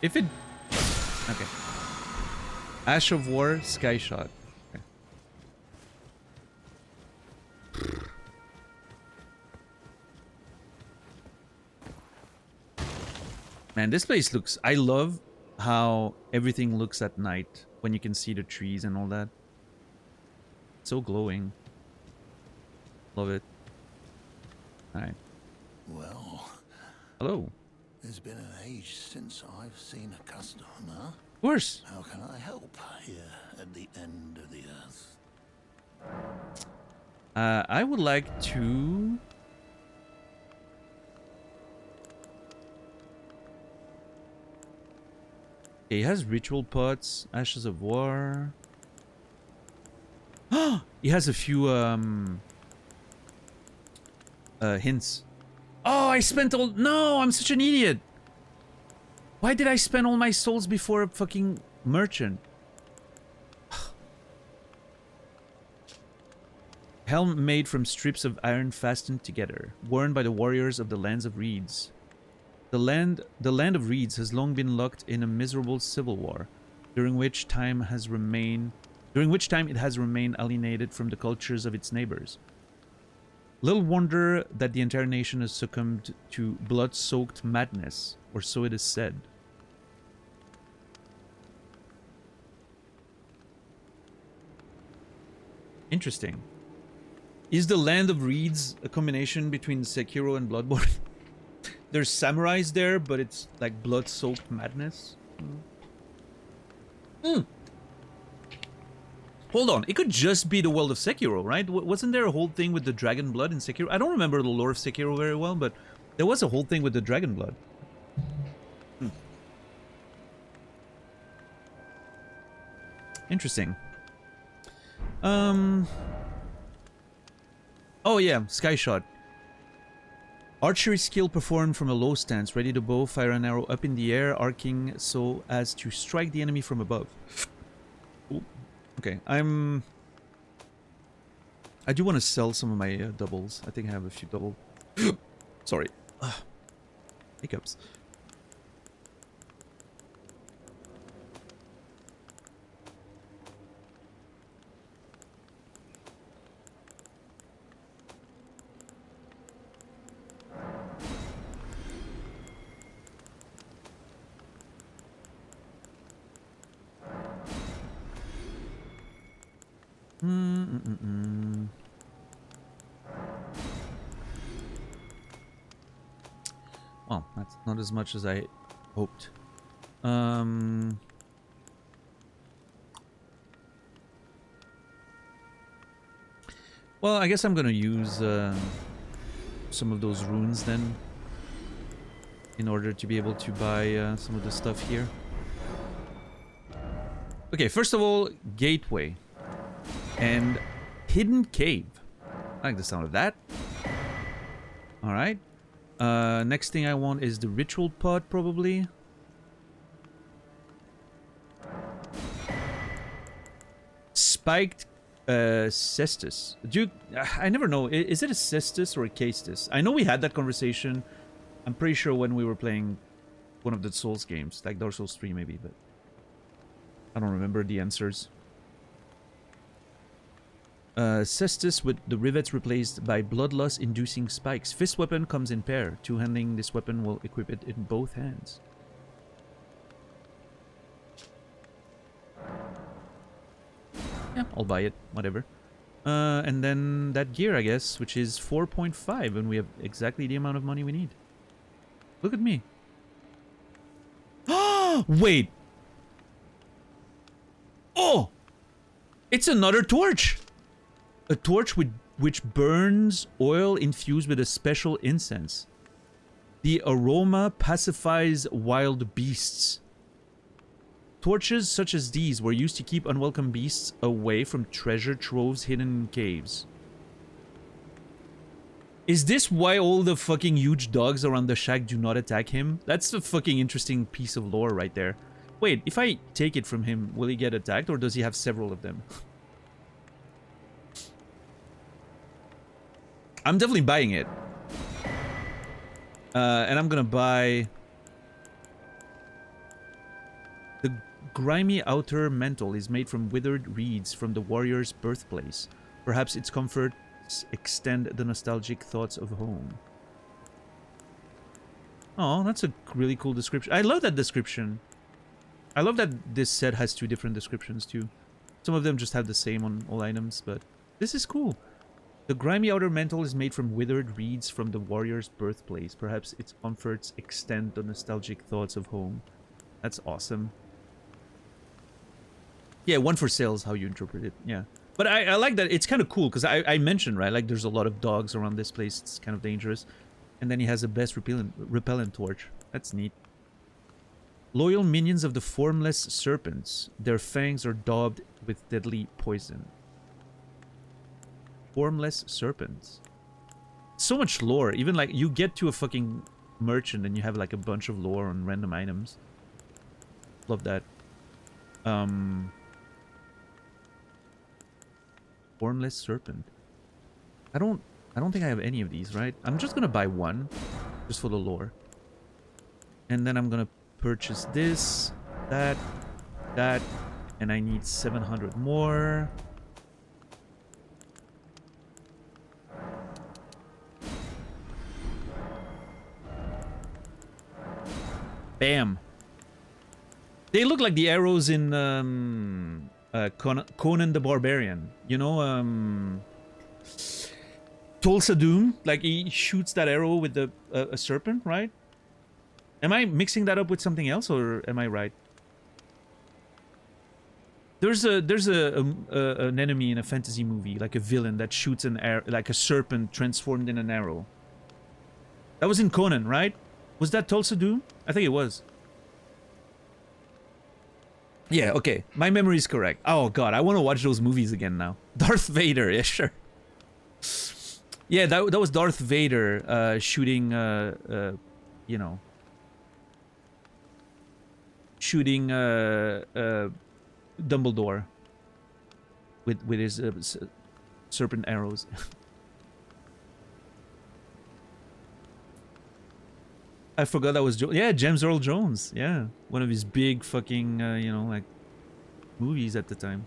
If it... Okay. Ash of War, Sky Shot. Okay. Man, this place looks... I love how everything looks at night when you can see the trees and all that. So glowing. Love it. Alright. Well... Hello. There's been an age since I've seen a customer. Of course. How can I help here at the end of the earth? I would like to... Okay, he has ritual pots, ashes of war. He has a few hints. Oh, I spent all... No, I'm such an idiot. Why did I spend all my souls before a fucking merchant? Helm made from strips of iron fastened together, worn by the warriors of the lands of reeds. The land of reeds has long been locked in a miserable civil war, during which time it has remained alienated from the cultures of its neighbors. Little wonder that the entire nation has succumbed to blood-soaked madness, or so it is said. Interesting. Is the Land of Reeds a combination between Sekiro and Bloodborne? there's samurais there, but it's like blood-soaked madness. Hold on, it could just be the world of Sekiro, right? Wasn't there a whole thing with the dragon blood in Sekiro? I don't remember the lore of Sekiro very well, but there was a whole thing with the dragon blood. Interesting. Oh yeah, sky shot. Archery skill performed from a low stance, ready to bow, fire an arrow up in the air, arcing so as to strike the enemy from above. Ooh. Okay, I do want to sell some of my doubles. I think I have a few double. Sorry. Hiccups. Well, that's not as much as I hoped. Well, I guess I'm gonna use some of those runes then, in order to be able to buy some of the stuff here. Okay, first of all, gateway and hidden cave. I like the sound of that. All right. Next thing I want is the ritual pot, probably. Spiked cestus. Dude, I never know. Is it a cestus or a castus? I know we had that conversation. I'm pretty sure when we were playing one of the Souls games, like Dark Souls 3 maybe, but I don't remember the answers. Cestus with the rivets replaced by bloodlust inducing spikes. Fist weapon comes in pair. Two-handing this weapon will equip it in both hands. Yeah, I'll buy it. Whatever. And then that gear, I guess, which is 4.5, and we have exactly the amount of money we need. Look at me. Wait. Oh! It's another torch! A torch which burns oil infused with a special incense. The aroma pacifies wild beasts. Torches such as these were used to keep unwelcome beasts away from treasure troves hidden in caves. Is this why all the fucking huge dogs around the shack do not attack him? That's a fucking interesting piece of lore right there. Wait, if I take it from him, will he get attacked, or does he have several of them? I'm definitely buying it. And I'm gonna buy the grimy outer mantle is made from withered reeds from the warrior's birthplace. Perhaps its comforts extend the nostalgic thoughts of home. Oh, that's a really cool description. I love that description. I love that this set has two different descriptions too. Some of them just have the same on all items, but this is cool. The grimy outer mantle is made from withered reeds from the warrior's birthplace. Perhaps its comforts extend the nostalgic thoughts of home. That's awesome. Yeah, one for sale is how you interpret it. Yeah. But I like that. It's kind of cool because I mentioned, right? Like there's a lot of dogs around this place. It's kind of dangerous. And then he has a best repellent torch. That's neat. Loyal minions of the formless serpents. Their fangs are daubed with deadly poison. Formless serpents. So much lore. Even like you get to a fucking merchant and you have like a bunch of lore on random items. Love that. Formless serpent. I don't think I have any of these, right? I'm just gonna buy one just for the lore. And then I'm gonna purchase this, that, and I need 700 more. Bam. They look like the arrows in Conan the Barbarian. You know, Tulsa Doom. Like he shoots that arrow with a serpent, right? Am I mixing that up with something else, or am I right? There's an enemy in a fantasy movie, like a villain that shoots an arrow, like a serpent transformed in an arrow. That was in Conan, right? Was that Tulsa Doom? I think it was. Yeah, okay. My memory is correct. Oh god, I want to watch those movies again now. Darth Vader, yeah, sure. Yeah, that was Darth Vader shooting, you know, shooting Dumbledore with his serpent arrows. I forgot that was yeah, James Earl Jones. Yeah, one of his big fucking you know, like movies at the time.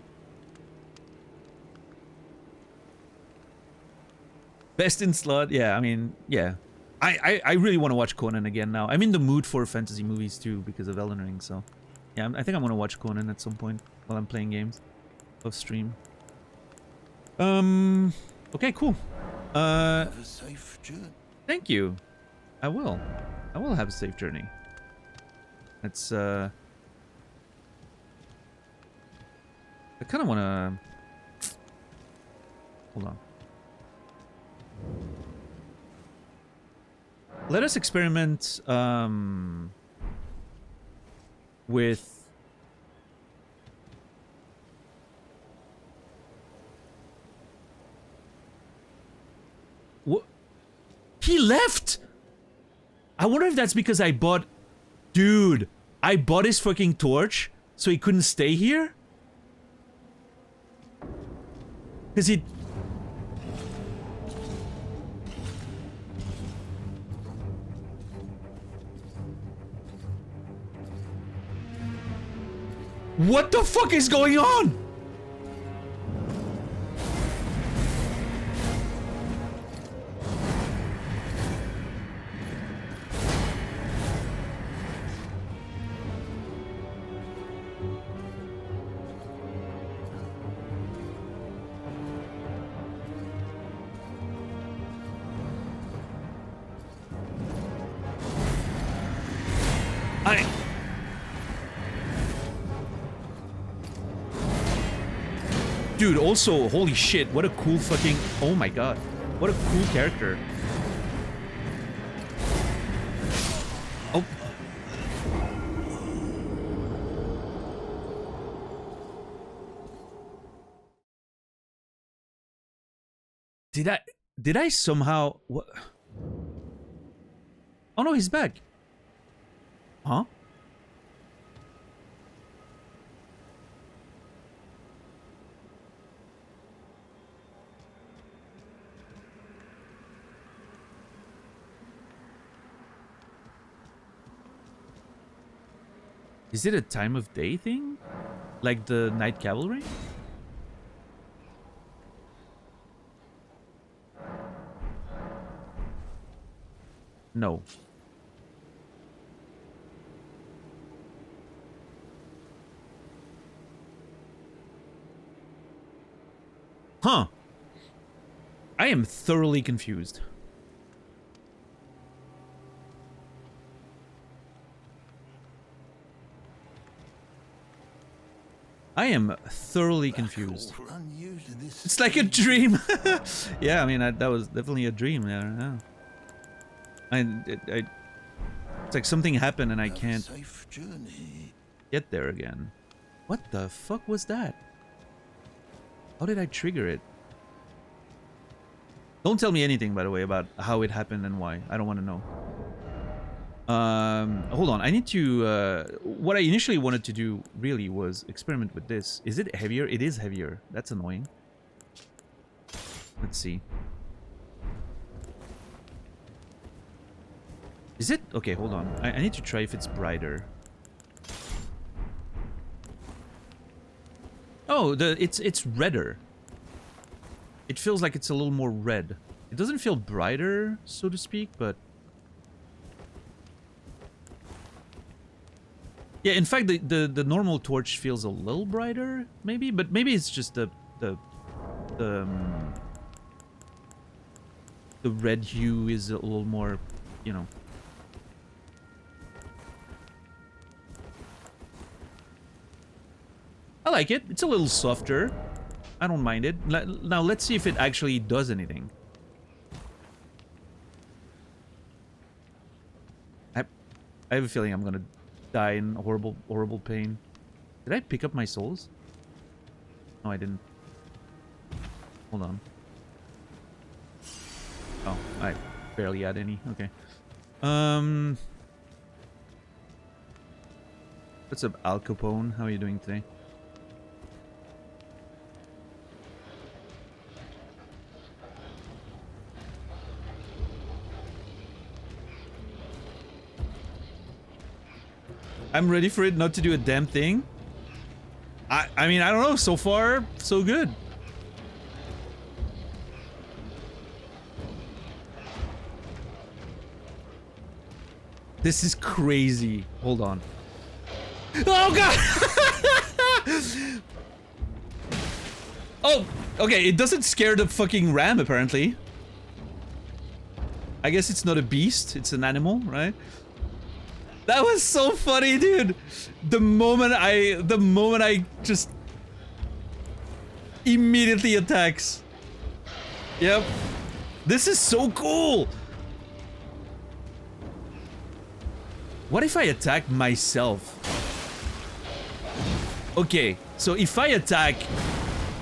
Best in slot. Yeah, I mean, yeah. I really want to watch Conan again now. I'm in the mood for fantasy movies too because of Elden Ring. So yeah, I think I'm gonna watch Conan at some point while I'm playing games off stream. Okay, cool. Have a safe journey. Thank you. I will have a safe journey. It's I kind of want to hold on. Let us experiment with what he left. I wonder if that's because I bought... Dude, I bought his fucking torch, so he couldn't stay here? Because he... What the fuck is going on? Dude, also, holy shit, what a cool fucking... Oh my god. What a cool character. Oh. Did I somehow... What? Oh no, he's back. Huh? Is it a time of day thing? Like the Night Cavalry? No. Huh. I am thoroughly confused. I am thoroughly confused. It's like a dream. Yeah, I mean, that was definitely a dream there. Yeah. It's like something happened and I can't get there again. What the fuck was that? How did I trigger it? Don't tell me anything, by the way, about how it happened and why. I don't want to know. Hold on. I need to... what I initially wanted to do, really, was experiment with this. Is it heavier? It is heavier. That's annoying. Let's see. Is it? Okay, hold on. I need to try if it's brighter. Oh, it's redder. It feels like it's a little more red. It doesn't feel brighter, so to speak, but... Yeah, in fact, the normal torch feels a little brighter, maybe, but maybe it's just the red hue is a little more, you know. I like it. It's a little softer. I don't mind it. Now let's see if it actually does anything. I have a feeling I'm gonna die in horrible, horrible pain. Did I pick up my souls? No, I didn't. Hold on. Oh, I barely had any. Okay. What's up, Al Capone? How are you doing today? I'm ready for it not to do a damn thing. I mean, I don't know. So far, so good. This is crazy. Hold on. Oh, God! Oh, okay. It doesn't scare the fucking ram, apparently. I guess it's not a beast. It's an animal, right? That was so funny, dude. The moment I just immediately attacks. Yep. This is so cool. What if I attack myself? Okay, so if I attack,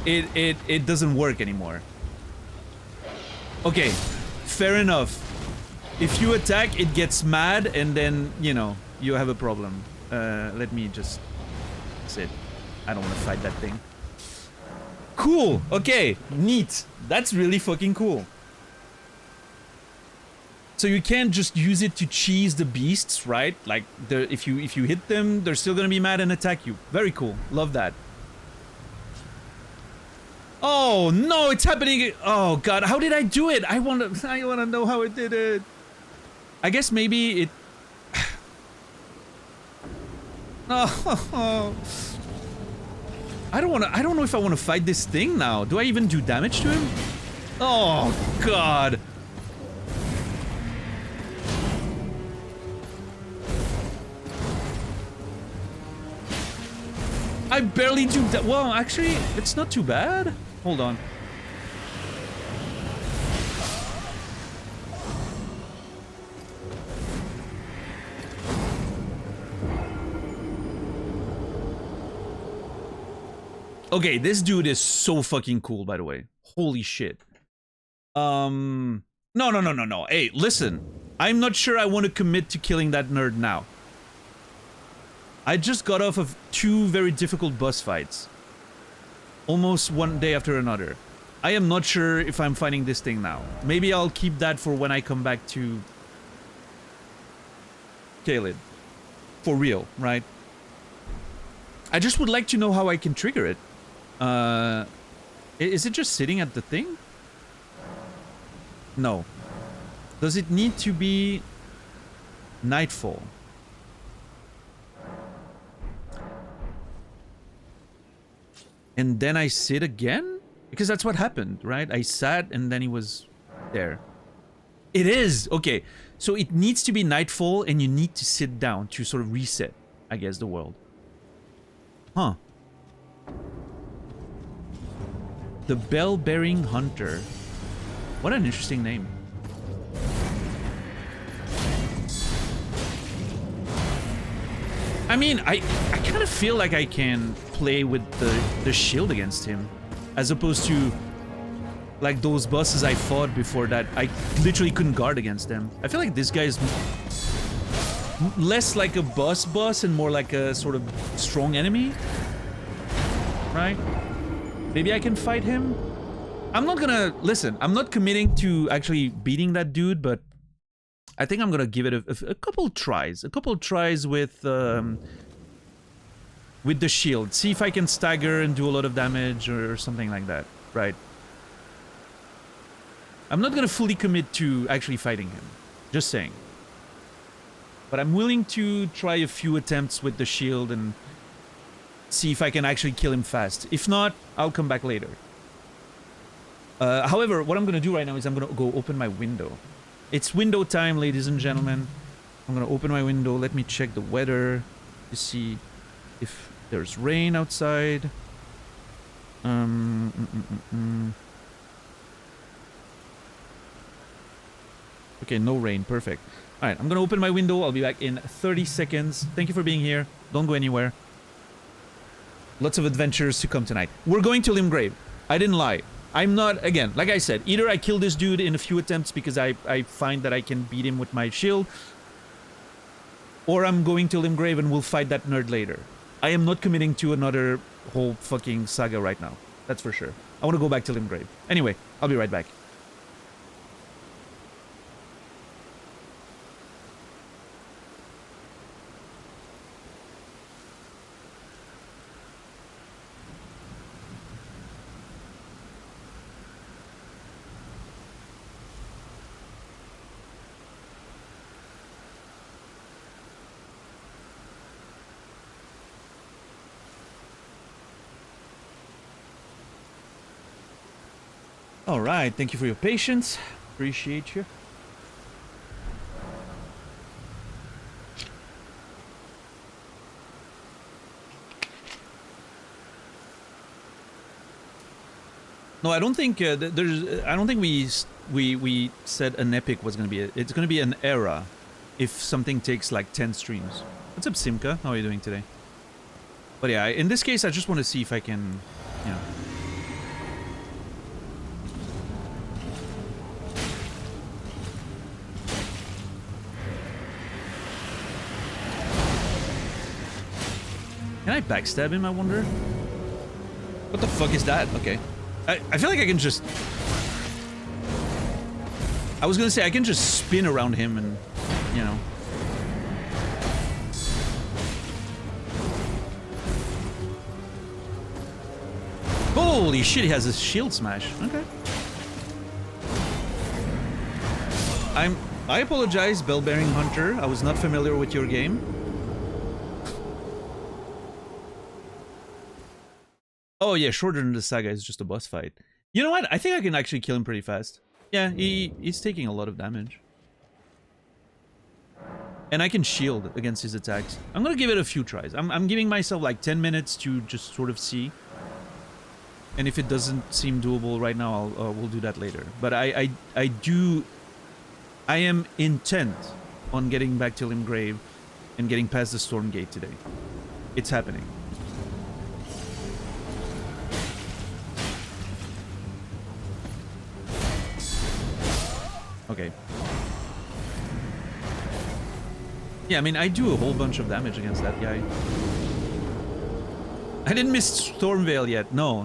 it doesn't work anymore. Okay, fair enough. If you attack, it gets mad, and then, you know, you have a problem. Let me just sit. I don't want to fight that thing. Cool. Okay, neat. That's really fucking cool. So you can't just use it to cheese the beasts, right? Like, if you hit them, they're still gonna be mad and attack you. Very cool. Love that. Oh no, it's happening. Oh god, how did I do it? I wanna know how I did it. I guess maybe it. Oh, I don't know if I want to fight this thing now. Do I even do damage to him? Oh god. I barely do that. Well, actually, it's not too bad. Hold on. Okay, this dude is so fucking cool, by the way. Holy shit. No. Hey, listen. I'm not sure I want to commit to killing that nerd now. I just got off of 2 very difficult boss fights. Almost one day after another. I am not sure if I'm fighting this thing now. Maybe I'll keep that for when I come back to Caelid. For real, right? I just would like to know how I can trigger it. Is it just sitting at the thing? No. Does it need to be nightfall? And then I sit again? Because that's what happened, right? I sat and then he was there. It is! Okay, so it needs to be nightfall and you need to sit down to sort of reset, I guess, the world. Huh. The Bell-Bearing Hunter. What an interesting name. I mean, I kind of feel like I can play with the shield against him, as opposed to like those bosses I fought before that I literally couldn't guard against them. I feel like this guy is less like a boss and more like a sort of strong enemy, right? Maybe I can fight him. I'm not gonna listen. I'm not committing to actually beating that dude, but I think I'm gonna give it a couple tries. A couple tries with the shield. See if I can stagger and do a lot of damage or something like that. Right. I'm not gonna fully commit to actually fighting him. Just saying. But I'm willing to try a few attempts with the shield and see if I can actually kill him fast. If not, I'll come back later. However, what I'm gonna do right now is I'm gonna go open my window. It's window time, ladies and gentlemen. I'm gonna open my window. Let me check the weather to see if There's rain outside. Okay, no rain. Perfect. All right, I'm gonna open my window. I'll be back in 30 seconds. Thank you for being here. Don't go anywhere. Lots of adventures to come tonight. We're going to Limgrave. I didn't lie. I'm not, again, like I said, either I kill this dude in a few attempts because I find that I can beat him with my shield, or I'm going to Limgrave and we'll fight that nerd later. I am not committing to another whole fucking saga right now. That's for sure. I want to go back to Limgrave. Anyway, I'll be right back. All right, thank you for your patience. Appreciate you. No, I don't think there's. I don't think we said an epic was gonna be. It's gonna be an era, if something takes like 10 streams. What's up, Simka? How are you doing today? But yeah, in this case, I just want to see if I can, you know. Can I backstab him, I wonder? What the fuck is that? Okay. I feel like I can just... I was gonna say, I can just spin around him and, you know... Holy shit, he has a shield smash. Okay. I apologize, Bell-Bearing Hunter. I was not familiar with your game. Oh yeah, shorter than the saga is just a boss fight. You know what? I think I can actually kill him pretty fast. Yeah, he's taking a lot of damage. And I can shield against his attacks. I'm gonna give it a few tries. I'm giving myself like 10 minutes to just sort of see. And if it doesn't seem doable right now, we'll do that later. But I am intent on getting back to Limgrave and getting past the Storm Gate today. It's happening. Okay. Yeah, I mean, I do a whole bunch of damage against that guy. I didn't miss Stormveil yet. No,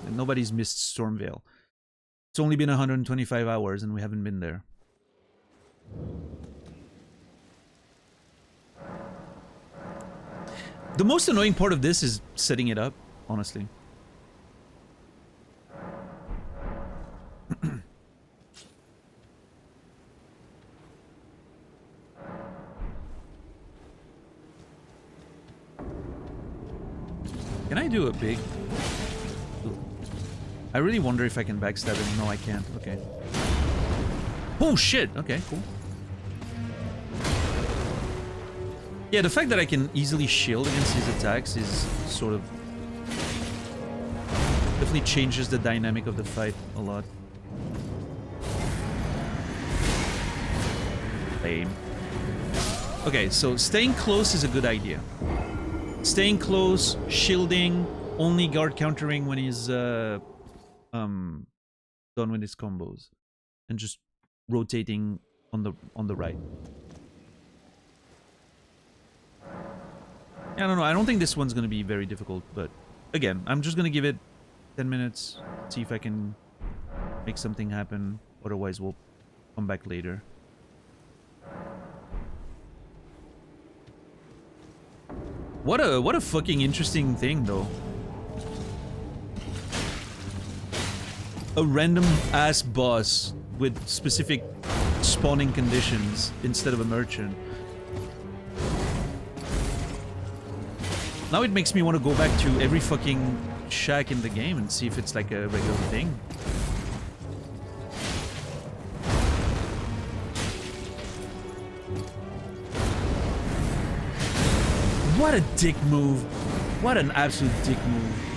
nobody's missed Stormveil. It's only been 125 hours and we haven't been there. The most annoying part of this is setting it up, honestly. Can I do a big... I really wonder if I can backstab him. No, I can't. Okay. Oh, shit! Okay, cool. Yeah, the fact that I can easily shield against his attacks is sort of... definitely changes the dynamic of the fight a lot. Lame. Okay, so staying close is a good idea. Staying close, shielding, only guard countering when he's done with his combos, and just rotating on the right. I don't know. I don't think this one's gonna be very difficult, but again, I'm just gonna give it 10 minutes, see if I can make something happen. Otherwise, we'll come back later. What a fucking interesting thing, though. A random ass boss with specific spawning conditions instead of a merchant. Now it makes me want to go back to every fucking shack in the game and see if it's like a regular thing. What a dick move. What an absolute dick move.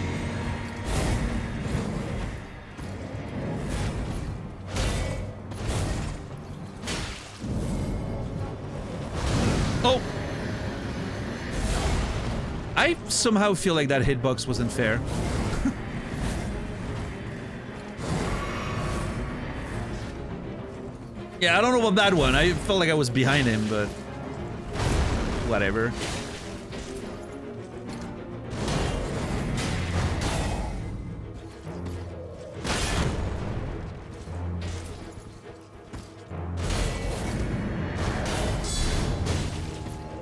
Oh! I somehow feel like that hitbox wasn't fair. Yeah, I don't know about that one. I felt like I was behind him, but whatever.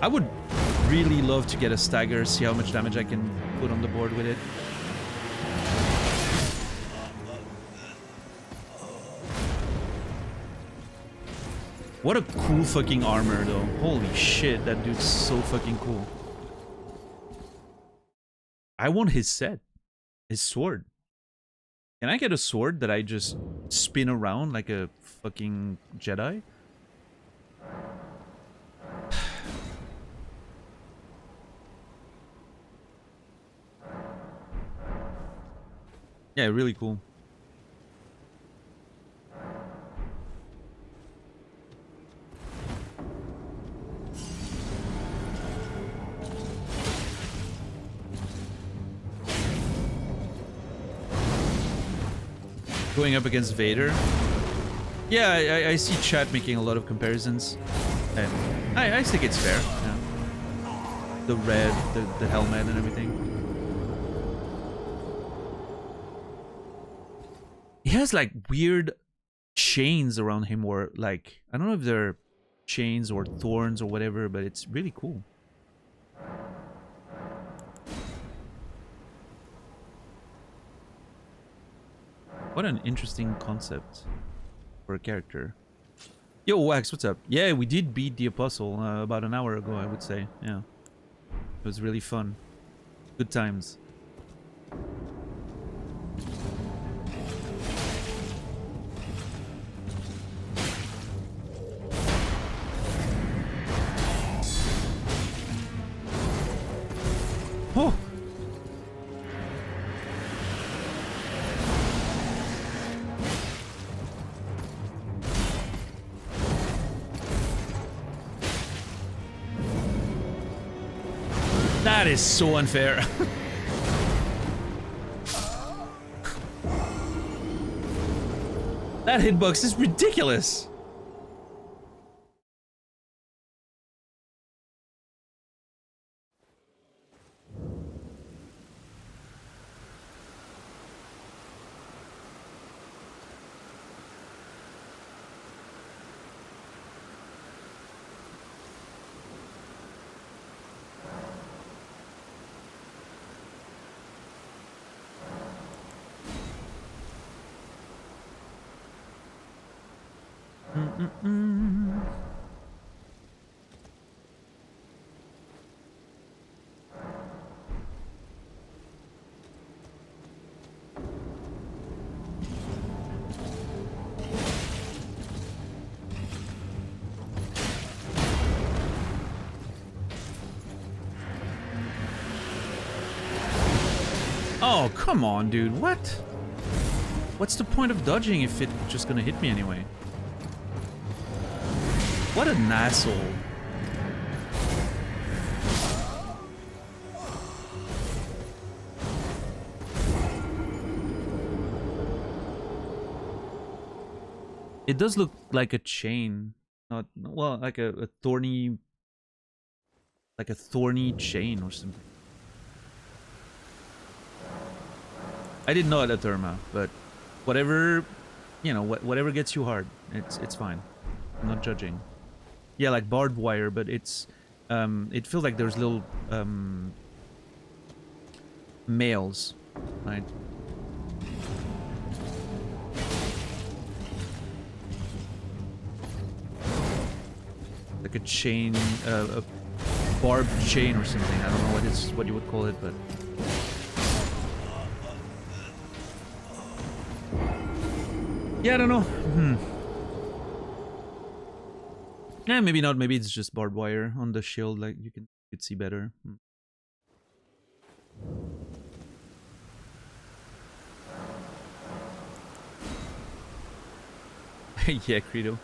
I would really love to get a stagger, see how much damage I can put on the board with it. What a cool fucking armor, though. Holy shit, that dude's so fucking cool. I want his set. His sword. Can I get a sword that I just spin around like a fucking Jedi? Yeah, really cool. Going up against Vader. Yeah, I see chat making a lot of comparisons. And I think it's fair. Yeah. The red, the helmet and everything. He has like weird chains around him, or like, I don't know if they're chains or thorns or whatever, but it's really cool. What an interesting concept for a character. Yo, Wax, what's up? Yeah, we did beat the Apostle about an hour ago, I would say. Yeah. It was really fun. Good times. Oh! That is so unfair. That hitbox is ridiculous. Oh, come on, dude. What? What's the point of dodging if it's just gonna hit me anyway? What an asshole. It does look like a chain. Not, well, like a thorny... like a thorny chain or something. I didn't know that term, but whatever, you know, whatever gets you hard, it's fine. I'm not judging. Yeah, like barbed wire, but it's it feels like there's little mails, right? Like a chain, a barbed chain or something. I don't know what you would call it, but. Yeah, I don't know. Yeah, maybe not. Maybe it's just barbed wire on the shield. Like you could see better. Yeah, Credo.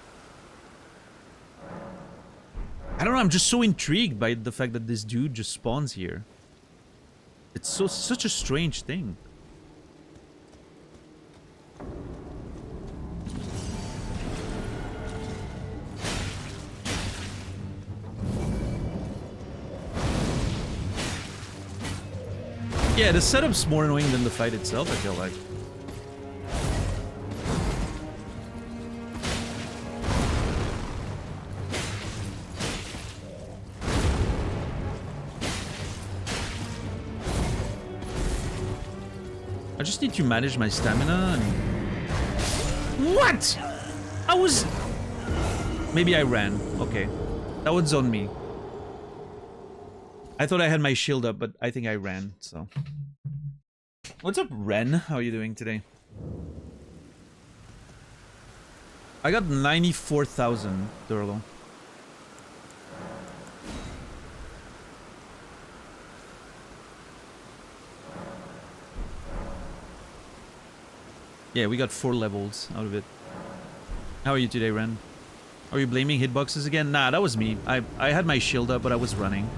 I don't know, I'm just so intrigued by the fact that this dude just spawns here. It's such a strange thing. Yeah, the setup's more annoying than the fight itself, I feel like. I just need to manage my stamina and... What? I was... Maybe I ran. Okay. That was on me. I thought I had my shield up, but I think I ran, so... What's up, Ren? How are you doing today? I got 94,000, Durlo. Yeah, we got 4 levels out of it. How are you today, Ren? Are you blaming hitboxes again? Nah, that was me. I had my shield up, but I was running.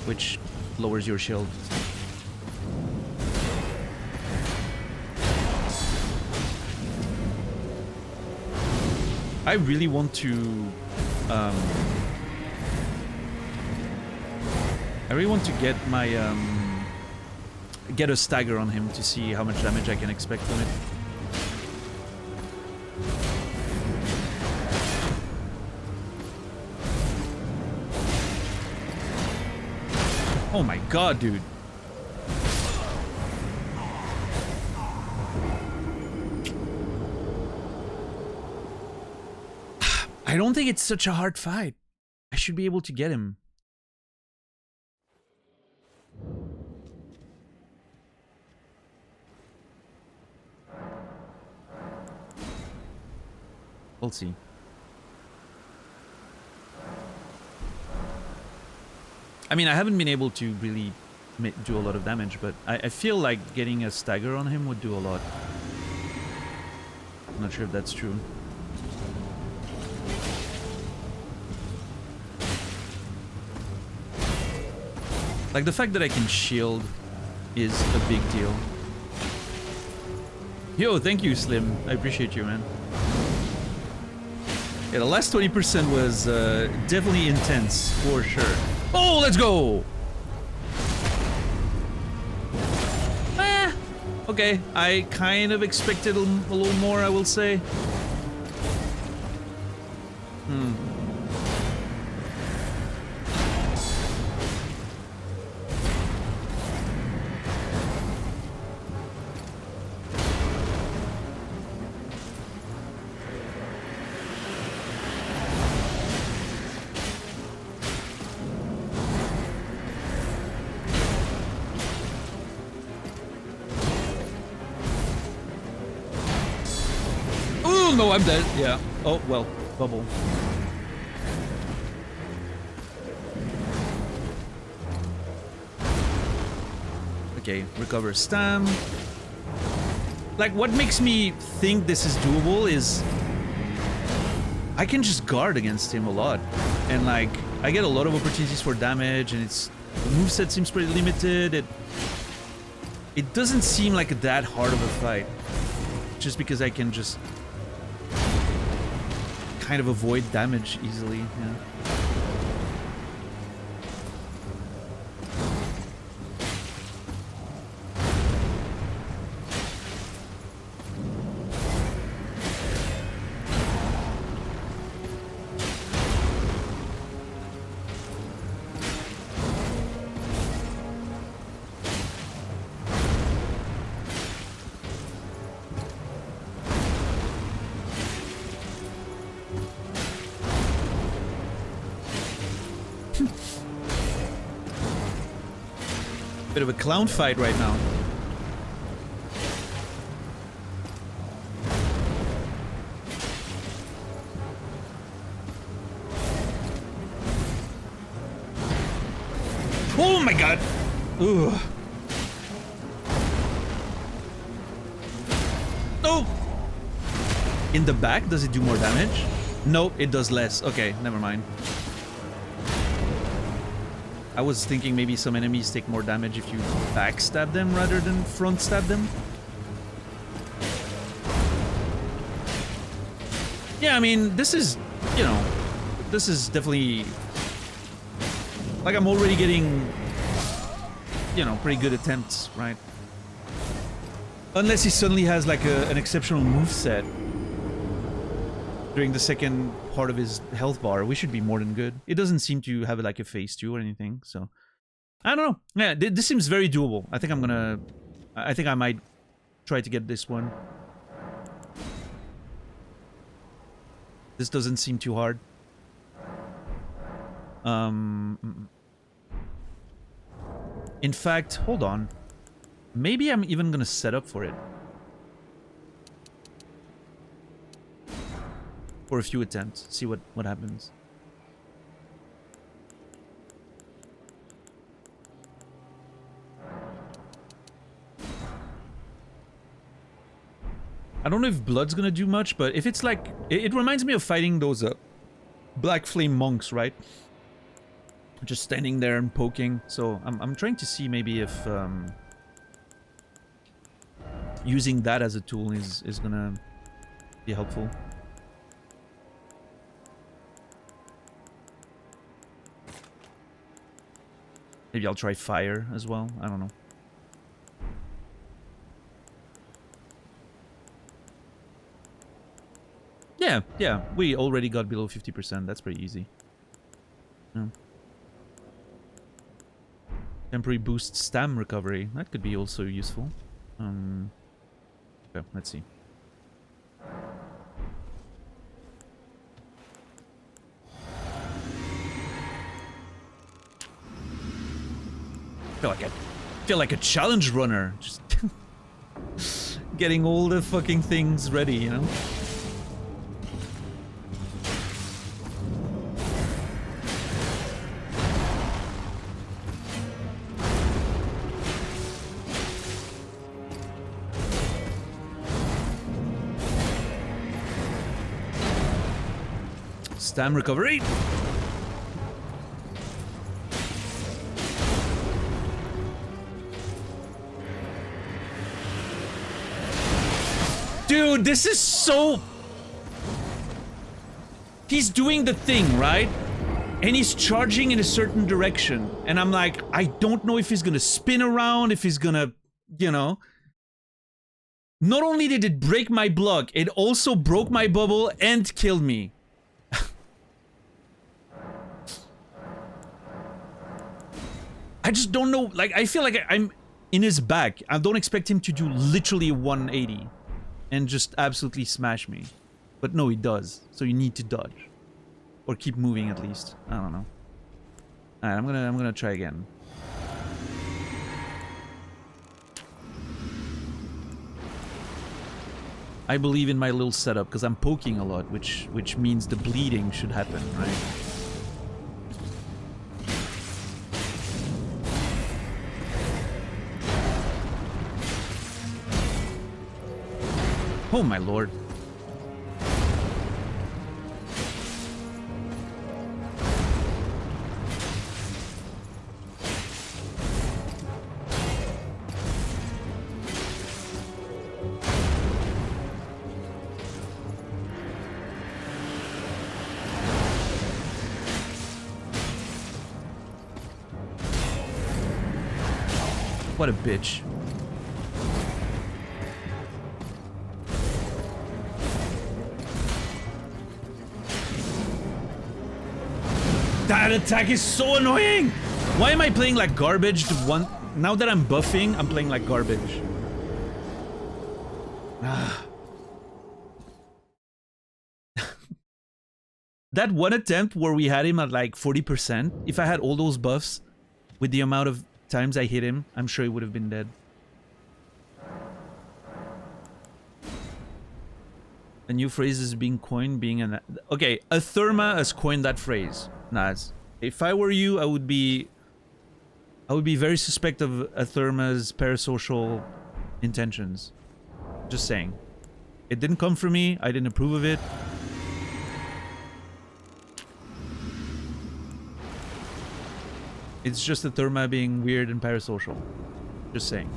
Which lowers your shield. I really want to... I really want to get my... get a stagger on him to see how much damage I can expect from it. Oh my god, dude. I don't think it's such a hard fight. I should be able to get him. We'll see. I mean, I haven't been able to really do a lot of damage, but I feel like getting a stagger on him would do a lot. I'm not sure if that's true. Like, the fact that I can shield is a big deal. Yo, thank you, Slim. I appreciate you, man. Yeah, the last 20% was definitely intense, for sure. Oh, let's go! Okay, I kind of expected a little more, I will say. No, I'm dead. Yeah. Oh, well. Bubble. Okay, recover stam. Like, what makes me think this is doable is... I can just guard against him a lot. And, like, I get a lot of opportunities for damage, and it's... The moveset seems pretty limited. It doesn't seem like that hard of a fight. Just because I can just... kind of avoid damage easily, yeah. Bit of a clown fight right now. Oh my god! Ugh. Oh! In the back, does it do more damage? No, it does less. Okay, never mind. I was thinking maybe some enemies take more damage if you backstab them rather than front stab them. Yeah, I mean, this is, you know, this is definitely... Like, I'm already getting, you know, pretty good attempts, right? Unless he suddenly has, like, an exceptional moveset during the second part of his health bar, we should be more than good. It doesn't seem to have, like, a phase 2 or anything, so... I don't know. Yeah, this seems very doable. I think I'm gonna... I think I might try to get this one. This doesn't seem too hard. In fact, hold on. Maybe I'm even gonna set up for it. For a few attempts. See what happens. I don't know if blood's gonna do much, but if it's like... It reminds me of fighting those black flame monks, right? Just standing there and poking. So I'm trying to see maybe if using that as a tool is gonna be helpful. Maybe I'll try fire as well. I don't know. Yeah, we already got below 50%. That's pretty easy. Yeah. Temporary boost stam recovery. That could be also useful. Okay, let's see. Feel like a challenge runner. Just getting all the fucking things ready, you know? Stam recovery. Dude, this is so... He's doing the thing, right? And he's charging in a certain direction. And I'm like, I don't know if he's gonna spin around, if he's gonna, you know... Not only did it break my block, it also broke my bubble and killed me. I just don't know, like, I feel like I'm in his back. I don't expect him to do literally 180 and just absolutely smash me. But no, he does. So you need to dodge. Or keep moving at least. I don't know. Alright, I'm gonna try again. I believe in my little setup because I'm poking a lot, which means the bleeding should happen, right? Oh my lord. What a bitch. That attack is so annoying! Why am I playing like garbage? Now that I'm buffing, I'm playing like garbage. That one attempt where we had him at like 40%, if I had all those buffs with the amount of times I hit him, I'm sure he would have been dead. A new phrase is being coined, being an... Okay, Atherma has coined that phrase. Nah, if I were you, I would be very suspect of Atherma's parasocial intentions. Just saying. It didn't come from me. I didn't approve of it. It's just the Therma being weird and parasocial. Just saying.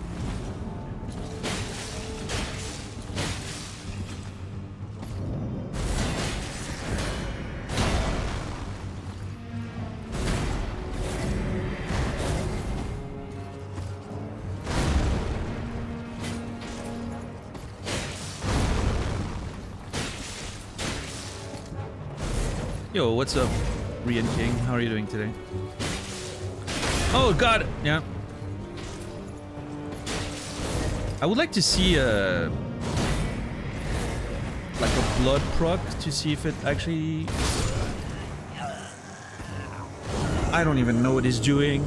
Yo, what's up, Rian King? How are you doing today? Oh god, yeah. I would like to see like a blood proc to see if it actually. I don't even know what he's doing.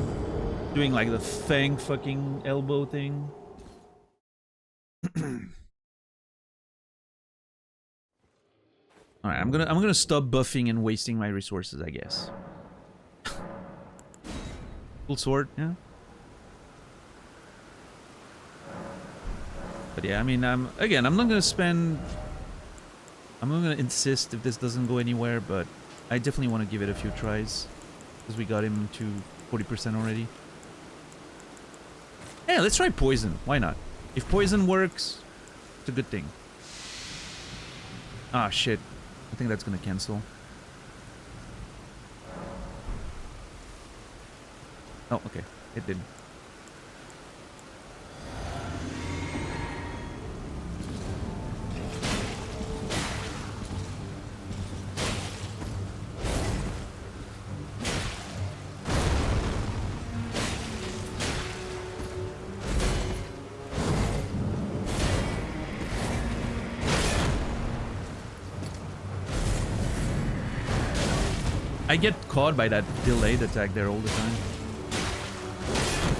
Doing like the fang fucking elbow thing. Alright, I'm gonna stop buffing and wasting my resources, I guess. Full sword, yeah. But yeah, I mean, I'm not gonna spend. I'm not gonna insist if this doesn't go anywhere, but I definitely want to give it a few tries because we got him to 40% already. Yeah, let's try poison. Why not? If poison works, it's a good thing. Ah, shit. I think that's gonna cancel. Oh, okay. It did. I get caught by that delayed attack there all the time.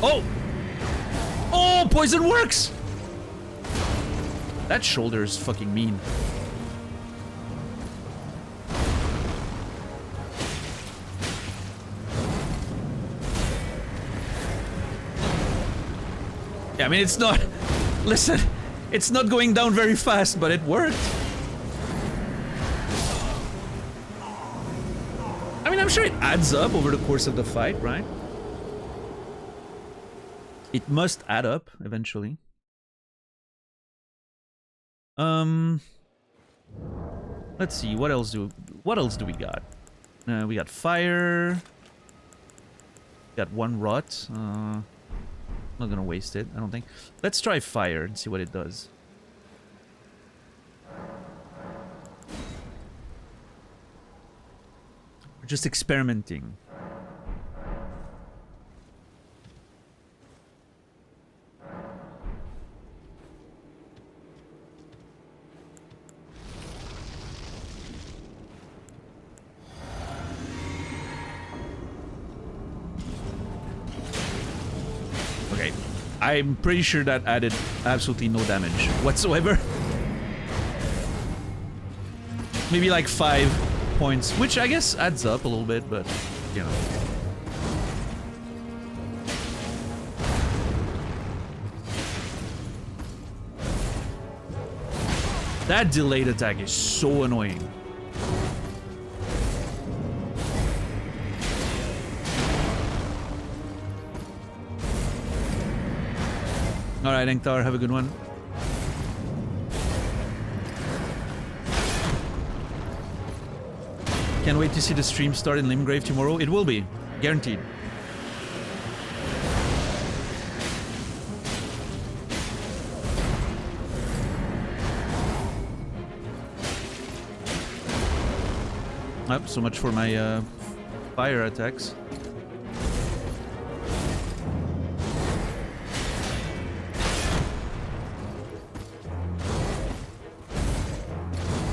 Oh! Oh, poison works! That shoulder is fucking mean. Yeah, I mean, it's not... Listen, it's not going down very fast, but it worked. I mean, I'm sure it adds up over the course of the fight, right? It must add up eventually. Let's see, what else do we got? We got fire. Got one rot. Not gonna waste it, I don't think. Let's try fire and see what it does. We're just experimenting. Okay, I'm pretty sure that added absolutely no damage whatsoever. Maybe like 5 points, which I guess adds up a little bit, but you know. That delayed attack is so annoying. Alright, Engtar, have a good one. Can't wait to see the stream start in Limgrave tomorrow. It will be. Guaranteed. So much for my fire attacks.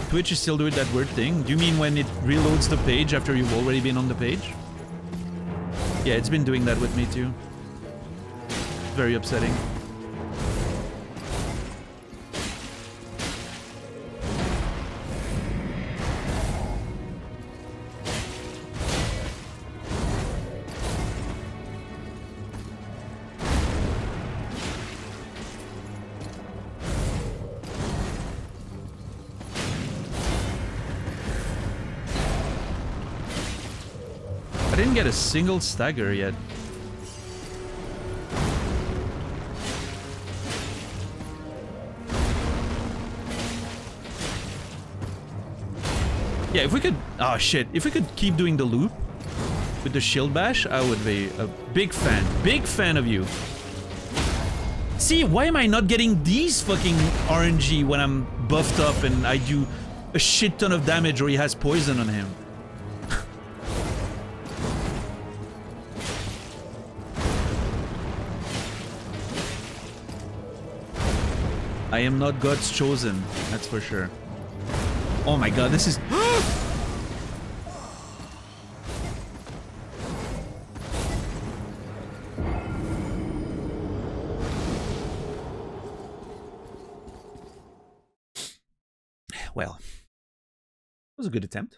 Twitch is still doing that weird thing. Do you mean when it reloads the page after you've already been on the page? Yeah, it's been doing that with me too. Very upsetting. didn't get a single stagger yet. Yeah, if we could... Oh, shit. If we could keep doing the loop with the shield bash, I would be a big fan. Big fan of you. See, why am I not getting these fucking RNG when I'm buffed up and I do a shit ton of damage or he has poison on him? I am not God's chosen, that's for sure. Oh my god, this is... Well, it was a good attempt.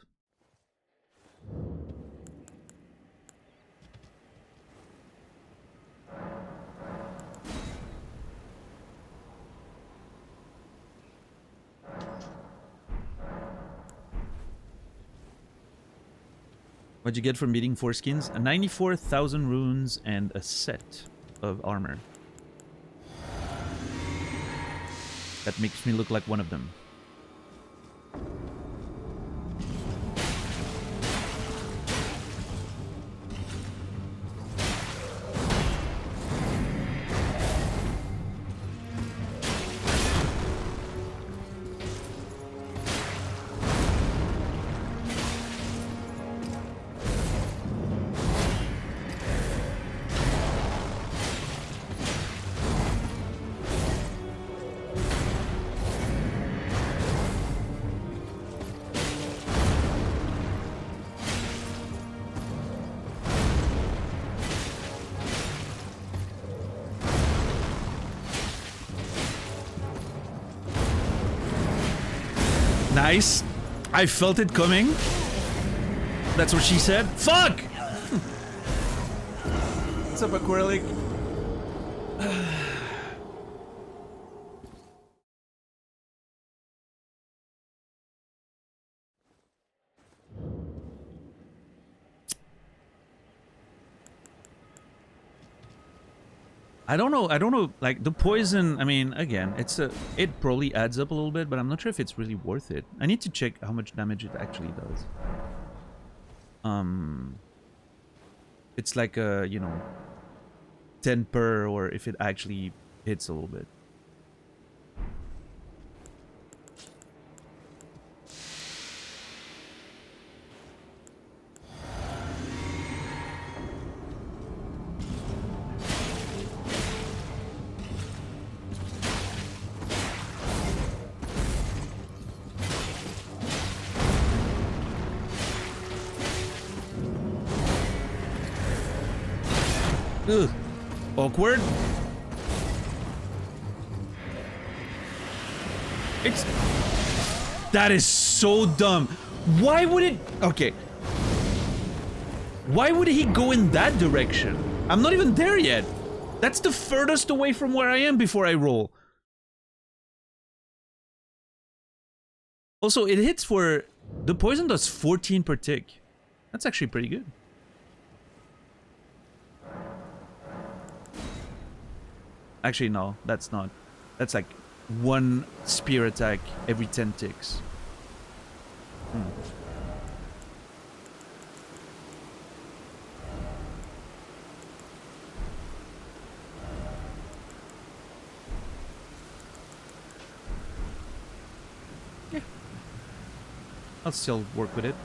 What'd you get from beating 4 skins? 94,000 runes and a set of armor. That makes me look like one of them. Nice. I felt it coming. That's what she said. Fuck! What's up, Aquarelic? I don't know, like, the poison, I mean, again, it probably adds up a little bit, but I'm not sure if it's really worth it. I need to check how much damage it actually does. It's like a, you know, 10 per, or if it actually hits a little bit. Ugh. Awkward. It's... That is so dumb. Why would it... Okay. Why would he go in that direction? I'm not even there yet. That's the furthest away from where I am before I roll. Also, it hits for... The poison does 14 per tick. That's actually pretty good. Actually, no, that's not. That's like 1 spear attack every 10 ticks. Yeah. I'll still work with it.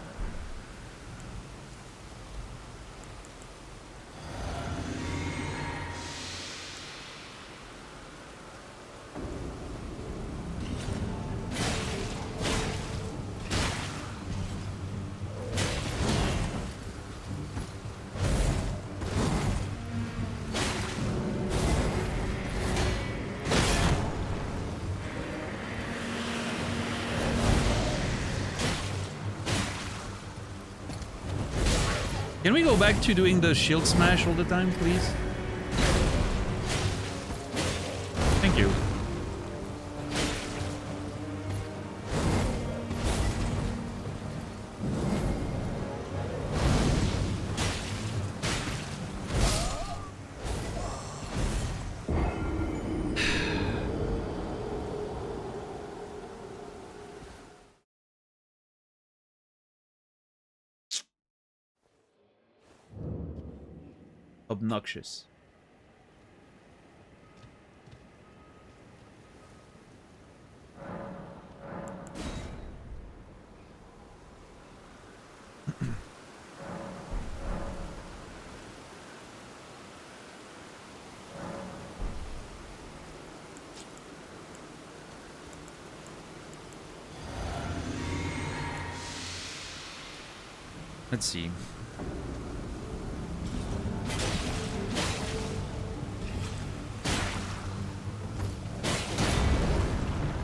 Can we go back to doing the shield smash all the time, please? Thank you. obnoxious. Let's see.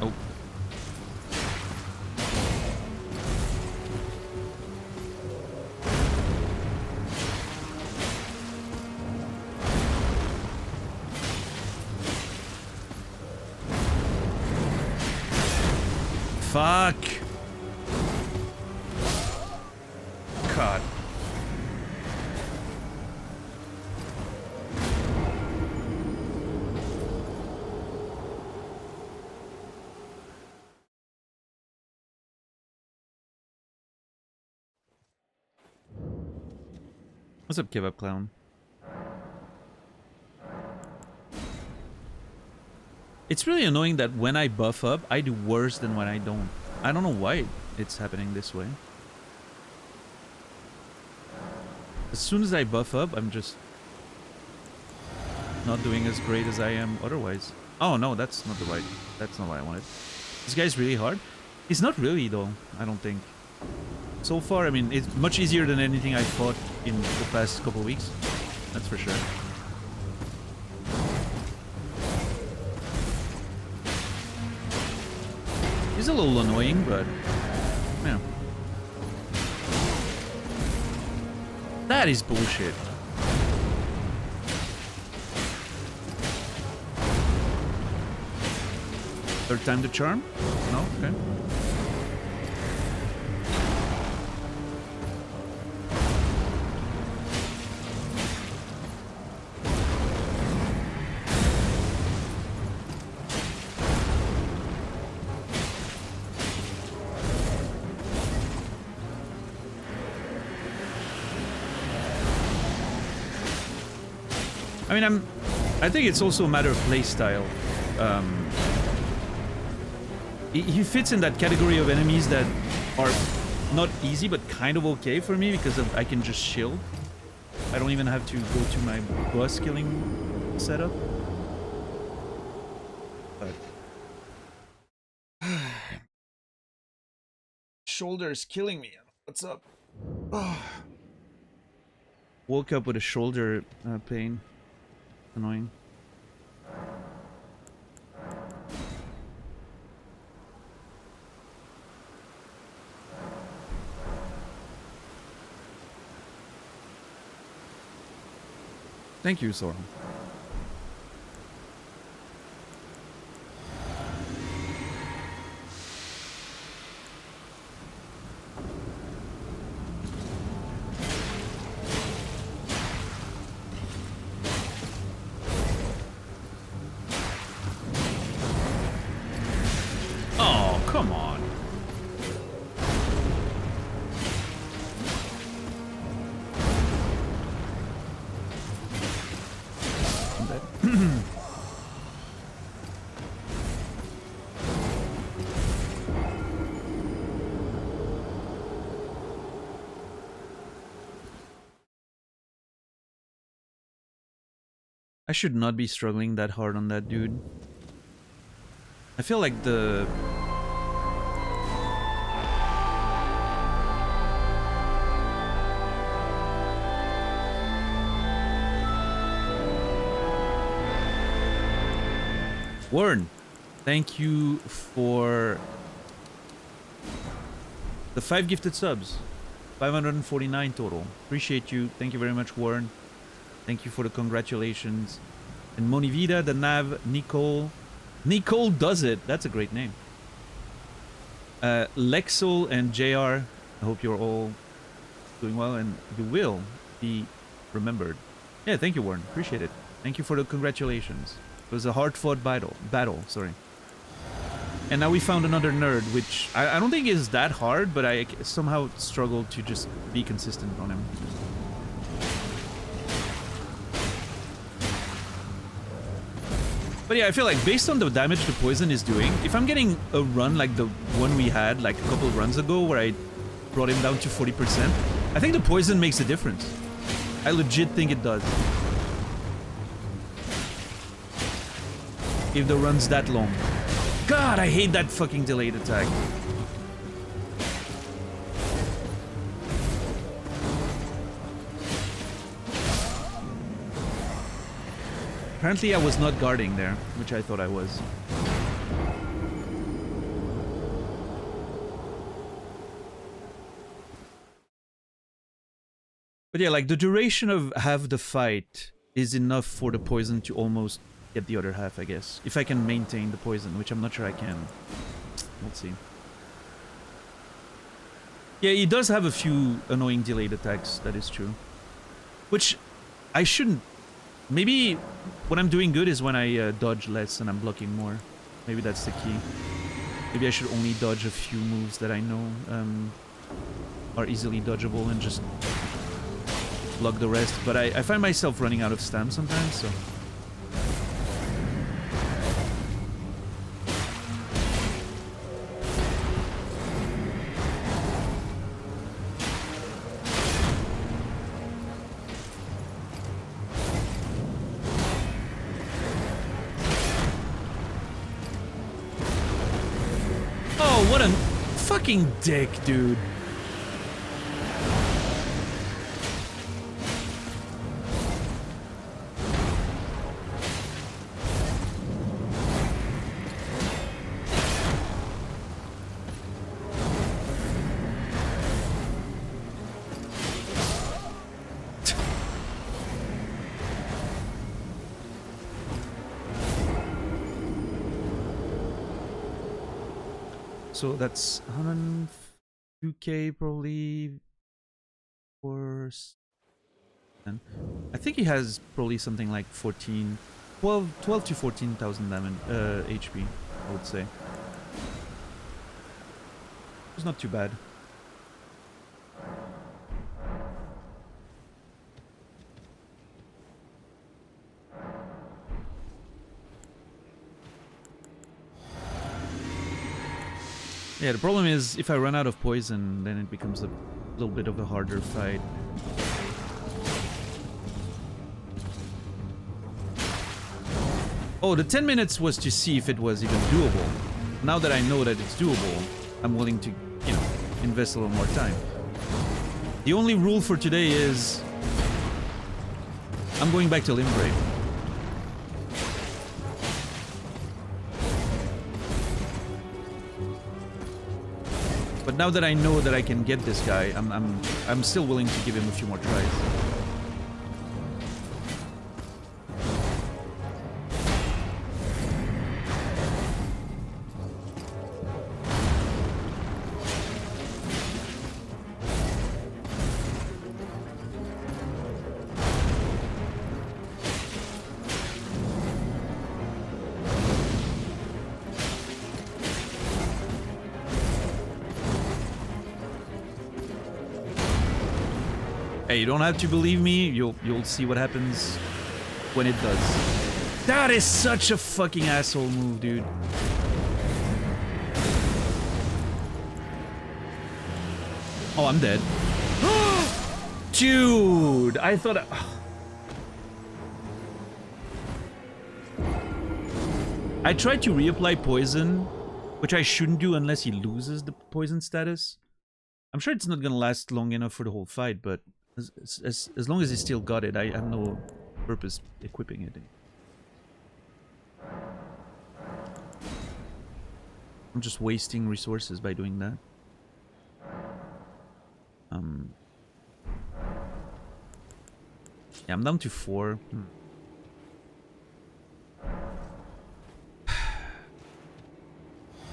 Oh. Fuck. God. What's up, Kebab Clown? It's really annoying that when I buff up, I do worse than when I don't. I don't know why it's happening this way. As soon as I buff up, I'm just not doing as great as I am otherwise. Oh no, that's not what I wanted. This guy's really hard. He's not really though, I don't think. So far, I mean, it's much easier than anything I fought in the past couple of weeks. That's for sure. He's a little annoying, but yeah. That is bullshit. Third time the charm? No? Okay. I mean, I think it's also a matter of playstyle. He fits in that category of enemies that are not easy, but kind of okay for me because I can just shield. I don't even have to go to my boss killing setup. But shoulder is killing me. What's up? Woke up with a shoulder pain. Annoying. Thank you, Sora. Oh, come on. I should not be struggling that hard on that dude. I feel like the... Warren, thank you for the 5 gifted subs. 549 total. Appreciate you. Thank you very much, Warren. Thank you for the congratulations. And Monivida, the Nav, Nicole. Nicole does it. That's a great name. Lexel and JR. I hope you're all doing well and you will be remembered. Yeah, thank you, Warren. Appreciate it. Thank you for the congratulations. It was a hard-fought battle, sorry. And now we found another nerd, which I don't think is that hard, but I somehow struggled to just be consistent on him. But yeah, I feel like based on the damage the poison is doing, if I'm getting a run like the one we had like a couple runs ago where I brought him down to 40%, I think the poison makes a difference. I legit think it does. If the run's that long. God, I hate that fucking delayed attack. Apparently I was not guarding there, which I thought I was. But yeah, like the duration of half the fight is enough for the poison to almost get the other half, I guess. If I can maintain the poison, which I'm not sure I can. Let's see. Yeah, he does have a few annoying delayed attacks, that is true. Which I shouldn't. Maybe when I'm doing good is when I dodge less and I'm blocking more. Maybe that's the key. Maybe I should only dodge a few moves that I know are easily dodgeable and just block the rest. But I find myself running out of stamina sometimes, so... What a fucking dick, dude. So that's 102k probably for... I think he has probably something like 12 to 14,000 damage, HP, I would say. It's not too bad. Yeah, the problem is if I run out of poison, then it becomes a little bit of a harder fight. Oh, the 10 minutes was to see if it was even doable. Now that I know that it's doable, I'm willing to, you know, invest a little more time. The only rule for today is I'm going back to Limgrave. But now that I know that I can get this guy, I'm still willing to give him a few more tries. Hey, you don't have to believe me. You'll see what happens when it does. That is such a fucking asshole move, dude. Oh, I'm dead. Dude, I thought I tried to reapply poison, which I shouldn't do unless he loses the poison status. I'm sure it's not gonna last long enough for the whole fight, but as long as he still got it, I have no purpose equipping it. I'm just wasting resources by doing that. Yeah, I'm down to 4.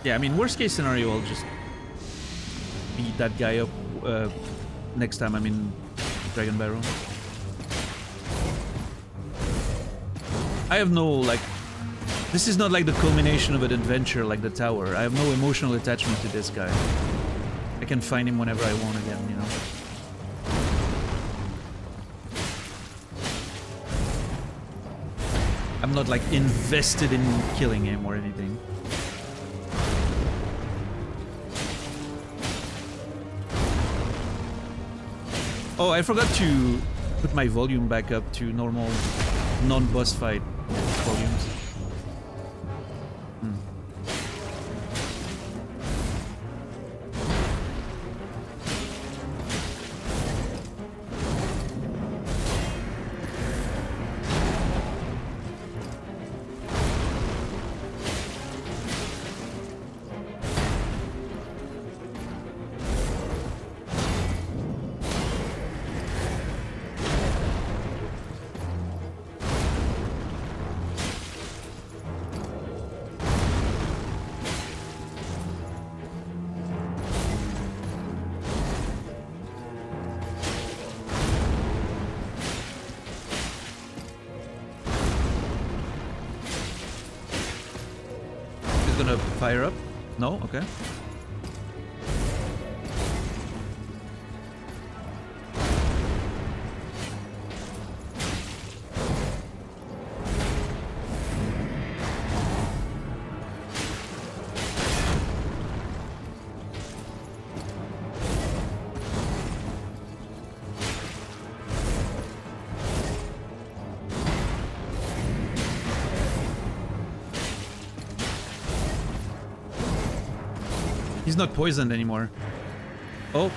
Yeah, I mean, worst case scenario, I'll just beat that guy up next time I'm in Dragon Barrow. I have no, like... This is not like the culmination of an adventure like the tower. I have no emotional attachment to this guy. I can find him whenever I want again, you know? I'm not like invested in killing him or anything. Oh, I forgot to put my volume back up to normal non-boss fight volumes. Fire up? No? Okay. He's not poisoned anymore. Oh.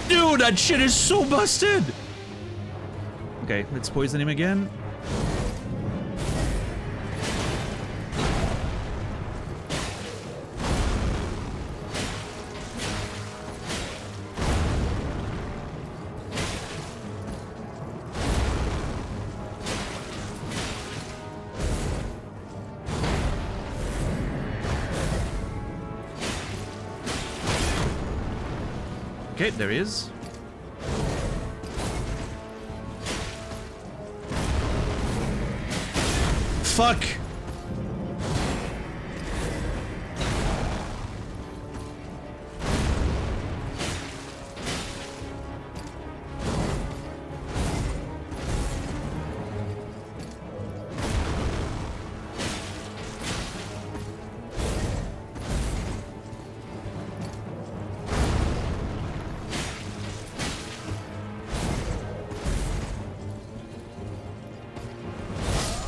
Dude, that shit is so busted! Okay, let's poison him again. Okay, there he is. Fuck!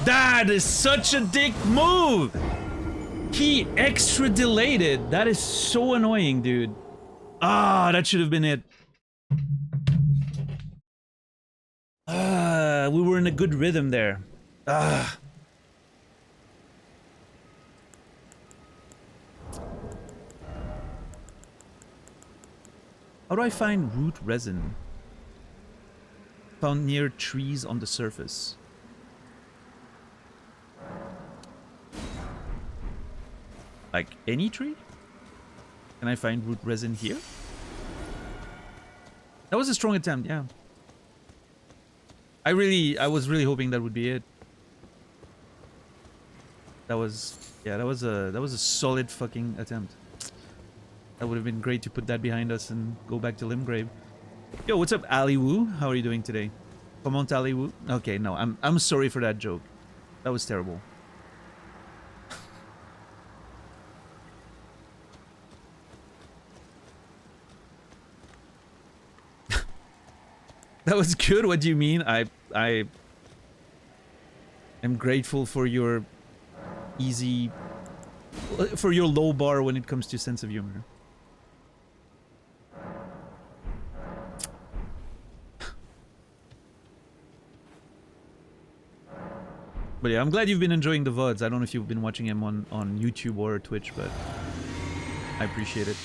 That is such a dick move! He extra delayed it. That is so annoying, dude. Ah, that should have been it. Ah, we were in a good rhythm there. Ah. How do I find root resin? Found near trees on the surface. Like any tree? Can I find root resin here? That was a strong attempt, yeah. I was really hoping that would be it. That was a solid fucking attempt. That would have been great to put that behind us and go back to Limgrave. Yo, what's up, Ali Wu? How are you doing today? Comment, Ali Wu. Okay, no, I'm sorry for that joke. That was terrible. That was good. What do you mean? I am grateful for your low bar when it comes to sense of humor. But yeah, I'm glad you've been enjoying the VODs. I don't know if you've been watching him on YouTube or Twitch, but I appreciate it.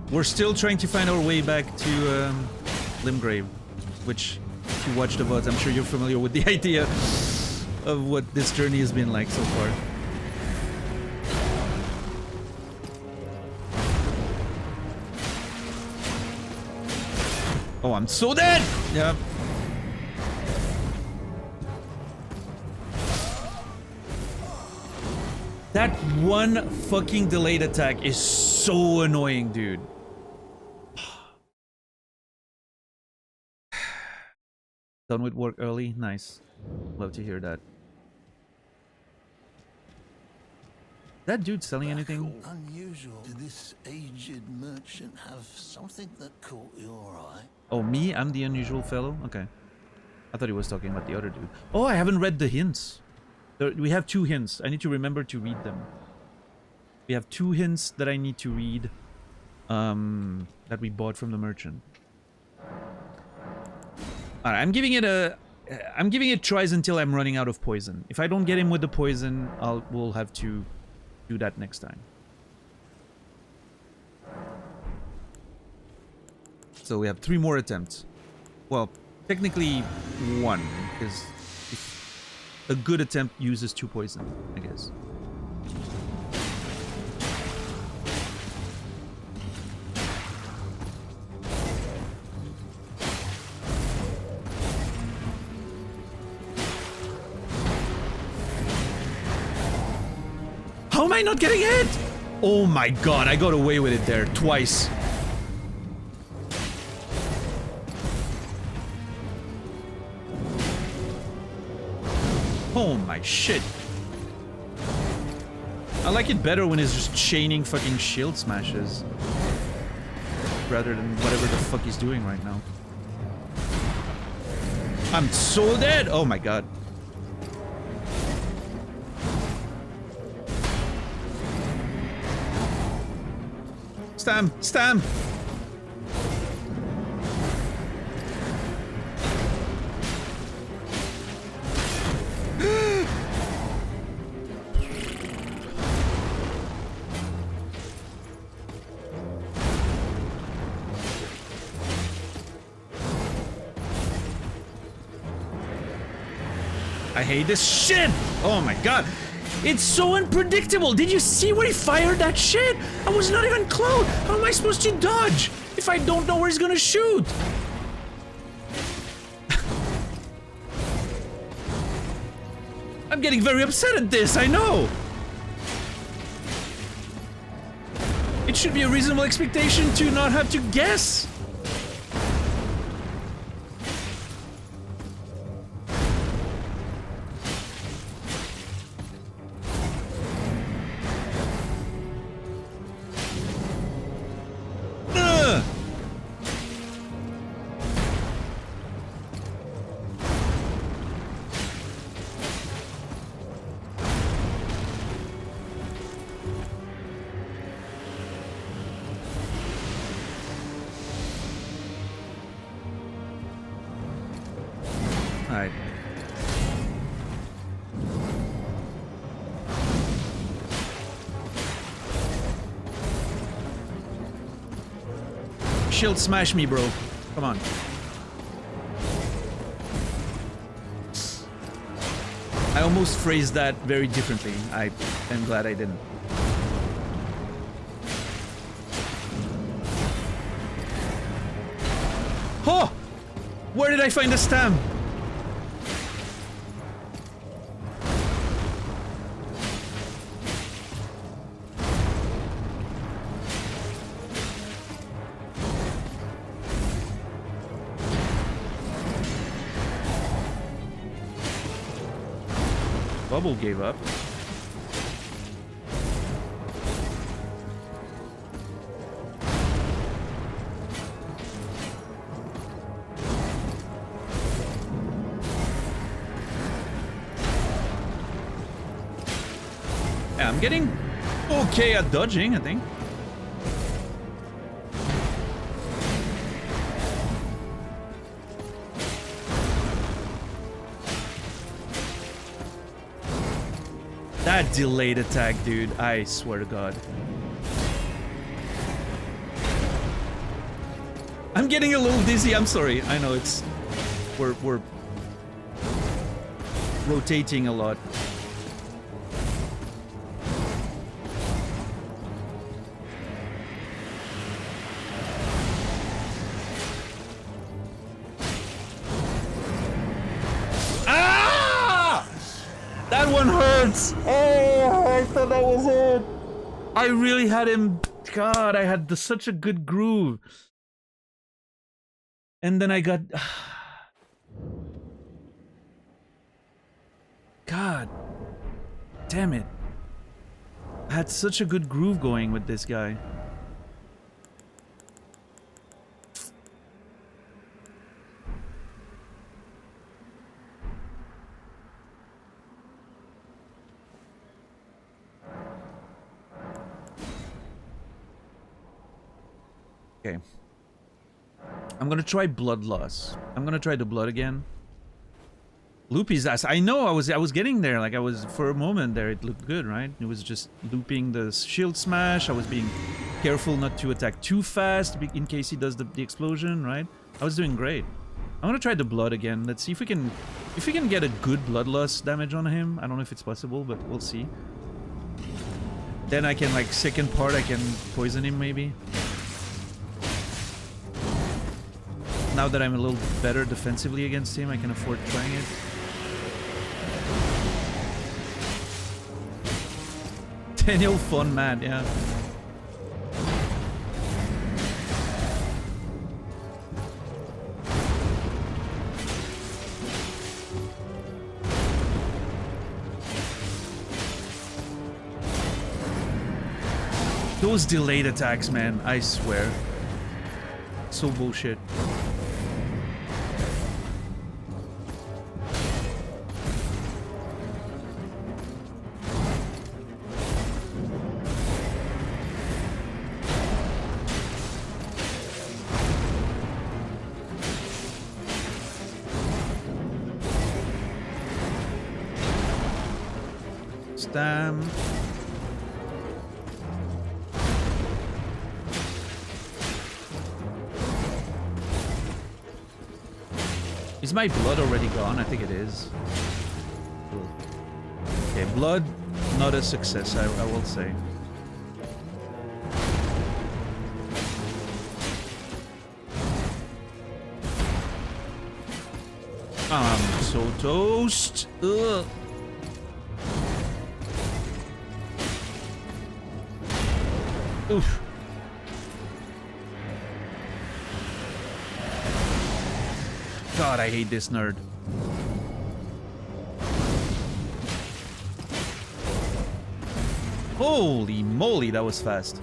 We're still trying to find our way back to Limgrave, which, if you watch the VODs, I'm sure you're familiar with the idea of what this journey has been like so far. Oh, I'm so dead! Yeah. That one fucking delayed attack is so annoying, dude. Done with work early. Nice. Love to hear that. That dude selling anything? Unusual. Did this aged merchant have something that caught your eye? Oh, me? I'm the unusual fellow? Okay. I thought he was talking about the other dude. Oh, I haven't read the hints. We have 2 hints. I need to remember to read them. We have 2 hints that I need to read. That we bought from the merchant. Alright, I'm giving it tries until I'm running out of poison. If I don't get him with the poison, we'll have to do that next time. So we have 3 more attempts. Well, technically 1, because a good attempt uses 2 poison, I guess. How am I not getting hit? Oh my god, I got away with it there twice. Oh my shit. I like it better when it's just chaining fucking shield smashes. Rather than whatever the fuck he's doing right now. I'm so dead! Oh my god. Stam! Stam! I hate this shit! Oh my god. It's so unpredictable. Did you see where he fired that shit? I was not even close. How am I supposed to dodge if I don't know where he's gonna shoot? I'm getting very upset at this, I know. It should be a reasonable expectation to not have to guess. Alright. Shield smash me, bro. Come on. I almost phrased that very differently. I am glad I didn't. Oh! Where did I find the stam? Bubble gave up. Yeah, I'm getting okay at dodging, I think. That delayed attack, dude. I swear to God. I'm getting a little dizzy. I'm sorry. I know it's... We're rotating a lot. That one hurts! Oh, I thought that was it! I really had him... God, I had such a good groove. And then I got... God damn it. I had such a good groove going with this guy. Okay. I'm gonna try Bloodlust. I'm gonna try the blood again. Loopy's ass. I know I was getting there. Like I was for a moment there. It looked good, right? It was just looping the shield smash. I was being careful not to attack too fast in case he does the explosion, right? I was doing great. I'm gonna try the blood again. Let's see if we can get a good Bloodlust damage on him. I don't know if it's possible, but we'll see. Then I can like second part. I can poison him maybe. Now that I'm a little better defensively against him, I can afford trying it. Daniel Fun Man, yeah. Those delayed attacks, man, I swear. So bullshit. Stam. Is my blood already gone? I think it is. Okay, blood, not a success, I will say. I'm so toast. Ugh. Oof. God, I hate this nerd. Holy moly, that was fast.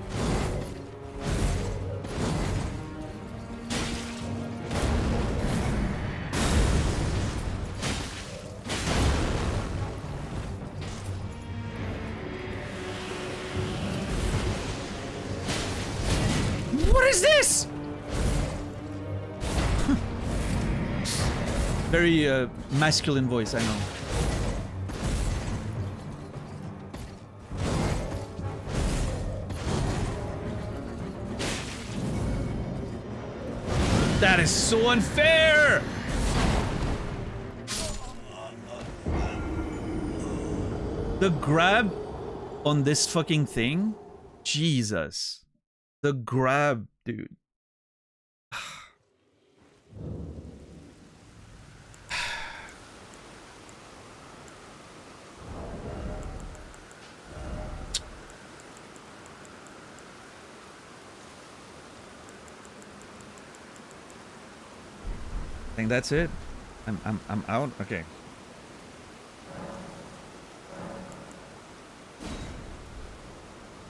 What is this? Very masculine voice, I know. That is so unfair! The grab on this fucking thing? Jesus. The grab, dude. I think that's it. I'm out. Okay.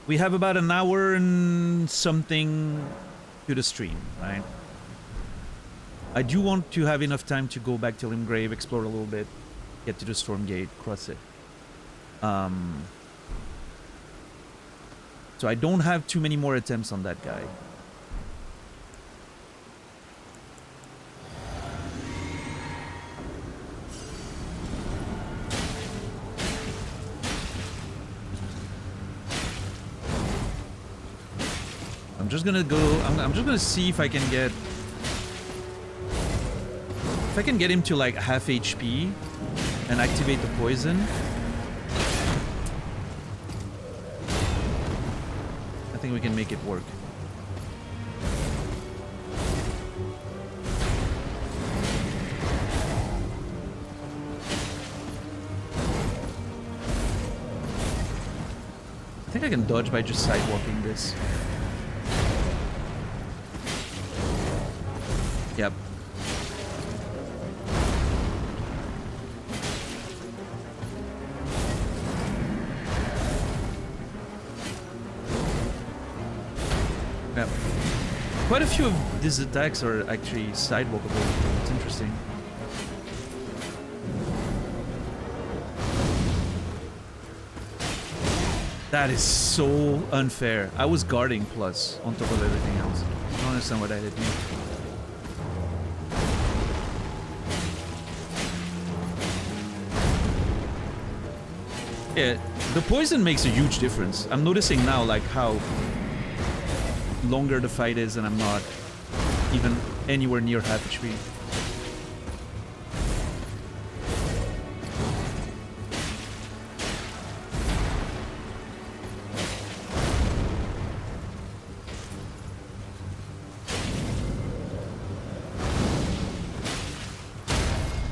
We have about an hour and something to the stream, right? I do want to have enough time to go back to Limgrave, explore a little bit, get to the Storm Gate, cross it. So I don't have too many more attempts on that guy. I'm just gonna go. I'm just gonna see if I can get. If I can get him to like half HP and activate the poison. I think we can make it work. I think I can dodge by just sidewalking this. Yep. Yeah. Quite a few of these attacks are actually sidewalkable. It's interesting. That is so unfair. I was guarding plus on top of everything else. I don't understand what I did here. Yeah, the poison makes a huge difference. I'm noticing now like how longer the fight is and I'm not even anywhere near half HP.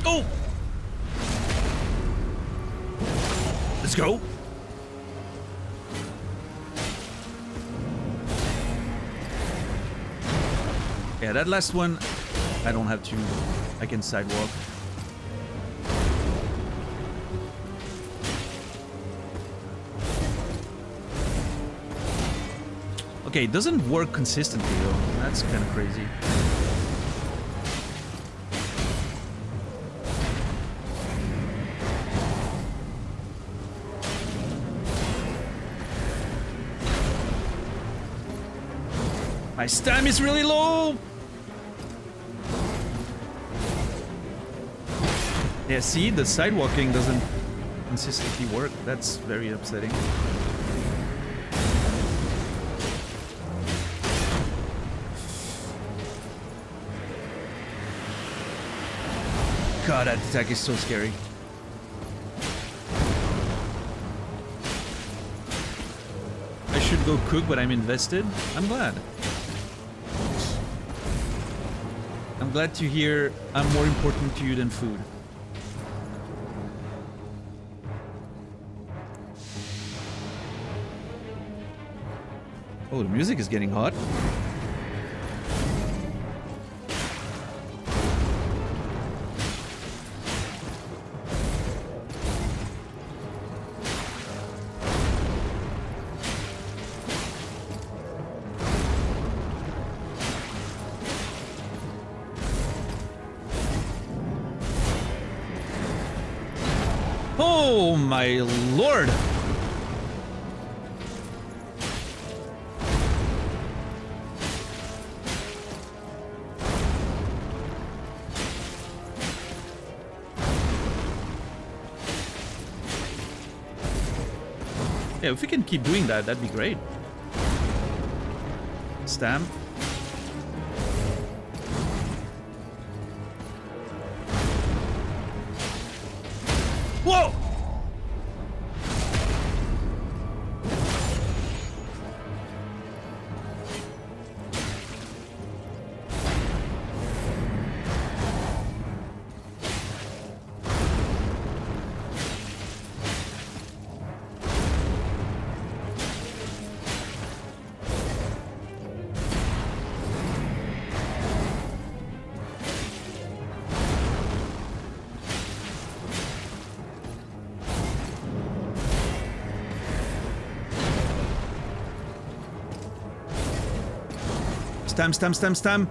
Oh! Let's go! Yeah, that last one, I don't have to. I can sidewalk. Okay, it doesn't work consistently though. That's kind of crazy. My stam is really low! Yeah, see, the sidewalking doesn't consistently work. That's very upsetting. God, that attack is so scary. I should go cook, but I'm invested. I'm glad. I'm glad to hear I'm more important to you than food. Oh, the music is getting hot. Oh my lord! Yeah, if we can keep doing that, that'd be great. Stam. Whoa! Stam, stam, stam, stam.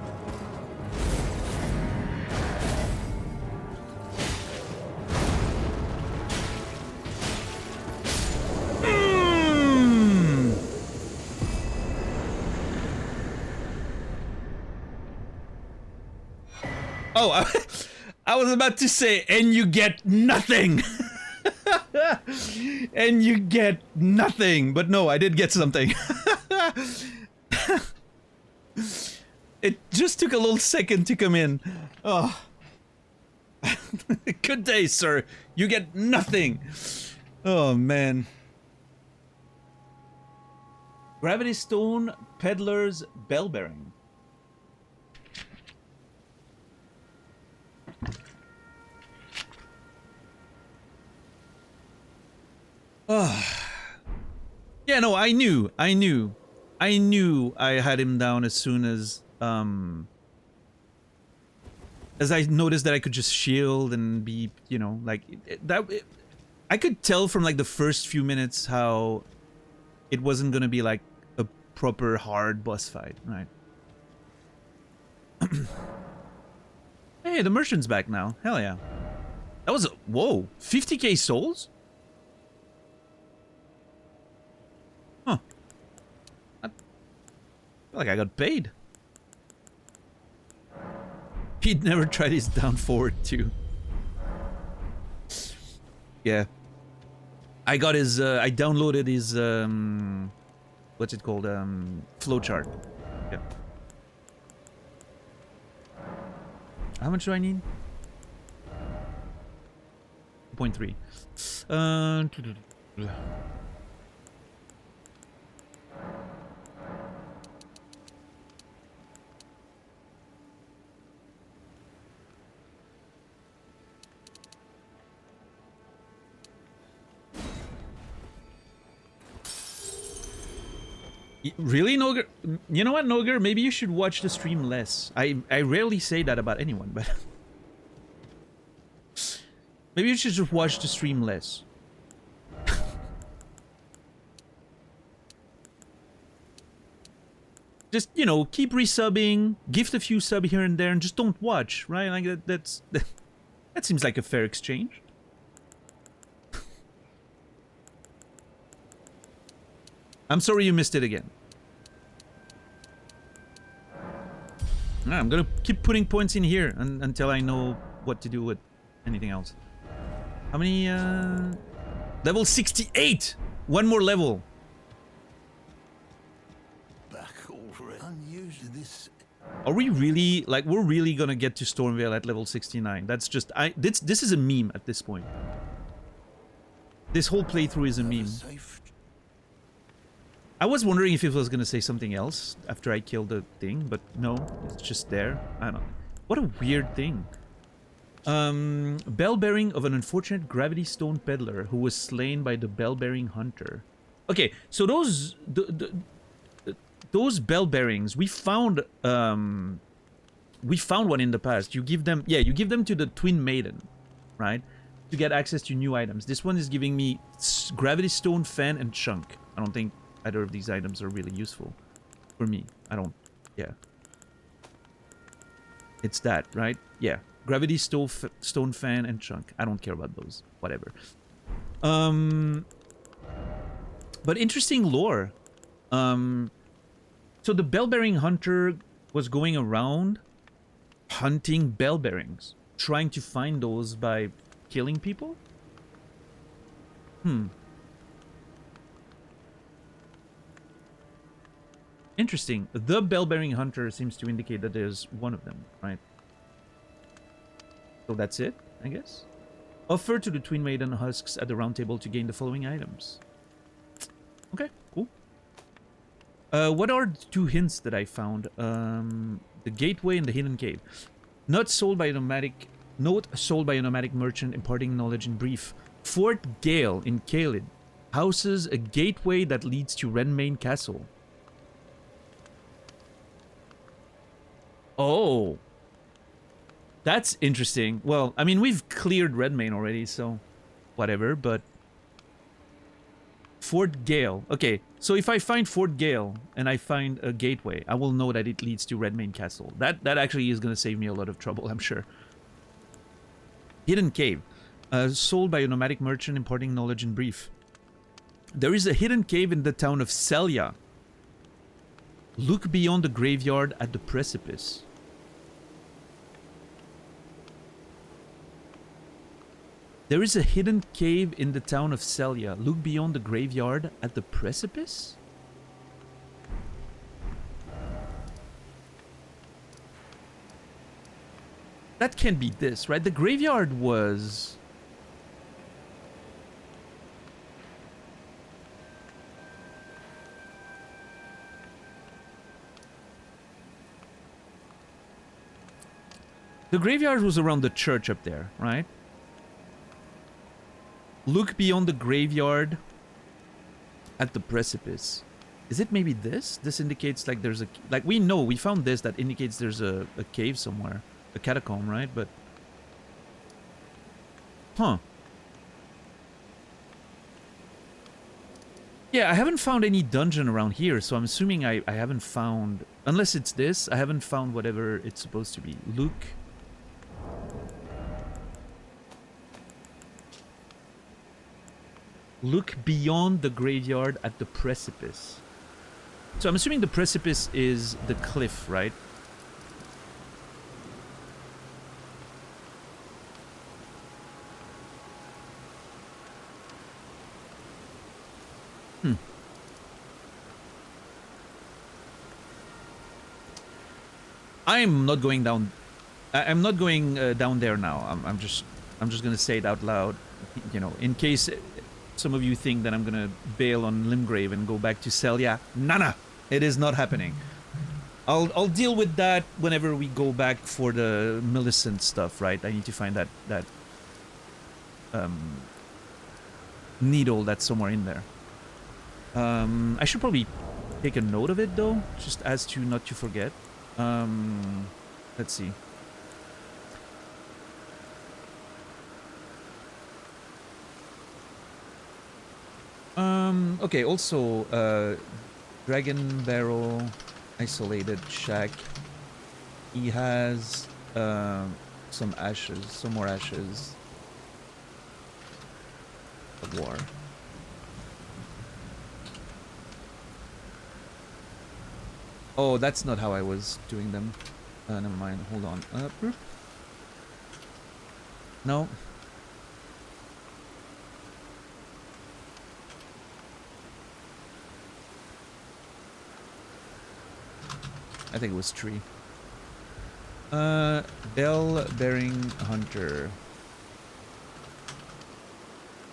Oh, I was about to say, and you get nothing. And you get nothing. But no, I did get something. It just took a little second to come in. Oh. Good day, sir. You get nothing. Oh, man. Gravity Stone, Peddler's Bell Bearing. Oh. Yeah, no, I knew I had him down as soon as I noticed that I could just shield and be, you know, like I could tell from like the first few minutes how it wasn't gonna be like a proper hard boss fight, right? Hey, the merchant's back now. Hell yeah. That was... Whoa. 50k souls? Huh. I feel like I got paid. Pete never tried his down forward too. Yeah. I got his... I downloaded his... what's it called? Flowchart. Yeah. How much do I need? 0.3. Really, Noger? You know what, Noger? Maybe you should watch the stream less. I rarely say that about anyone, but... Maybe you should just watch the stream less. Just, you know, keep resubbing, gift a few sub here and there, and just don't watch, right? Like, that seems like a fair exchange. I'm sorry you missed it again. I'm gonna keep putting points in here until I know what to do with anything else. How many, level 68! One more level. Back already. Unusually, this... Are we really, like, we're really gonna get to Stormvale at level 69? That's just, this is a meme at this point. This whole playthrough is a meme. I was wondering if it was gonna say something else after I killed the thing, but no, it's just there. I don't know. What a weird thing. Bell bearing of an unfortunate gravity stone peddler who was slain by the bell bearing hunter. Okay, so those bell bearings we found one in the past. You give them, yeah, you give them to the twin maiden, right, to get access to new items. This one is giving me gravity stone, fan, and chunk. I don't think either of these items are really useful for me. I don't, yeah. It's that, right? Yeah. Gravity stone fan and chunk. I don't care about those. Whatever. But interesting lore. So the bell bearing hunter was going around hunting bell bearings, trying to find those by killing people. Interesting. The bell bearing hunter seems to indicate that there's one of them, right? So that's it, I guess. Offer to the Twin Maiden husks at the round table to gain the following items. Okay, cool. What are the two hints that I found? The gateway and the hidden cave. Note sold by a nomadic merchant imparting knowledge in brief. Fort Gale in Caelid houses a gateway that leads to Renmain Castle. Oh. That's interesting. Well, I mean, we've cleared Redmain already, so whatever, but... Fort Gale. Okay, so if I find Fort Gale and I find a gateway, I will know that it leads to Redmain Castle. That actually is going to save me a lot of trouble, I'm sure. Hidden cave. Sold by a nomadic merchant imparting knowledge in brief. There is a hidden cave in the town of Selya. Look beyond the graveyard at the precipice. There is a hidden cave in the town of Selya. Look beyond the graveyard at the precipice? That can't be this, right? The graveyard was... The graveyard was around the church up there, right? Look beyond the graveyard at the precipice. Is it maybe this? This indicates like there's a... Like we know, we found this that indicates there's a cave somewhere. A catacomb, right? But... Huh. Yeah, I haven't found any dungeon around here, so I'm assuming I haven't found... Unless it's this, I haven't found whatever it's supposed to be. Look beyond the graveyard at the precipice. So I'm assuming the precipice is the cliff, right? Hmm. I'm not going down. I'm not going down there now. I'm just gonna say it out loud, you know, in case some of you think that I'm gonna bail on Limgrave and go back to Celia. Nana, it is not happening. I'll deal with that whenever we go back for the Millicent stuff, right? I need to find that needle that's somewhere in there. I should probably take a note of it though, just as to not to forget. Let's see. Okay, also, Dragon Barrel, Isolated Shack. He has, some ashes, some more ashes. Of war. Oh, that's not how I was doing them. Never mind, hold on. No. I think it was tree. Bell-bearing hunter.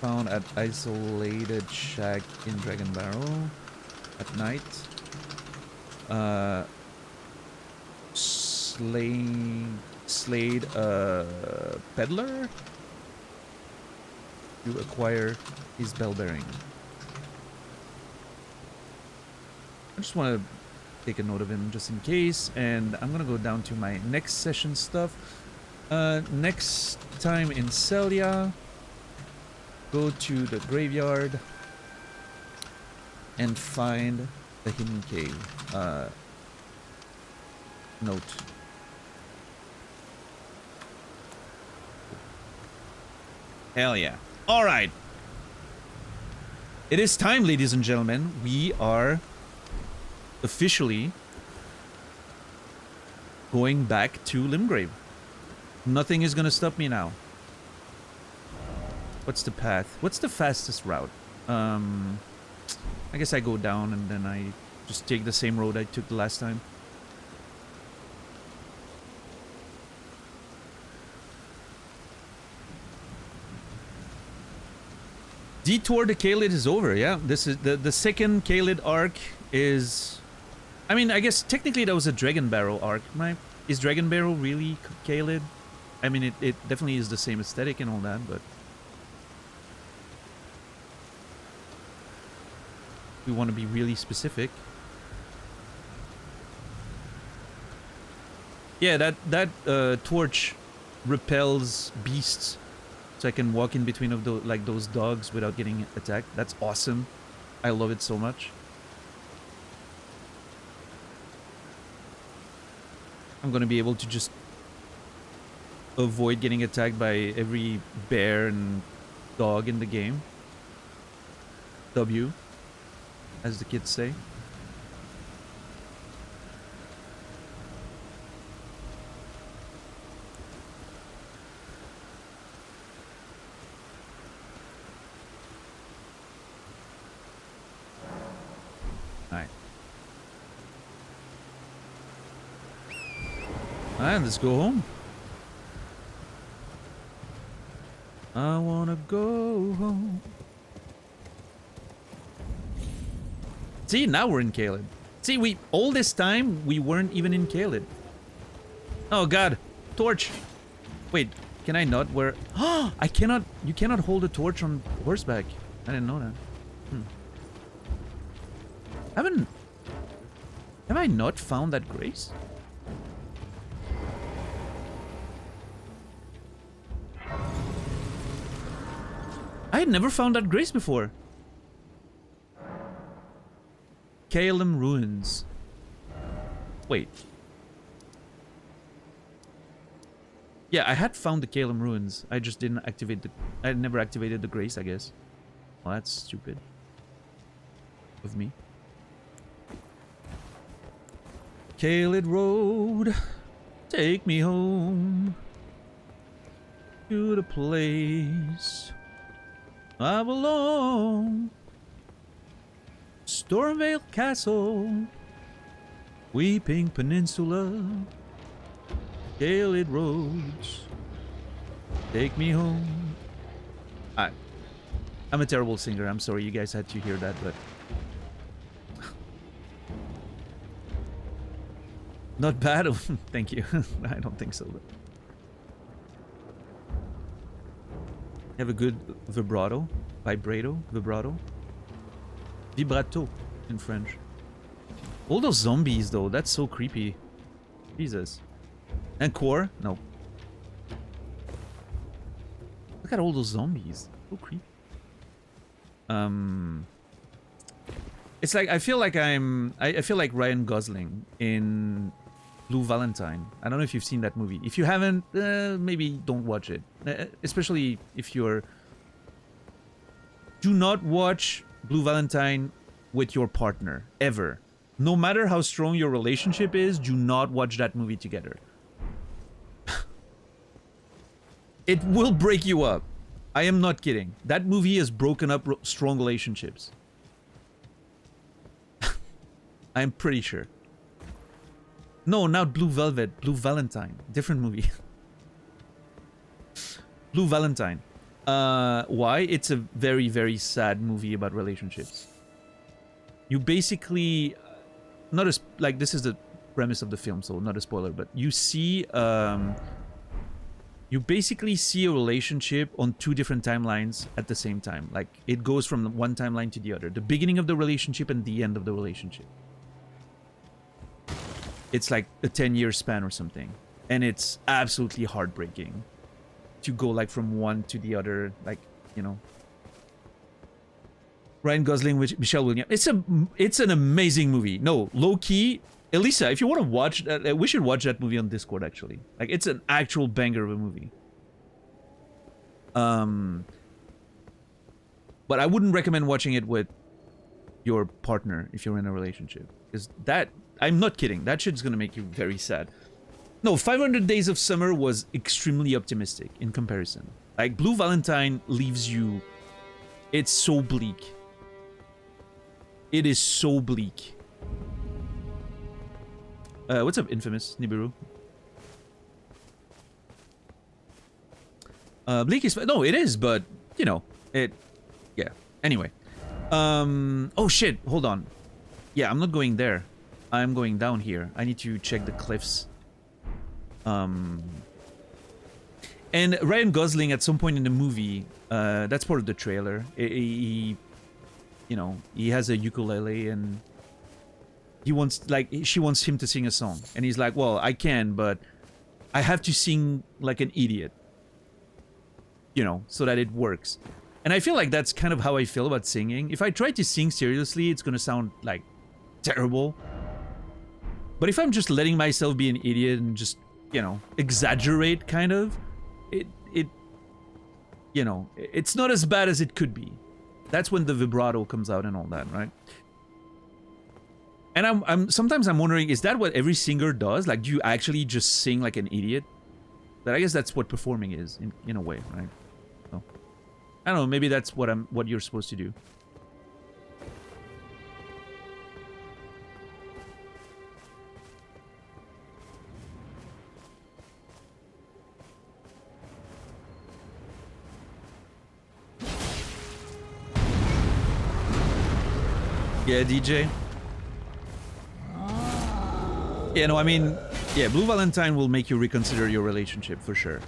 Found at isolated shack in Dragon Barrel at night. Slayed a peddler to acquire his bell bearing. I just want to take a note of him just in case, and I'm gonna go down to my next session stuff. Next time in Celia, go to the graveyard and find the hidden cave. Note. Hell yeah. Alright. It is time, ladies and gentlemen. We are officially going back to Limgrave. Nothing is gonna stop me now. What's the path? What's the fastest route? I guess I go down and then I just take the same road I took the last time. Detour to Caelid is over, yeah. This is the second Caelid arc is... I mean, I guess technically that was a Dragon Barrel arc, right? Is Dragon Barrel really Caelid? I mean, it definitely is the same aesthetic and all that, but... we want to be really specific. Yeah, that torch repels beasts, so I can walk in between of those, like those dogs, without getting attacked. That's awesome. I love it so much. I'm gonna be able to just avoid getting attacked by every bear and dog in the game. W, as the kids say. Alright. Alright, let's go home. I wanna go home. See, now we're in Caelid. See, all this time, we weren't even in Caelid. Oh god. Torch. Wait, can I not wear... Oh, I cannot... You cannot hold a torch on horseback. I didn't know that. Have I not found that grace? I had never found that grace before. Calum Ruins. Wait. Yeah, I had found the Calum Ruins. I just didn't activate the... I never activated the Grace, I guess. Well, that's stupid. Of me. Caelid Road, take me home to the place I belong. Stormvale Castle, Weeping Peninsula, Caelid Roads, take me home. I'm a terrible singer. I'm sorry you guys had to hear that, but... Not bad? Thank you. I don't think so, but... You have a good vibrato? Vibrato? Vibrato? Vibrato in French. All those zombies, though. That's so creepy. Jesus. And core? No. Look at all those zombies. So creepy. It's like I feel like I feel like Ryan Gosling in Blue Valentine. I don't know if you've seen that movie. If you haven't, maybe don't watch it. Especially if you're... Do not watch Blue Valentine with your partner. Ever. No matter how strong your relationship is, do not watch that movie together. It will break you up. I am not kidding. That movie has broken up strong relationships. I'm pretty sure. No, not Blue Velvet. Blue Valentine. Different movie. Blue Valentine. Why? It's a very, very sad movie about relationships. You basically... Not as... Like, this is the premise of the film, so not a spoiler, but you see... You basically see a relationship on two different timelines at the same time. Like, it goes from one timeline to the other. The beginning of the relationship and the end of the relationship. It's like a 10-year span or something. And it's absolutely heartbreaking. To go, like, from one to the other. Like, you know. Ryan Gosling with Michelle Williams. It's an amazing movie. No, low-key... Elisa, if you want to watch that, we should watch that movie on Discord, actually. Like, it's an actual banger of a movie. But I wouldn't recommend watching it with your partner if you're in a relationship. Because that... I'm not kidding. That shit's gonna make you very sad. No, 500 Days of Summer was extremely optimistic in comparison. Like, Blue Valentine leaves you... It's so bleak. It is so bleak. What's up, Infamous Nibiru? Bleak is... No, it is, but, you know, it... Yeah. Anyway. Oh, shit. Hold on. Yeah, I'm not going there. I'm going down here. I need to check the cliffs. And Ryan Gosling, at some point in the movie, that's part of the trailer. He you know, he has a ukulele and... He wants, like, she wants him to sing a song. And he's like, well, I can, but I have to sing like an idiot. You know, so that it works. And I feel like that's kind of how I feel about singing. If I try to sing seriously, it's gonna sound, like, terrible. But if I'm just letting myself be an idiot and just, you know, exaggerate, kind of, you know, it's not as bad as it could be. That's when the vibrato comes out and all that, right? And sometimes I'm wondering, is that what every singer does? Like, do you actually just sing like an idiot? But I guess that's what performing is, in a way, right? So, I don't know, maybe that's what you're supposed to do. Yeah, DJ. Yeah, no, I mean, yeah, Blue Valentine will make you reconsider your relationship, for sure.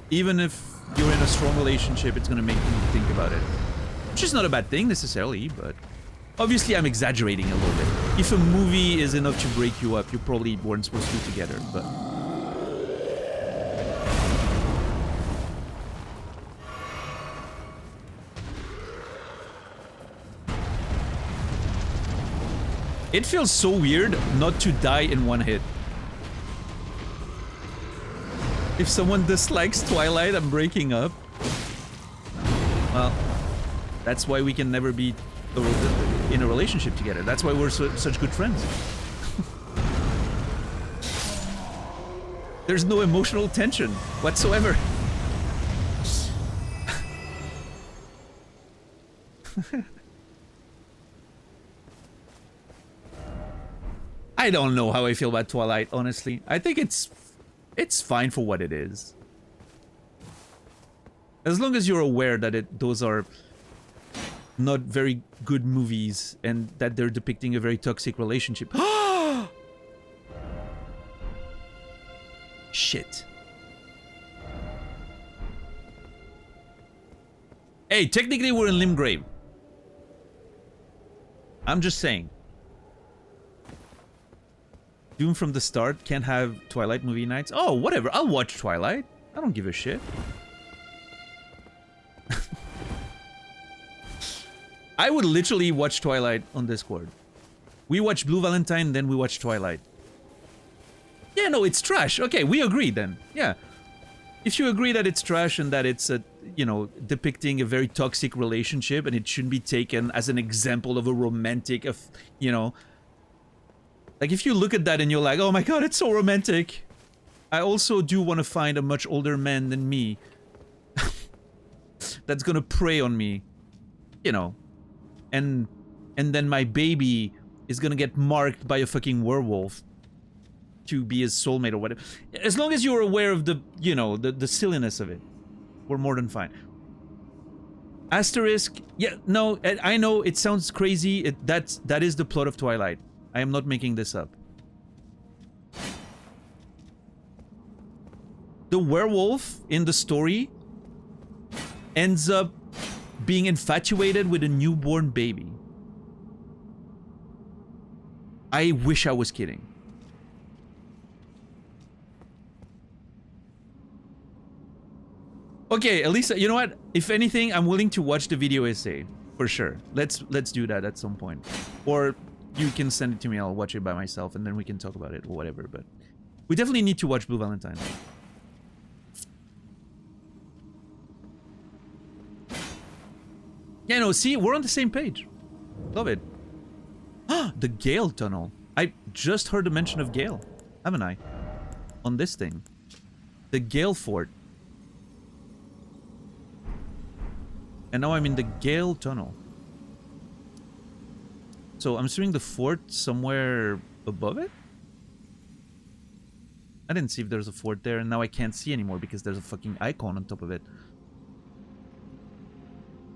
Even if you're in a strong relationship, it's gonna make you think about it. Which is not a bad thing, necessarily, but... Obviously, I'm exaggerating a little bit. If a movie is enough to break you up, you probably weren't supposed to be together, but... It feels so weird not to die in one hit. If someone dislikes Twilight, I'm breaking up. Well, that's why we can never be in a relationship together. That's why we're such good friends. There's no emotional tension whatsoever. I don't know how I feel about Twilight, honestly. I think it's fine for what it is. As long as you're aware that those are not very good movies and that they're depicting a very toxic relationship. Shit. Hey, technically we're in Limgrave. I'm just saying. Doom from the start can't have Twilight movie nights. Oh, whatever. I'll watch Twilight. I don't give a shit. I would literally watch Twilight on Discord. We watch Blue Valentine, then we watch Twilight. Yeah, no, it's trash. Okay, we agree then. Yeah. If you agree that it's trash and that it's depicting a very toxic relationship and it shouldn't be taken as an example of a romantic, like if you look at that and you're like, oh my god, it's so romantic. I also do want to find a much older man than me that's gonna prey on me, and then my baby is gonna get marked by a fucking werewolf to be his soulmate or whatever. As long as you're aware of the silliness of it, we're more than fine. Asterisk, yeah, no, I know it sounds crazy. That is the plot of Twilight. I am not making this up. The werewolf in the story ends up being infatuated with a newborn baby. I wish I was kidding. Okay, at least, you know what? If anything, I'm willing to watch the video essay. For sure. Let's do that at some point. Or you can send it to me, I'll watch it by myself, and then we can talk about it or whatever, but... We definitely need to watch Blue Valentine. Yeah, no, see, we're on the same page. Love it. The Gale Tunnel. I just heard the mention of Gale, haven't I? On this thing. The Gale Fort. And now I'm in the Gale Tunnel. So I'm assuming the fort somewhere above it? I didn't see if there's a fort there, and now I can't see anymore because there's a fucking icon on top of it.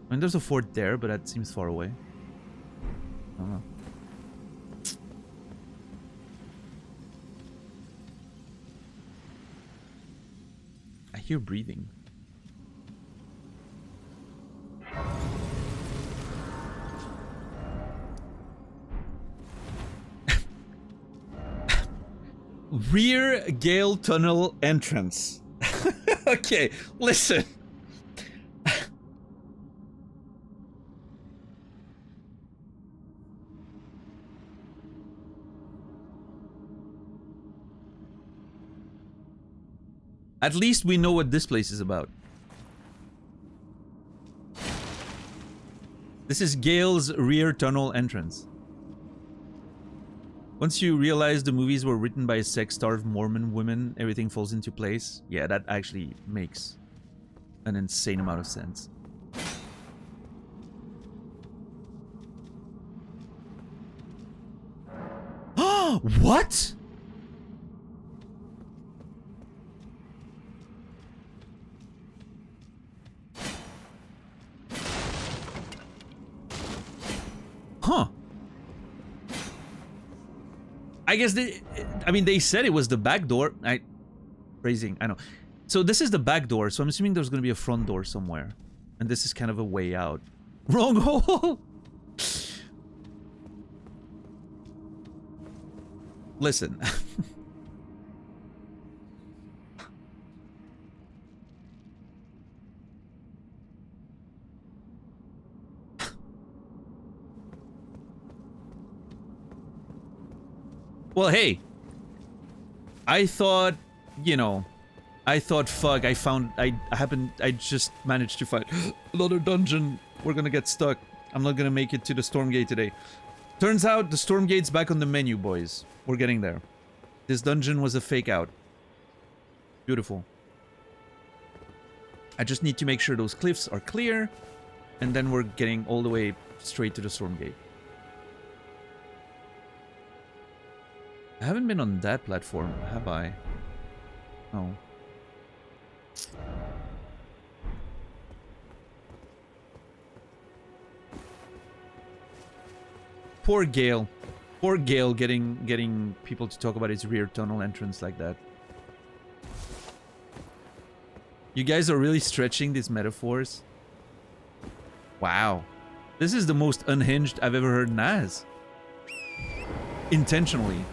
I mean, there's a fort there, but that seems far away. I don't know. I hear breathing. Rear Gale Tunnel entrance. Okay, listen. At least we know what this place is about. This is Gale's rear tunnel entrance. Once you realize the movies were written by sex-starved Mormon women, everything falls into place. Yeah, that actually makes an insane amount of sense. What? Huh. I guess they said it was the back door. Phrasing, I know. So this is the back door, so I'm assuming there's gonna be a front door somewhere. And this is kind of a way out. Wrong hole! Listen. Well, hey. I thought, you know, fuck, I just managed to find another dungeon. We're gonna get stuck. I'm not gonna make it to the Stormgate today. Turns out the Stormgate's back on the menu, boys. We're getting there. This dungeon was a fake out. Beautiful. I just need to make sure those cliffs are clear, and then we're getting all the way straight to the Stormgate. I haven't been on that platform, have I? No. Poor Gale. Poor Gale getting people to talk about his rear tunnel entrance like that. You guys are really stretching these metaphors. Wow. This is the most unhinged I've ever heard Naz. Intentionally.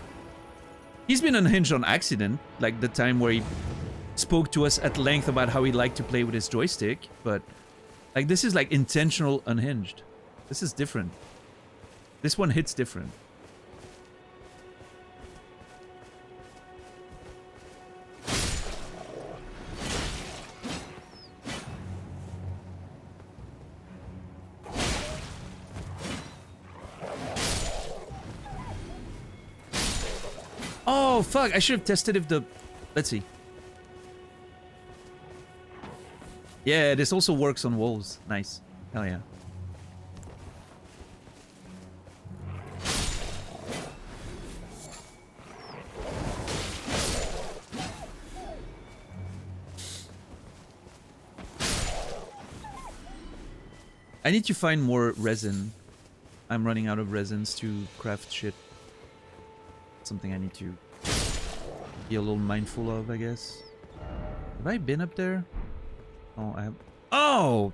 He's been unhinged on accident, like the time where he spoke to us at length about how he liked to play with his joystick, but like this is like intentional unhinged. This is different. This one hits different. Oh, fuck. I should have tested if the... Let's see. Yeah, this also works on walls. Nice. Hell yeah. I need to find more resin. I'm running out of resins to craft shit. Something I need to be a little mindful of, I guess. Have I been up there? Oh, I have... Oh!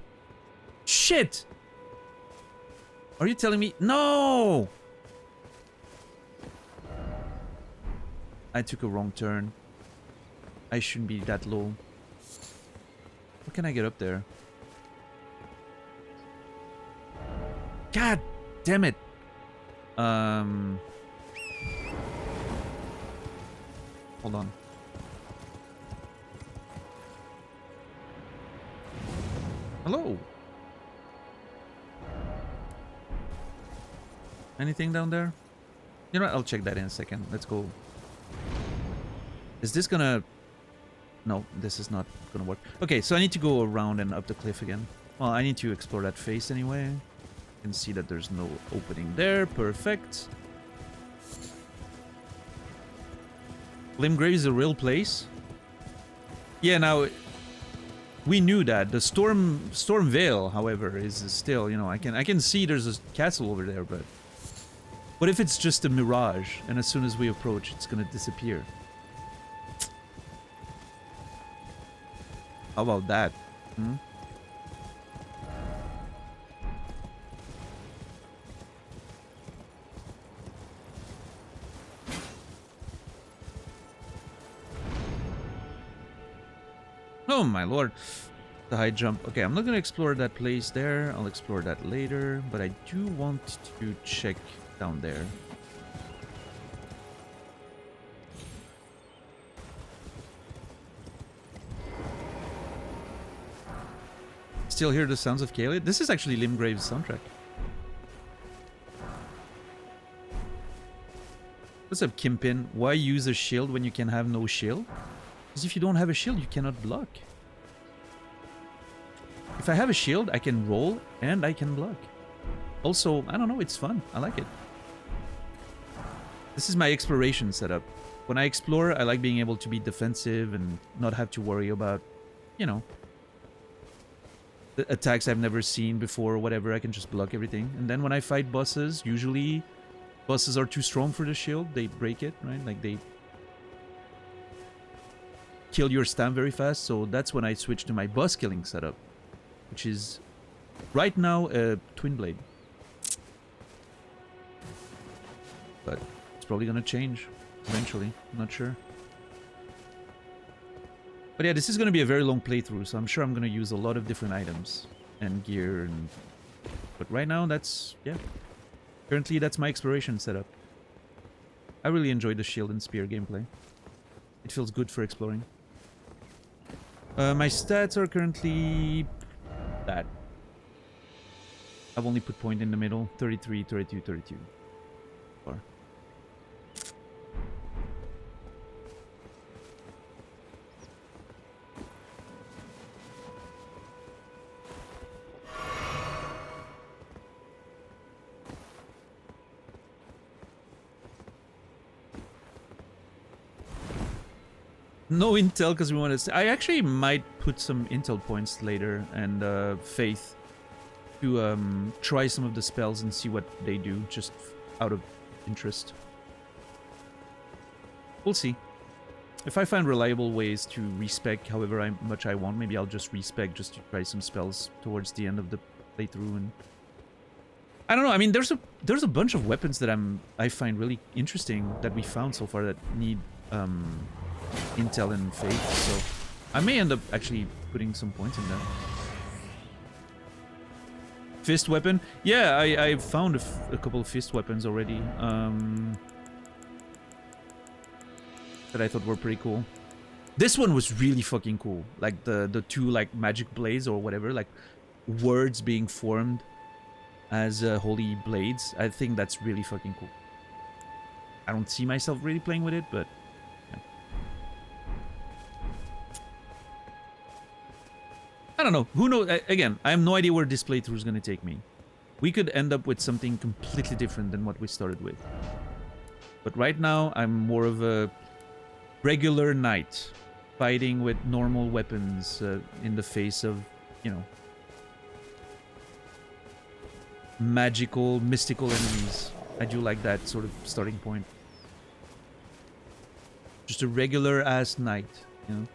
Shit! Are you telling me? No! I took a wrong turn. I shouldn't be that low. How can I get up there? God damn it! Hold on. Hello. Anything down there? You know what? I'll check that in a second. Let's go. Is this gonna... No, this is not gonna work. Okay, so I need to go around and up the cliff again. Well, I need to explore that face anyway. You can see that there's no opening there. Perfect. Limgrave is a real place. Yeah, now we knew that the Storm Vale, however, is still, you know, I can see there's a castle over there, but what if it's just a mirage, and as soon as we approach, it's gonna disappear? How about that? Hmm? Oh my lord. The high jump. Okay, I'm not gonna explore that place there. I'll explore that later. But I do want to check down there. Still hear the sounds of Caelid? This is actually Limgrave's soundtrack. What's up, Kimpin? Why use a shield when you can have no shield? Because if you don't have a shield, you cannot block. If I have a shield, I can roll and I can block. Also, I don't know, it's fun. I like it. This is my exploration setup. When I explore, I like being able to be defensive and not have to worry about, you know, the attacks I've never seen before or whatever. I can just block everything. And then when I fight bosses, usually bosses are too strong for the shield. They break it, right? Like they kill your stam very fast. So that's when I switch to my boss killing setup, which is right now a twin blade. But it's probably gonna change eventually. I'm not sure. But yeah, this is gonna be a very long playthrough, so I'm sure I'm gonna use a lot of different items and gear and... But right now, that's... yeah. Currently, that's my exploration setup. I really enjoyed the shield and spear gameplay. It feels good for exploring. My stats are currently that. I've only put point in the middle. 33, 32, 32. Far. No intel because we want to... I actually might put some intel points later and faith to try some of the spells and see what they do, just out of interest. We'll see. If I find reliable ways to respec however much I want, maybe I'll just respec just to try some spells towards the end of the playthrough. And I don't know. I mean, there's a bunch of weapons that I find really interesting that we found so far that need intel and faith. So I may end up actually putting some points in there. Fist weapon? Yeah, I found a couple of fist weapons already. That I thought were pretty cool. This one was really fucking cool. Like the two like magic blades or whatever, like words being formed as holy blades. I think that's really fucking cool. I don't see myself really playing with it, but yeah. I don't know. Who knows? Again, I have no idea where this playthrough is going to take me. We could end up with something completely different than what we started with. But right now, I'm more of a regular knight, fighting with normal weapons in the face of, you know, magical, mystical enemies. I do like that sort of starting point. Just a regular-ass knight, you know?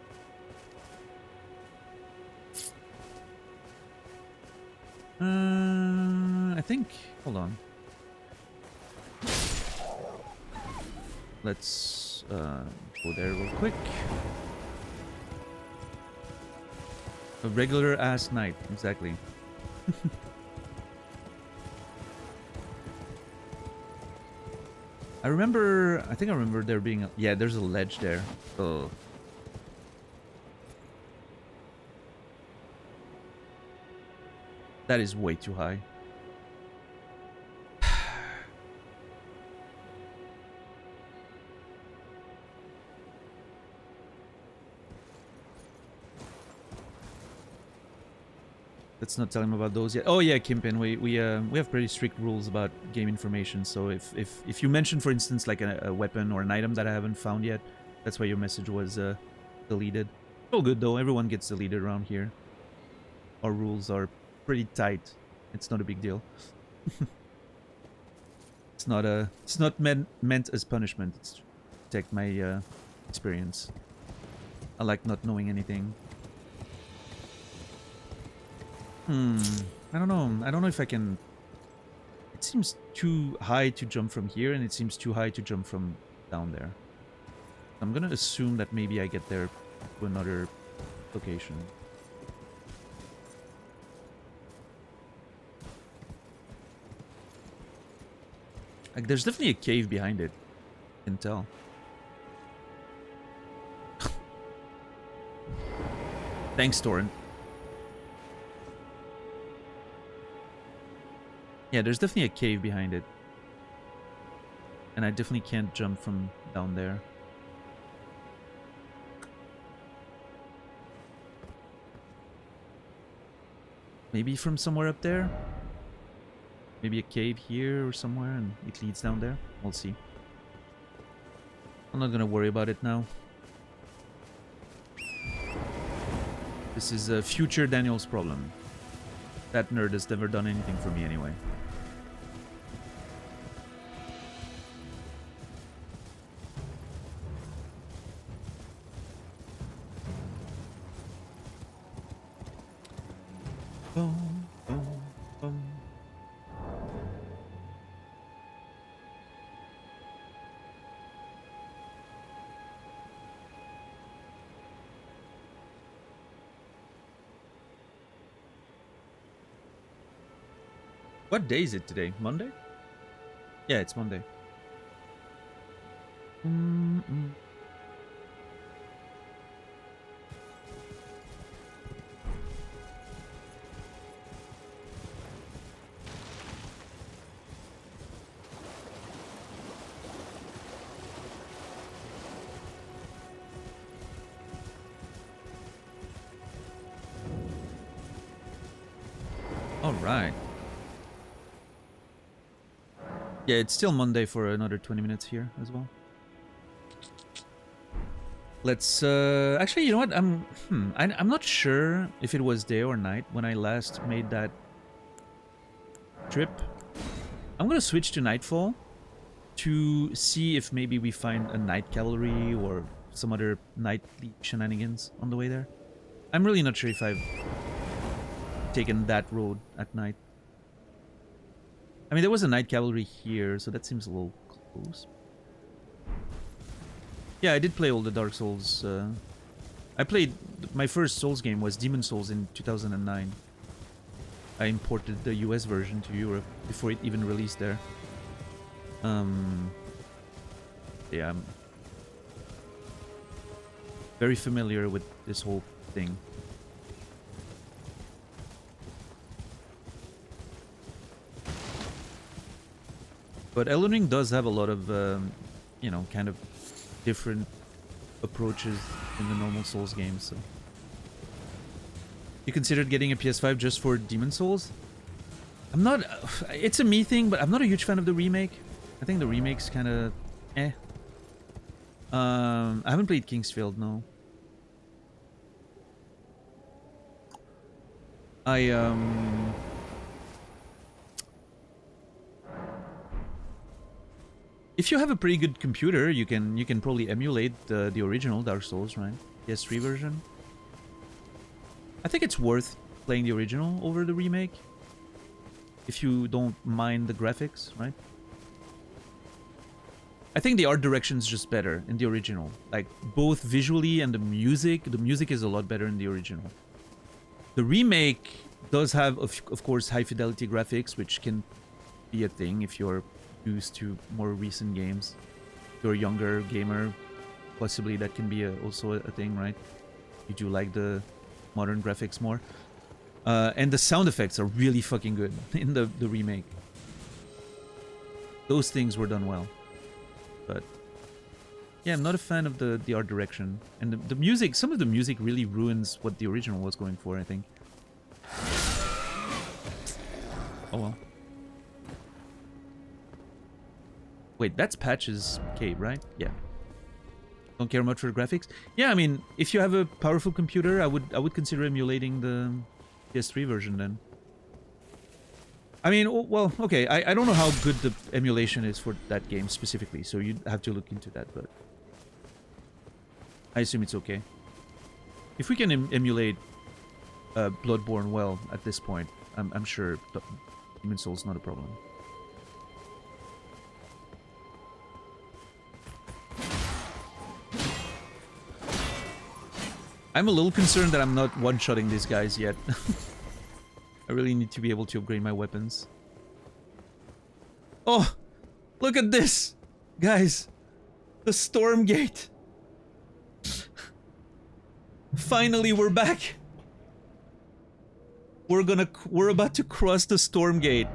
I think... Hold on. Let's go there real quick. A regular-ass knight, exactly. I think I remember there being a... Yeah, there's a ledge there. Oh. That is way too high. Let's not tell him about those yet. Oh yeah, Kimpin, we have pretty strict rules about game information. So if you mention, for instance, like a weapon or an item that I haven't found yet, that's why your message was deleted. All good though. Everyone gets deleted around here. Our rules are pretty tight. It's not a big deal. It's not meant as punishment. It's to protect my experience. I like not knowing anything. I don't know. I don't know if I can... It seems too high to jump from here, and it seems too high to jump from down there. I'm gonna assume that maybe I get there to another location. Like, there's definitely a cave behind it. I can tell. Thanks, Torrent. Yeah, there's definitely a cave behind it. And I definitely can't jump from down there. Maybe from somewhere up there? Maybe a cave here or somewhere and it leads down there? We'll see. I'm not gonna worry about it now. This is a future Daniel's problem. That nerd has never done anything for me anyway. Boom, boom, boom. What day is it today? Monday? Yeah, it's Monday. Mm-mm. All right. Yeah, it's still Monday for another 20 minutes here as well. Let's actually, you know what? I'm not sure if it was day or night when I last made that trip. I'm gonna switch to Nightfall to see if maybe we find a night cavalry or some other nightly shenanigans on the way there. I'm really not sure if I've taken that road at night. I mean, there was a night cavalry here, so that seems a little close. Yeah, I did play all the Dark Souls. I played... My first Souls game was Demon Souls in 2009. I imported the US version to Europe before it even released there. Yeah, I'm very familiar with this whole thing. But Elden Ring does have a lot of, you know, kind of different approaches in the normal Souls games, so... You considered getting a PS5 just for Demon Souls? I'm not... It's a me thing, but I'm not a huge fan of the remake. I think the remake's kind of... eh. I haven't played Kingsfield, no. If you have a pretty good computer, you can probably emulate the original Dark Souls, right? PS3 version. I think it's worth playing the original over the remake. If you don't mind the graphics, right? I think the art direction's just better in the original. Like, both visually and the music is a lot better in the original. The remake does have, of course, high fidelity graphics, which can be a thing if you're used to more recent games. If you're a younger gamer, possibly that can be also a thing, right? You do like the modern graphics more. And the sound effects are really fucking good in the remake. Those things were done well. But yeah, I'm not a fan of the art direction. And the music, some of the music really ruins what the original was going for, I think. Oh well. Wait, that's Patch's cave, right? Yeah. Don't care much for the graphics. Yeah, I mean, if you have a powerful computer, I would consider emulating the PS3 version then. I mean, well, okay, I don't know how good the emulation is for that game specifically, so you'd have to look into that, but I assume it's okay. If we can emulate Bloodborne well at this point, I'm sure Demon Souls not a problem. I'm a little concerned that I'm not one-shotting these guys yet. I really need to be able to upgrade my weapons. Oh! Look at this! Guys! The Storm Gate! Finally, we're back! We're about to cross the Storm Gate.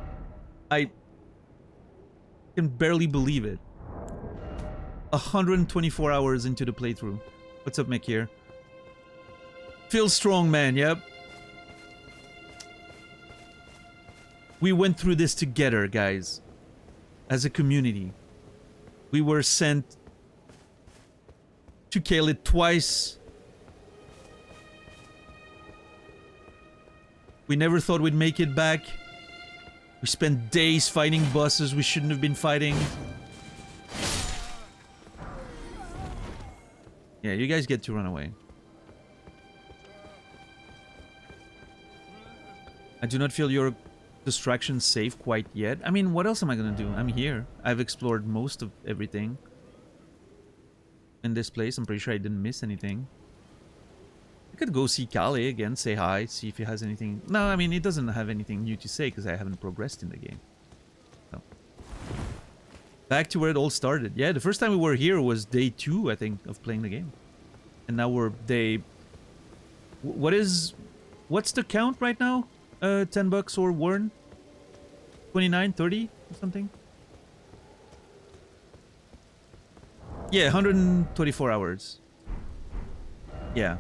I can barely believe it. 124 hours into the playthrough. What's up, Mick here? Feel strong, man, yep. We went through this together, guys. As a community. We were sent to Caelid twice. We never thought we'd make it back. We spent days fighting bosses we shouldn't have been fighting. Yeah, you guys get to run away. I do not feel your distraction safe quite yet. I mean, what else am I gonna do? I'm here. I've explored most of everything in this place. I'm pretty sure I didn't miss anything. I could go see Kale again, say hi, see if he has anything. No, I mean, he doesn't have anything new to say because I haven't progressed in the game. So. Back to where it all started. Yeah, the first time we were here was day 2, I think, of playing the game. And now we're day... What's the count right now? $10 or Warren? 29, 30 or something? Yeah, 124 hours. Yeah.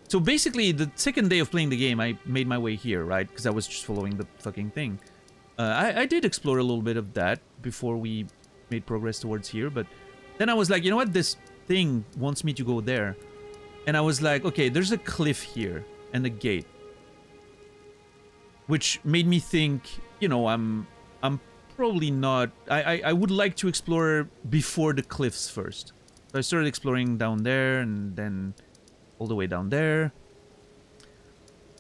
So basically, the second day of playing the game, I made my way here, right? Because I was just following the fucking thing. I did explore a little bit of that before we made progress towards here, but then I was like, you know what? This thing wants me to go there. And I was like, okay, there's a cliff here and a gate. Which made me think, you know, I'm probably not... I would like to explore before the cliffs first. So I started exploring down there and then all the way down there.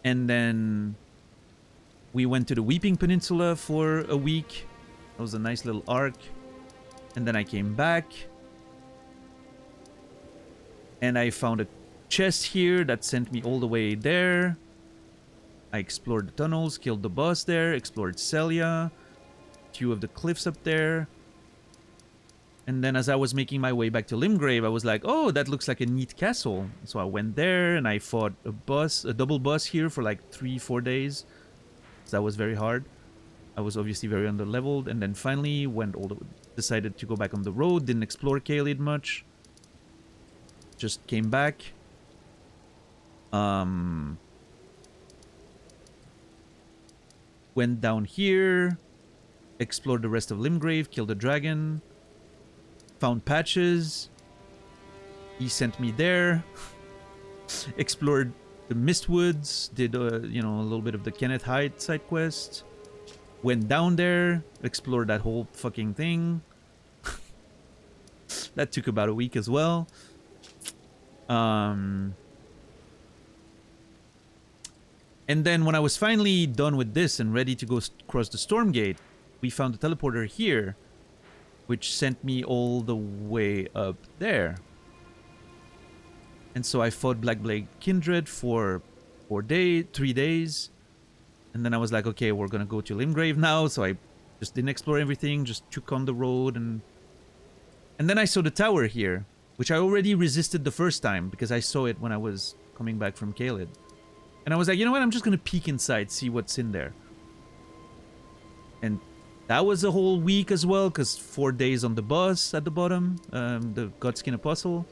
And then we went to the Weeping Peninsula for a week. That was a nice little arc. And then I came back. And I found a chest here that sent me all the way there. I explored the tunnels, killed the boss there, explored Celia, a few of the cliffs up there. And then as I was making my way back to Limgrave, I was like, oh, that looks like a neat castle. So I went there and I fought a double boss here for like 3-4 days. So that was very hard. I was obviously very underleveled. And then finally decided to go back on the road, didn't explore Caelid much. Just came back. Went down here, explored the rest of Limgrave, killed a dragon, found patches. He sent me there. Explored the Mistwoods, did you know, a little bit of the Kenneth Hyde side quest. Went down there, explored that whole fucking thing. That took about a week as well. And then when I was finally done with this and ready to go cross the Stormgate, we found a teleporter here, which sent me all the way up there. And so I fought Blackblade Kindred for 3 days. And then I was like, okay, we're gonna go to Limgrave now. So I just didn't explore everything, just took on the road. And then I saw the tower here, which I already resisted the first time because I saw it when I was coming back from Caelid. And I was like, you know what? I'm just going to peek inside, see what's in there. And that was a whole week as well, because 4 days on the bus at the bottom. The Godskin Apostle.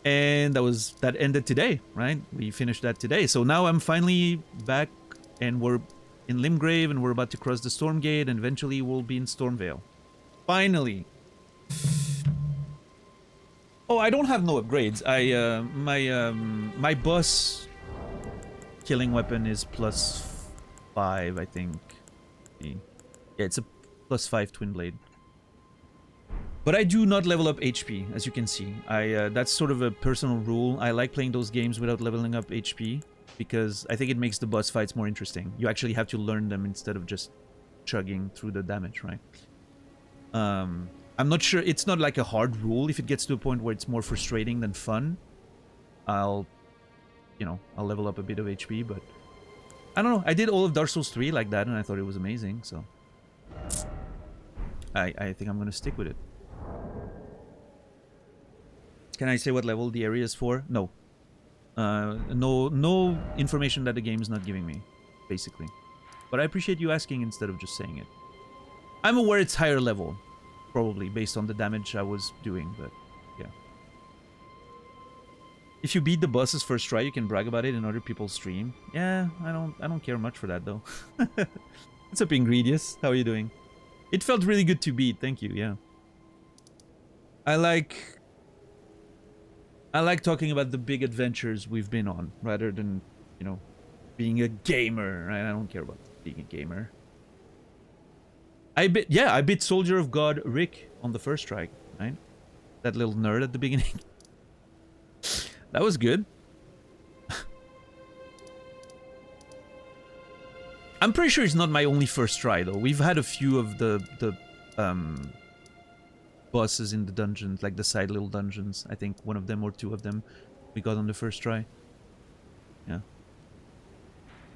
And that ended today, right? We finished that today. So now I'm finally back, and we're in Limgrave, and we're about to cross the Stormgate, and eventually we'll be in Stormvale. Finally! Oh, I don't have no upgrades. My boss killing weapon is +5, I think. Yeah, it's a +5 twin blade. But I do not level up HP, as you can see. That's sort of a personal rule. I like playing those games without leveling up HP because I think it makes the boss fights more interesting. You actually have to learn them instead of just chugging through the damage, right? I'm not sure. It's not like a hard rule. If it gets to a point where it's more frustrating than fun, I'll level up a bit of HP, but I don't know. I did all of Dark Souls 3 like that, and I thought it was amazing, so I think I'm going to stick with it. Can I say what level the area is for? No. No information that the game is not giving me, basically. But I appreciate you asking instead of just saying it. I'm aware it's higher level. Probably based on the damage I was doing, but yeah. If you beat the bosses first try, you can brag about it in other people's stream. Yeah, I don't care much for that though. What's up, Ingredius? How are you doing? It felt really good to beat. Thank you. Yeah. I like talking about the big adventures we've been on rather than, you know, being a gamer. Right? I don't care about being a gamer. I bit Soldier of God Rick on the first strike, right? That little nerd at the beginning. That was good. I'm pretty sure it's not my only first try though. We've had a few of the bosses in the dungeons, like the side little dungeons. I think one of them or two of them we got on the first try. Yeah.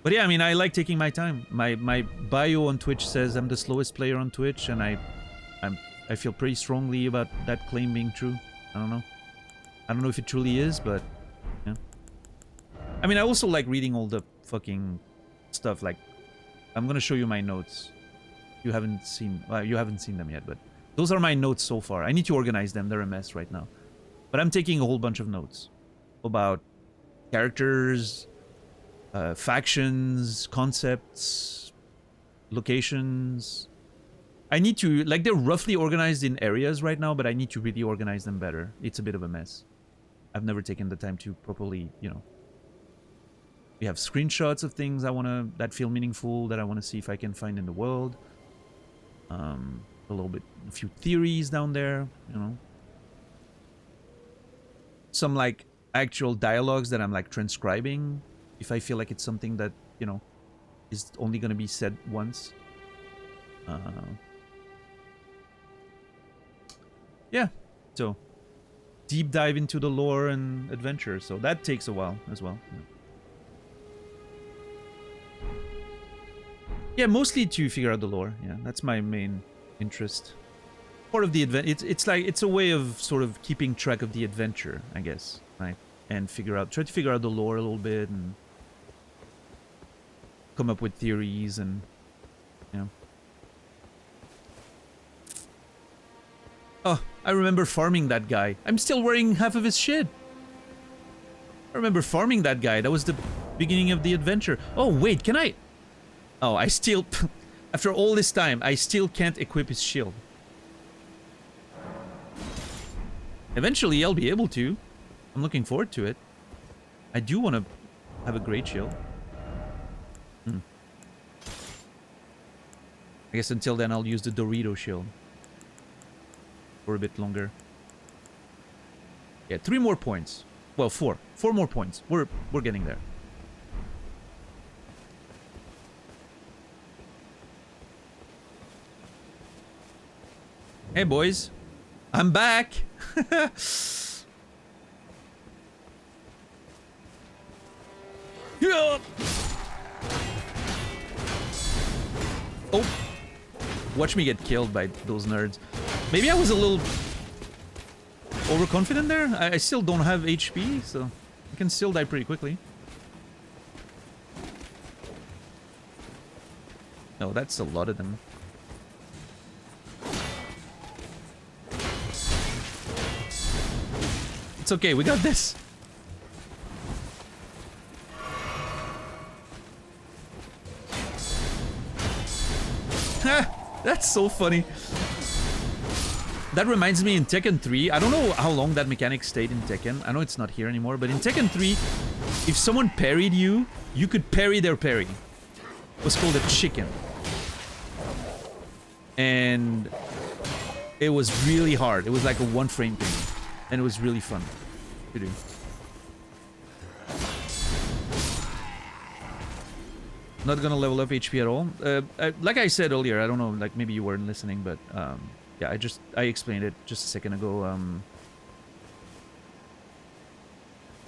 But yeah, I mean, I like taking my time. My bio on Twitch says I'm the slowest player on Twitch, and I feel pretty strongly about that claim being true. I don't know. I don't know if it truly is, but yeah. I mean, I also like reading all the fucking stuff. Like, I'm gonna show you my notes. You haven't seen them yet, but those are my notes so far. I need to organize them. They're a mess right now. But I'm taking a whole bunch of notes about characters, factions, concepts, locations. I need to, like, they're roughly organized in areas right now, but I need to really organize them better. It's a bit of a mess. I've never taken the time to properly, you know. We have screenshots of things that feel meaningful, that I want to see if I can find in the world. A few theories down there, you know. Some, like, actual dialogues that I'm, like, transcribing, if I feel like it's something that, you know, is only going to be said once. Yeah, so deep dive into the lore and adventure, so that takes a while as well. Yeah, mostly to figure out the lore. Yeah, that's my main interest. Part of the adventure. It's like, it's a way of sort of keeping track of the adventure, I guess, right? And try to figure out the lore a little bit and come up with theories and, you know. Oh, I remember farming that guy. I'm still wearing half of his shit. I remember farming that guy. That was the beginning of the adventure. Oh, wait, can I? Oh, I still... After all this time, I still can't equip his shield. Eventually, I'll be able to. I'm looking forward to it. I do want to have a great shield. I guess until then, I'll use the Dorito shield. For a bit longer. Yeah, 3 more points. Well, 4. 4 more points. We're getting there. Hey, boys. I'm back. Yeah. Oh. Watch me get killed by those nerds. Maybe I was a little overconfident there. I still don't have HP, so I can still die pretty quickly. No, that's a lot of them. It's okay, we got this. Ha! That's so funny. That reminds me, in Tekken 3, I don't know how long that mechanic stayed in Tekken. I know it's not here anymore, but in Tekken 3, if someone parried you, you could parry their parry. It was called a chicken. And it was really hard. It was like a 1-frame thing. And it was really fun to do. Not gonna level up HP at all. Like I said earlier, I don't know, like maybe you weren't listening, but yeah, I explained it just a second ago.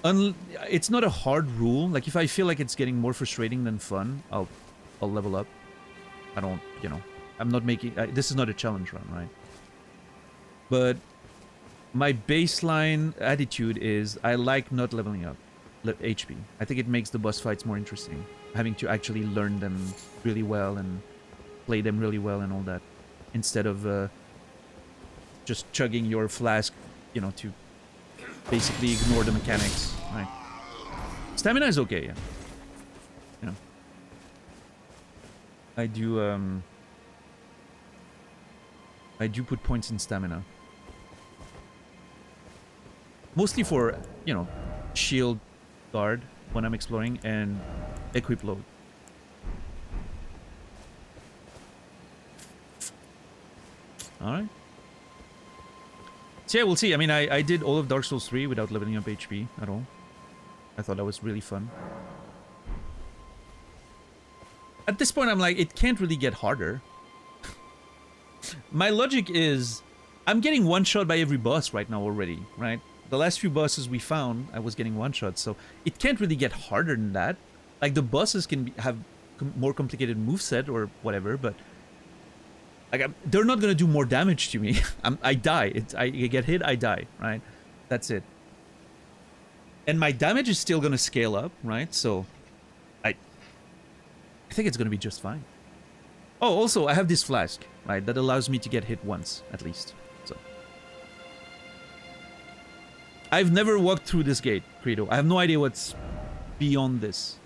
It's not a hard rule. Like, if I feel like it's getting more frustrating than fun, I'll level up. I don't, you know, I'm not making... this is not a challenge run, right? But my baseline attitude is I like not leveling up HP. I think it makes the boss fights more interesting. Having to actually learn them really well and play them really well and all that. Instead of just chugging your flask, you know, to basically ignore the mechanics. Right. Stamina is okay, yeah. You know. I do put points in stamina. Mostly for, you know, shield guard when I'm exploring and equip load. Alright. So yeah, we'll see. I mean, I did all of Dark Souls 3 without leveling up HP at all. I thought that was really fun. At this point, I'm like, it can't really get harder. My logic is, I'm getting one-shot by every boss right now already, right? The last few bosses we found, I was getting one-shot, so it can't really get harder than that. Like, the bosses can have more complicated moveset or whatever, but like, they're not gonna do more damage to me. I die. I get hit, I die, right? That's it. And my damage is still gonna scale up, right? So I think it's gonna be just fine. Oh, also, I have this flask, right? That allows me to get hit once, at least. So I've never walked through this gate, Credo. I have no idea what's beyond this.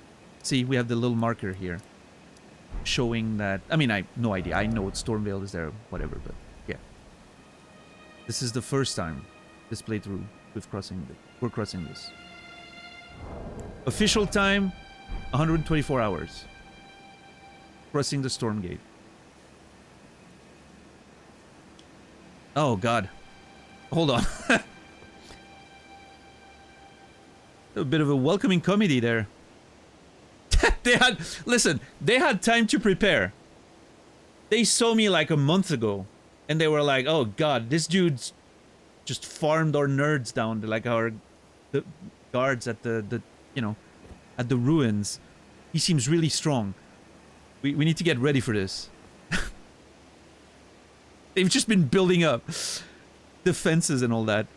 See, we have the little marker here showing that... I mean, I have no idea. I know Stormveil is there, whatever, but yeah. This is the first time this playthrough we're crossing this. Official time, 124 hours. Crossing the storm gate. Oh, God. Hold on. A bit of a welcoming comedy there. Listen, they had time to prepare. They saw me like a month ago, and they were like, oh God, this dude's just farmed our nerds down, like the guards at the you know, at the ruins. He seems really strong. We need to get ready for this. They've just been building up defenses and all that.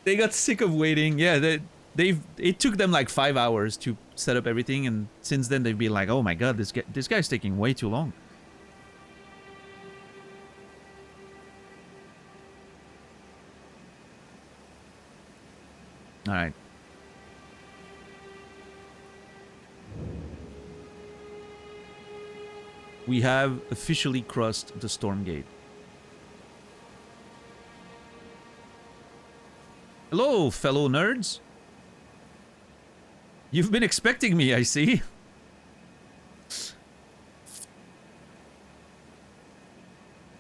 They got sick of waiting. Yeah, it took them like 5 hours to set up everything, and since then they've been like, oh my God, this guy's taking way too long. All right. We have officially crossed the storm gate. Hello, fellow nerds. You've been expecting me, I see.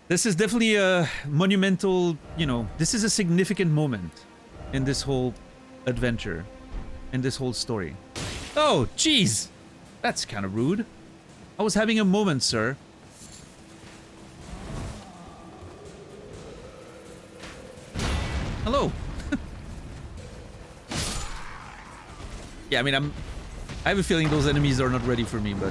This is definitely a monumental, you know, this is a significant moment in this whole adventure, in this whole story. Oh, jeez. That's kind of rude. I was having a moment, sir. Hello. Yeah, I mean, I have a feeling those enemies are not ready for me, but...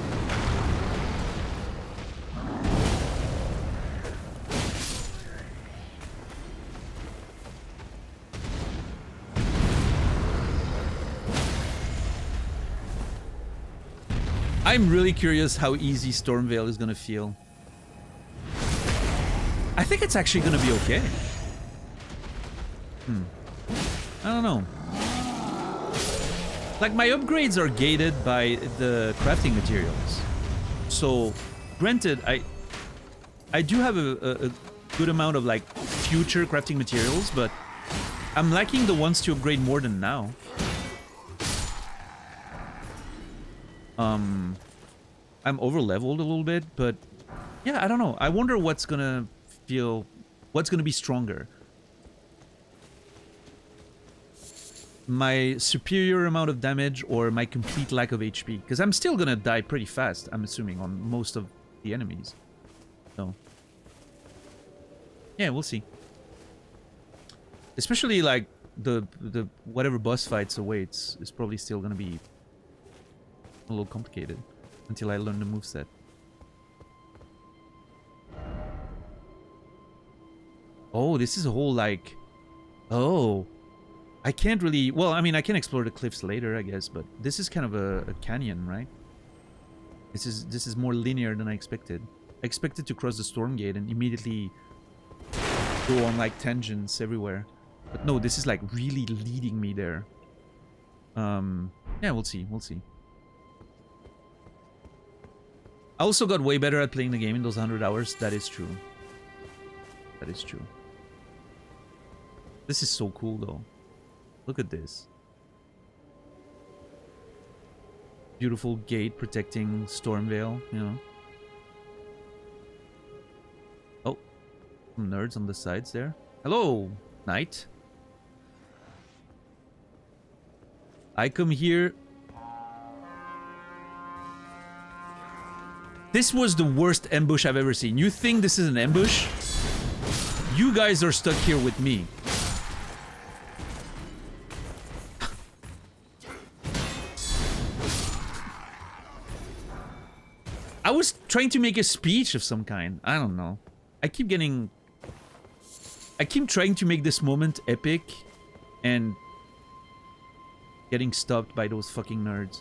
I'm really curious how easy Stormveil is gonna feel. I think it's actually gonna be okay. I don't know. Like, my upgrades are gated by the crafting materials. So, granted, I do have a good amount of, like, future crafting materials, but I'm lacking the ones to upgrade more than now. I'm over-leveled a little bit, but yeah, I don't know. I wonder what's gonna be stronger. My superior amount of damage or my complete lack of HP? Because I'm still gonna die pretty fast, I'm assuming, on most of the enemies. So, yeah, we'll see. Especially, like, the whatever boss fights awaits is probably still gonna be a little complicated until I learn the moveset. Oh, this is a whole, like... Oh... I can't really... Well, I mean, I can explore the cliffs later, I guess, but this is kind of a canyon, right? This is more linear than I expected. I expected to cross the storm gate and immediately go on, like, tangents everywhere. But no, this is, like, really leading me there. Yeah, we'll see, we'll see. I also got way better at playing the game in those 100 hours. That is true. That is true. This is so cool, though. Look at this. Beautiful gate protecting Stormveil, you know. Oh, some nerds on the sides there. Hello, knight. I come here. This was the worst ambush I've ever seen. You think this is an ambush? You guys are stuck here with me. I was trying to make a speech of some kind. I don't know. I keep trying to make this moment epic and getting stopped by those fucking nerds.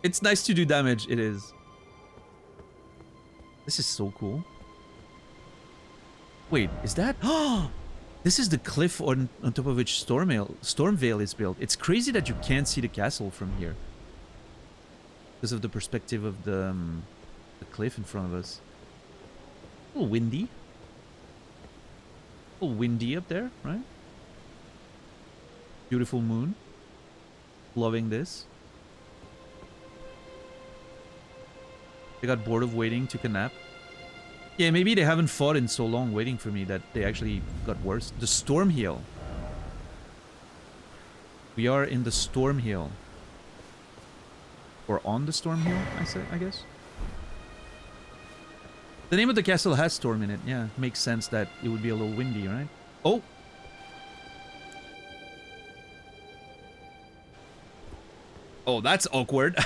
It's nice to do damage, it is. This is so cool. Wait, is that? Oh, this is the cliff on top of which Stormvale is built. It's crazy that you can't see the castle from here. Because of the perspective of the cliff in front of us. A little windy. A little windy up there, right? Beautiful moon. Loving this. They got bored of waiting, took a nap. Yeah, maybe they haven't fought in so long waiting for me that they actually got worse. The Storm Hill. We are in the Storm Hill. Or on the Storm Hill, I guess. The name of the castle has storm in it. Yeah, makes sense that it would be a little windy, right? Oh! Oh, that's awkward.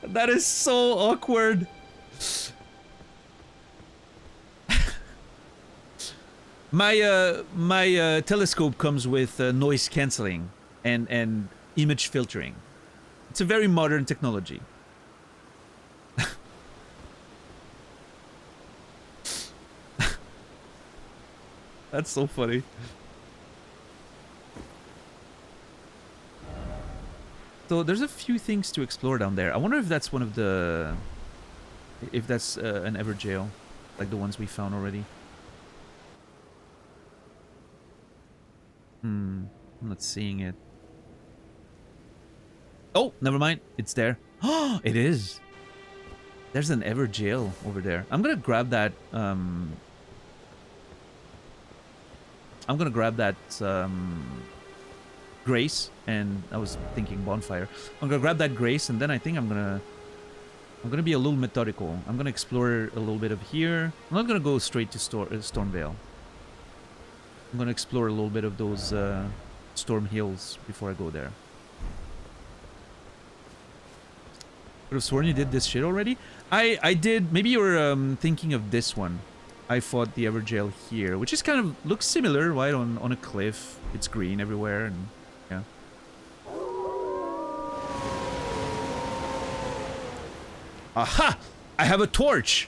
That is so awkward. My telescope comes with noise cancelling and image filtering. It's a very modern technology. That's so funny. So there's a few things to explore down there. I wonder if that's one of the... If that's an Everjail, like the ones we found already. I'm not seeing it. Oh, never mind. It's there. Oh, it is. There's an Everjail over there. I'm gonna grab that. I'm gonna grab that Grace, and I was thinking bonfire. I'm gonna grab that Grace, and then I think I'm gonna be a little methodical. I'm gonna explore a little bit of here. I'm not gonna go straight to Stormvale. I'm gonna explore a little bit of those Storm Hills before I go there. Could have sworn you did this shit already. I did. Maybe you're thinking of this one. I fought the Everjail here, which is kind of looks similar, right? On a cliff. It's green everywhere, and yeah. Aha! I have a torch.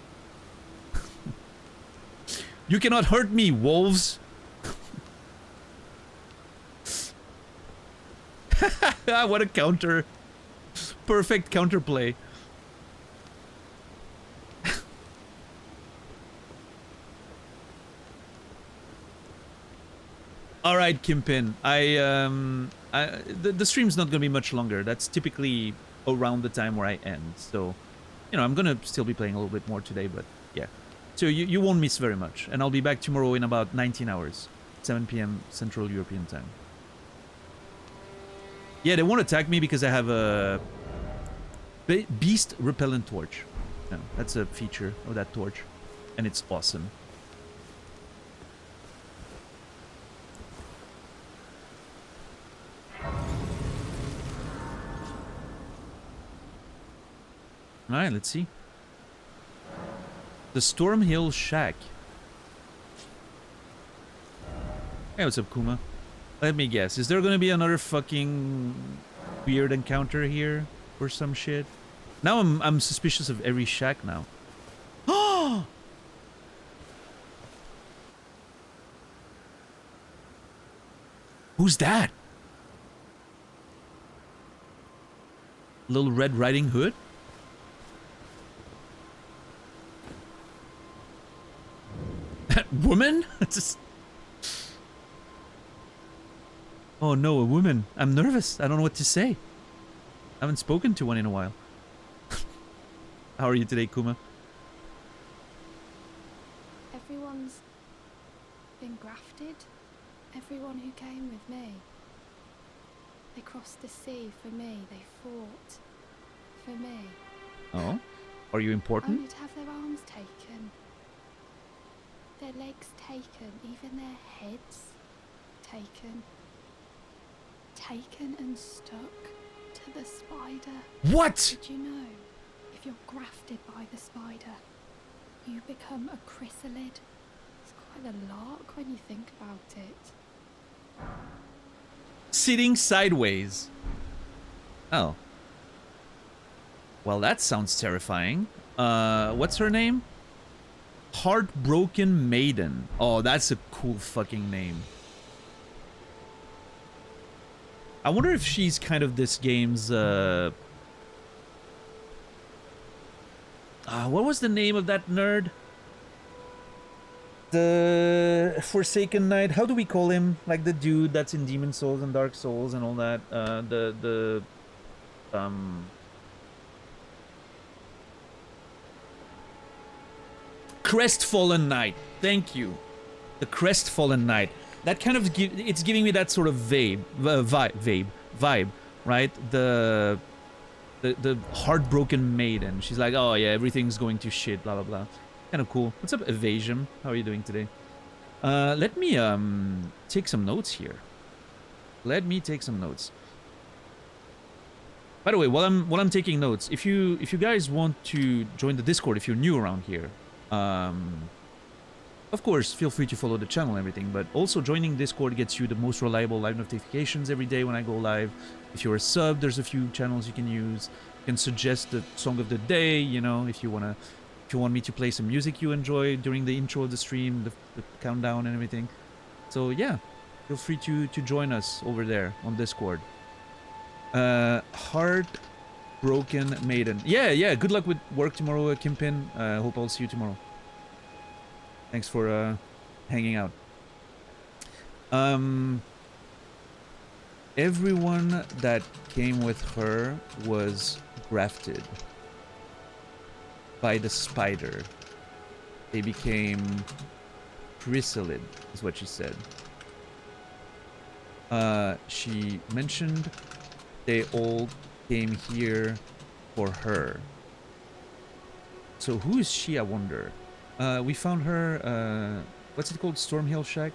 You cannot hurt me, wolves. What a counter. Perfect counterplay. All right, Kimpin. The stream's not gonna be much longer. That's typically around the time where I end. So, you know, I'm gonna still be playing a little bit more today, but yeah. So you won't miss very much, and I'll be back tomorrow in about 19 hours, 7 p.m. Central European time. Yeah, they won't attack me because I have a beast repellent torch. No, that's a feature of that torch, and it's awesome. Alright, let's see. The Storm Hill Shack. Hey, what's up, Kuma? Let me guess. Is there gonna be another fucking weird encounter here or some shit? Now I'm suspicious of every shack now. Oh! Who's that? Little Red Riding Hood? That woman? Just... Oh no, a woman. I'm nervous. I don't know what to say. I haven't spoken to one in a while. How are you today, Kuma? Everyone's been grafted. Everyone who came with me. They crossed the sea for me. They fought for me. Oh? Are you important? Only to have their arms taken. Their legs taken, even their heads taken. Taken and stuck to the spider. What? Did you know, if you're grafted by the spider, you become a chrysalid? It's quite a lark when you think about it. Sitting sideways. Oh. Well, that sounds terrifying. What's her name? Heartbroken Maiden. Oh, that's a cool fucking name. I wonder if she's kind of this game's, what was the name of that nerd? The Forsaken Knight. How do we call him? Like the dude that's in Demon Souls and Dark Souls and all that. Crestfallen Knight. Thank you. The Crestfallen Knight. That kind of it's giving me that sort of vibe, right? The heartbroken maiden. She's like, oh yeah, everything's going to shit, blah blah blah. Kind of cool. What's up, Evasion? How are you doing today? Let me take some notes here. Let me take some notes. By the way, while I'm taking notes, if you guys want to join the Discord, if you're new around here, of course, feel free to follow the channel and everything, but also joining Discord gets you the most reliable live notifications every day when I go live. If you're a sub, there's a few channels you can use. You can suggest the song of the day, you know, if you want me to play some music you enjoy during the intro of the stream, the countdown and everything. So yeah, feel free to join us over there on Discord. Heartbroken Maiden. Yeah, good luck with work tomorrow, Kimpin. Hope I'll see you tomorrow. Thanks for hanging out. Everyone that came with her was grafted by the spider. They became chrysalid, is what she said. She mentioned they all came here for her. So who is she, I wonder? We found her, what's it called? Stormhill Shack?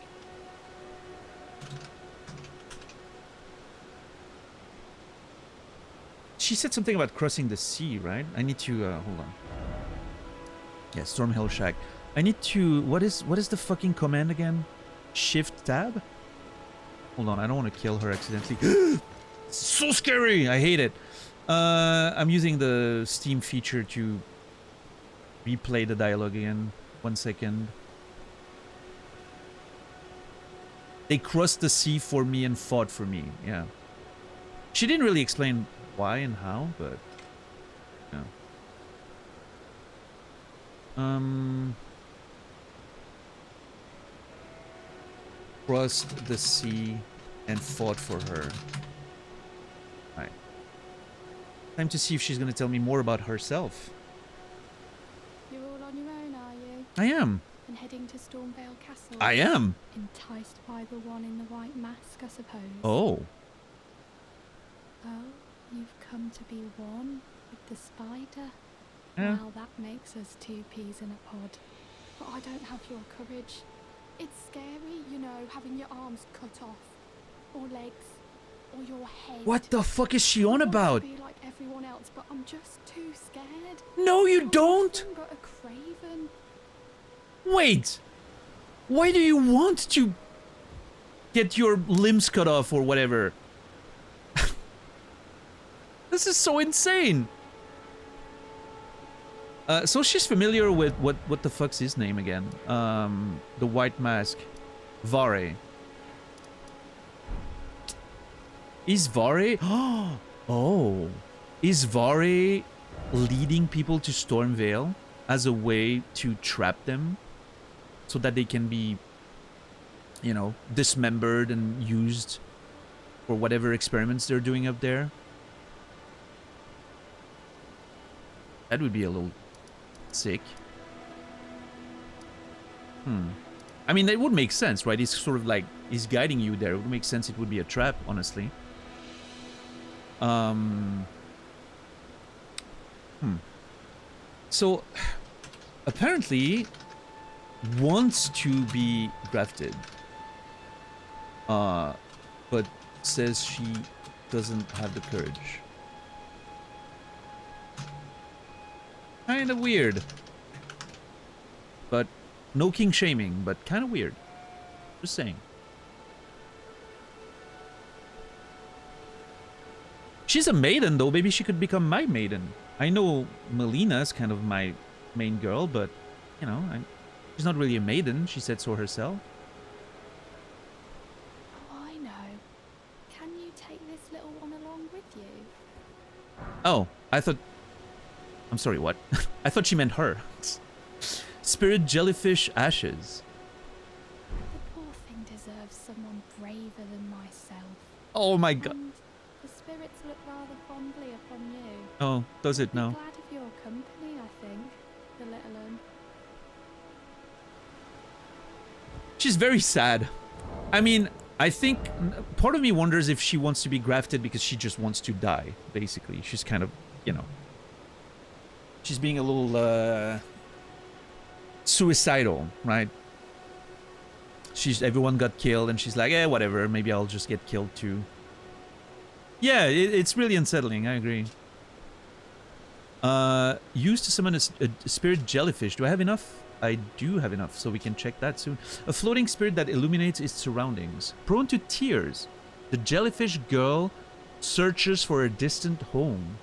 She said something about crossing the sea, right? I need to, hold on. Yeah, Stormhill Shack. I need to, what is the fucking command again? Shift tab? Hold on, I don't want to kill her accidentally. So scary! I hate it. I'm using the Steam feature to replay the dialogue again. 1 second. They crossed the sea for me and fought for me. Yeah. She didn't really explain why and how, but yeah. Crossed the sea and fought for her. Alright. Time to see if she's gonna tell me more about herself. You're all on your own, are you? I am. And heading to Stormvale Castle? I am. Enticed by the one in the white mask, I suppose. Oh. Oh, you've come to be one with the spider? Yeah. Well, that makes us two peas in a pod. But I don't have your courage. It's scary, you know, having your arms cut off. Or legs. Or your head. What the fuck is she on about? I want to be like everyone else, but I'm just too scared. No, you You're don't. nothing but a craven. Wait. Why do you want to get your limbs cut off or whatever? This is so insane. So she's familiar with what the fuck's his name again? The white mask. Vare. Is Vare... Oh. Is Vare leading people to Stormvale as a way to trap them? So that they can be, you know, dismembered and used for whatever experiments they're doing up there? That would be a little sick. I mean, that would make sense, right? He's sort of like, he's guiding you there. It would make sense it would be a trap, honestly. So, apparently, wants to be grafted, but says she doesn't have the courage. Kind of weird. But no king shaming, but kind of weird. Just saying. She's a maiden, though. Maybe she could become my maiden. I know Melina's kind of my main girl, but, you know, she's not really a maiden. She said so herself. Oh, I know. Can you take this little one along with you? Oh, I thought... I'm sorry, what? I thought she meant her. Spirit jellyfish ashes. The poor thing deserves someone braver than myself. Oh my god. And the spirits look rather fondly upon you. Oh, does it now? Be glad of your company, I think, the little one. She's very sad. I mean, I think part of me wonders if she wants to be grafted because she just wants to die, basically. She's kind of, you know... She's being a little, suicidal, right? Everyone got killed, and she's like, eh, whatever, maybe I'll just get killed too. Yeah, it's really unsettling, I agree. Used to summon a spirit jellyfish. Do I have enough? I do have enough, so we can check that soon. A floating spirit that illuminates its surroundings. Prone to tears, the jellyfish girl searches for a distant home.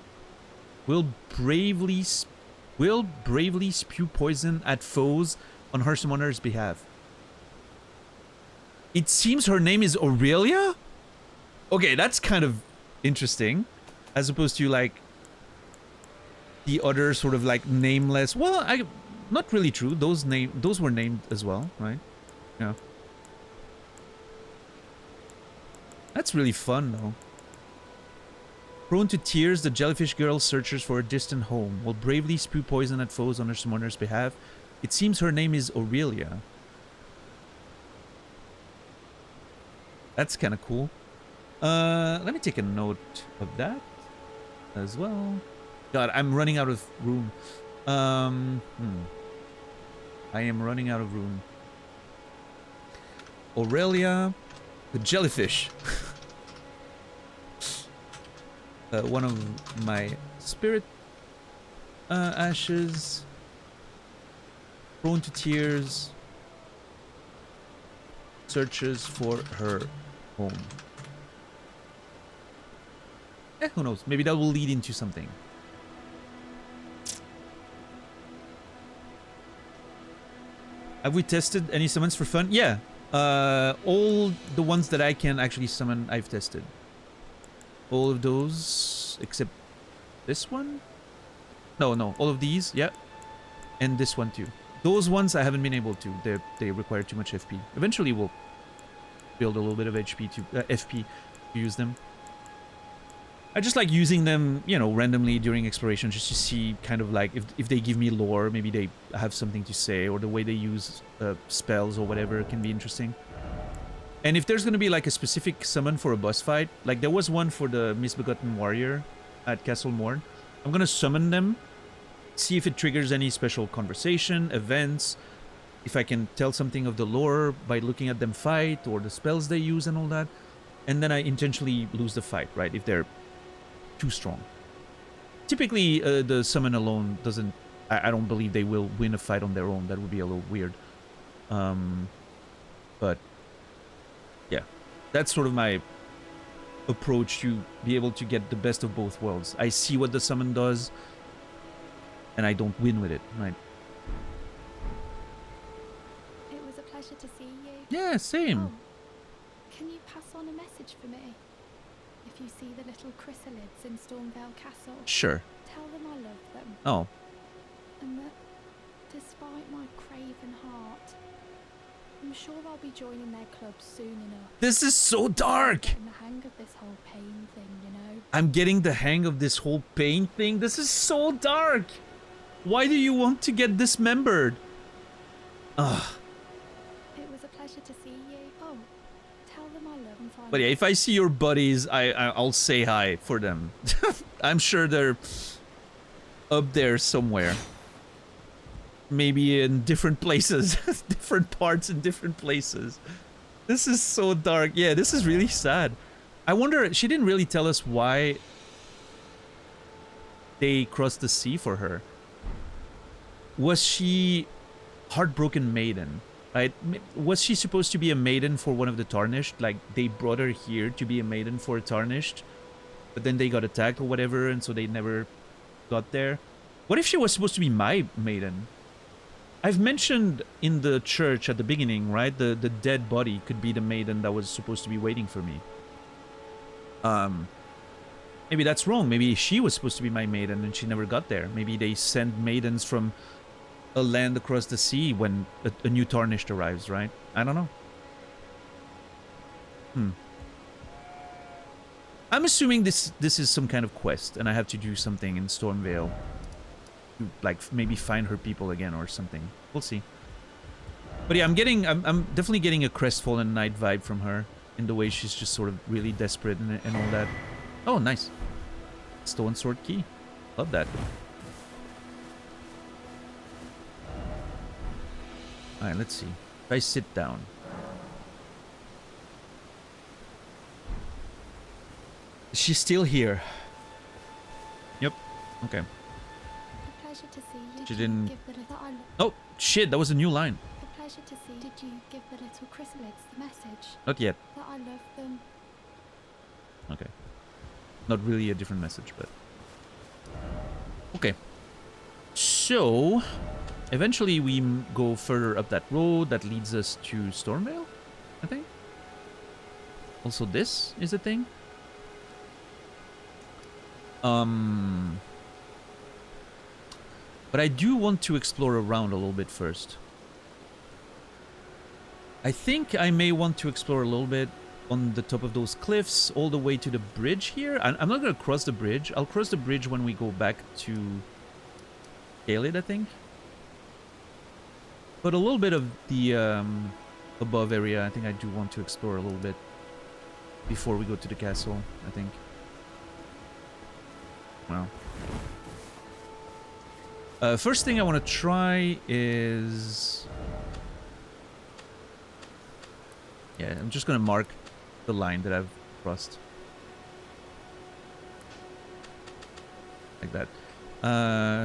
Will bravely spew poison at foes on her summoner's behalf. It seems her name is Aurelia? Okay, that's kind of interesting. As opposed to, like, the other sort of, like, nameless... Well, not really true. Those were named as well, right? Yeah. That's really fun, though. Prone to tears, the jellyfish girl searches for a distant home, will bravely spew poison at foes on her summoner's behalf. It seems her name is Aurelia. That's kind of cool. Let me take a note of that as well. God, I'm running out of room. I am running out of room. Aurelia, the jellyfish. One of my spirit ashes. Prone to tears. Searches for her home. Who knows? Maybe that will lead into something. Have we tested any summons for fun? Yeah. All the ones that I can actually summon, I've tested. All of those, except this one? No, all of these, yeah. And this one too. Those ones I haven't been able to. They require too much FP. Eventually we'll build a little bit of FP to use them. I just like using them, you know, randomly during exploration, just to see kind of like if they give me lore, maybe they have something to say, or the way they use spells or whatever can be interesting. And if there's going to be like a specific summon for a boss fight, like there was one for the Misbegotten Warrior at Castle Morn, I'm going to summon them, see if it triggers any special conversation, events, if I can tell something of the lore by looking at them fight, or the spells they use and all that. And then I intentionally lose the fight, right, if they're too strong. Typically, the summon alone doesn't... I don't believe they will win a fight on their own. That would be a little weird. But... yeah, that's sort of my approach to be able to get the best of both worlds. I see what the summon does, and I don't win with it, right? It was a pleasure to see you. Yeah, same. Oh, can you pass on a message for me? If you see the little chrysalids in Stormvale Castle, Sure. tell them I love them. Oh. And that, despite my craven heart, I'm sure I'll be joining their club soon enough. This is so dark! Getting the hang of this whole pain thing, you know? I'm getting the hang of this whole pain thing. This is so dark! Why do you want to get dismembered? Ugh. It was a pleasure to see you. Oh, tell them I love them. But yeah, if I see your buddies, I'll say hi for them. I'm sure they're up there somewhere. maybe in different places, different parts in different places. This is so dark. Yeah, this is really sad. I wonder, she didn't really tell us why they crossed the sea for her. Was she heartbroken maiden, right? Was she supposed to be a maiden for one of the Tarnished? Like, they brought her here to be a maiden for a Tarnished, but then they got attacked or whatever, and so they never got there. What if she was supposed to be my maiden? I've mentioned in the church at the beginning, right? The dead body could be the maiden that was supposed to be waiting for me. Maybe that's wrong. Maybe she was supposed to be my maiden and she never got there. Maybe they send maidens from a land across the sea when a new Tarnished arrives, right? I don't know. I'm assuming this is some kind of quest and I have to do something in Stormvale. To, like, maybe find her people again or something. We'll see. But yeah, I'm definitely getting a Crestfallen Knight vibe from her. In the way she's just sort of really desperate and all that. Oh, nice. Stone Sword Key. Love that. Alright, let's see. If I sit down. She's still here. Yep. Okay. A pleasure to see you. She didn't... Give the little... Oh, shit, that was a new line. A pleasure to see. Did you give the little chrysalids the message? Not yet. That I love them. Okay. Not really a different message, but... Okay. So... Eventually we go further up that road that leads us to Stormvale, I think. Also this is a thing. But I do want to explore around a little bit first. I think I may want to explore a little bit on the top of those cliffs all the way to the bridge here. I'm not going to cross the bridge. I'll cross the bridge when we go back to Caelid, I think. But a little bit of the above area, I think I do want to explore a little bit before we go to the castle, I think. Well. First thing I want to try is... Yeah, I'm just going to mark the line that I've crossed. Like that.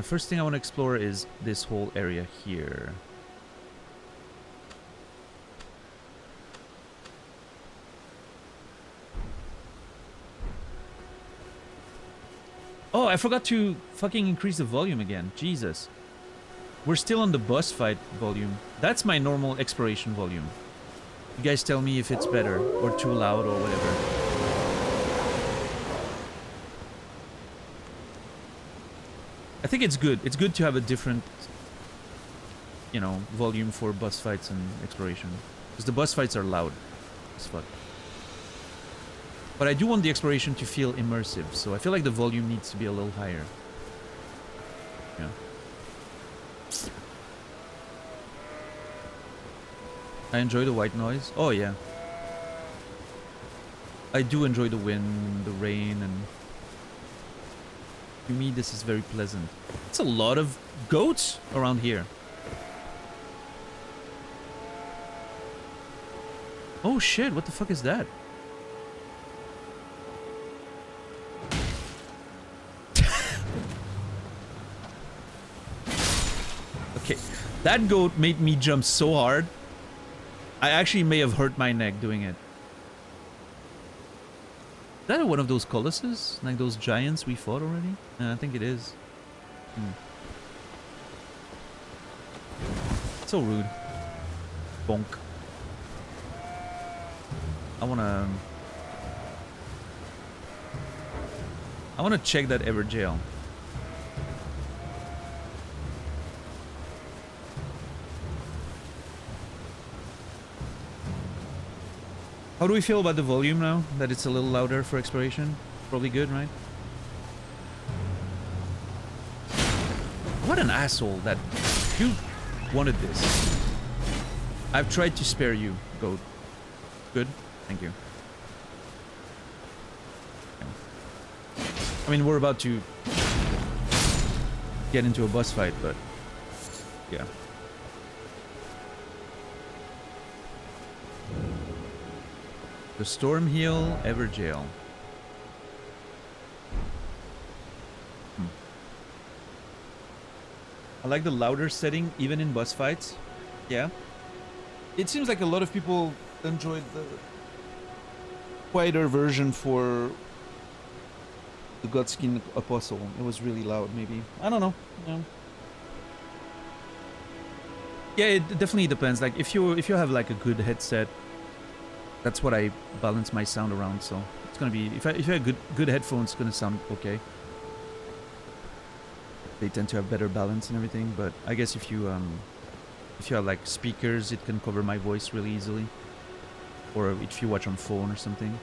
First thing I want to explore is this whole area here. Oh, I forgot to fucking increase the volume again. Jesus. We're still on the boss fight volume. That's my normal exploration volume. You guys tell me if it's better or too loud or whatever. I think it's good. It's good to have a different, you know, volume for boss fights and exploration. Because the boss fights are loud as fuck. But I do want the exploration to feel immersive, so I feel like the volume needs to be a little higher. Yeah. I enjoy the white noise. Oh, yeah. I do enjoy the wind, the rain, and... To me, this is very pleasant. It's a lot of goats around here. Oh, shit. What the fuck is that? Okay, that goat made me jump so hard. I actually may have hurt my neck doing it. Is that one of those colossus? Like those giants we fought already? I think it is. So rude. Bonk. I wanna check that Ever jail. How do we feel about the volume now? That it's a little louder for exploration? Probably good, right? What an asshole that you wanted this. I've tried to spare you, goat. Good? Thank you. Okay. I mean, we're about to get into a boss fight, but... Yeah. The Stormhill Everjail. I like the louder setting, even in boss fights. Yeah. It seems like a lot of people enjoyed the quieter version for the Godskin Apostle. It was really loud, maybe. I don't know. Yeah. Yeah, it definitely depends. Like if you have like a good headset, that's what I balance my sound around. So it's gonna be if you have good headphones, it's gonna sound okay. They tend to have better balance and everything. But I guess if you have like speakers, it can cover my voice really easily. Or if you watch on phone or something.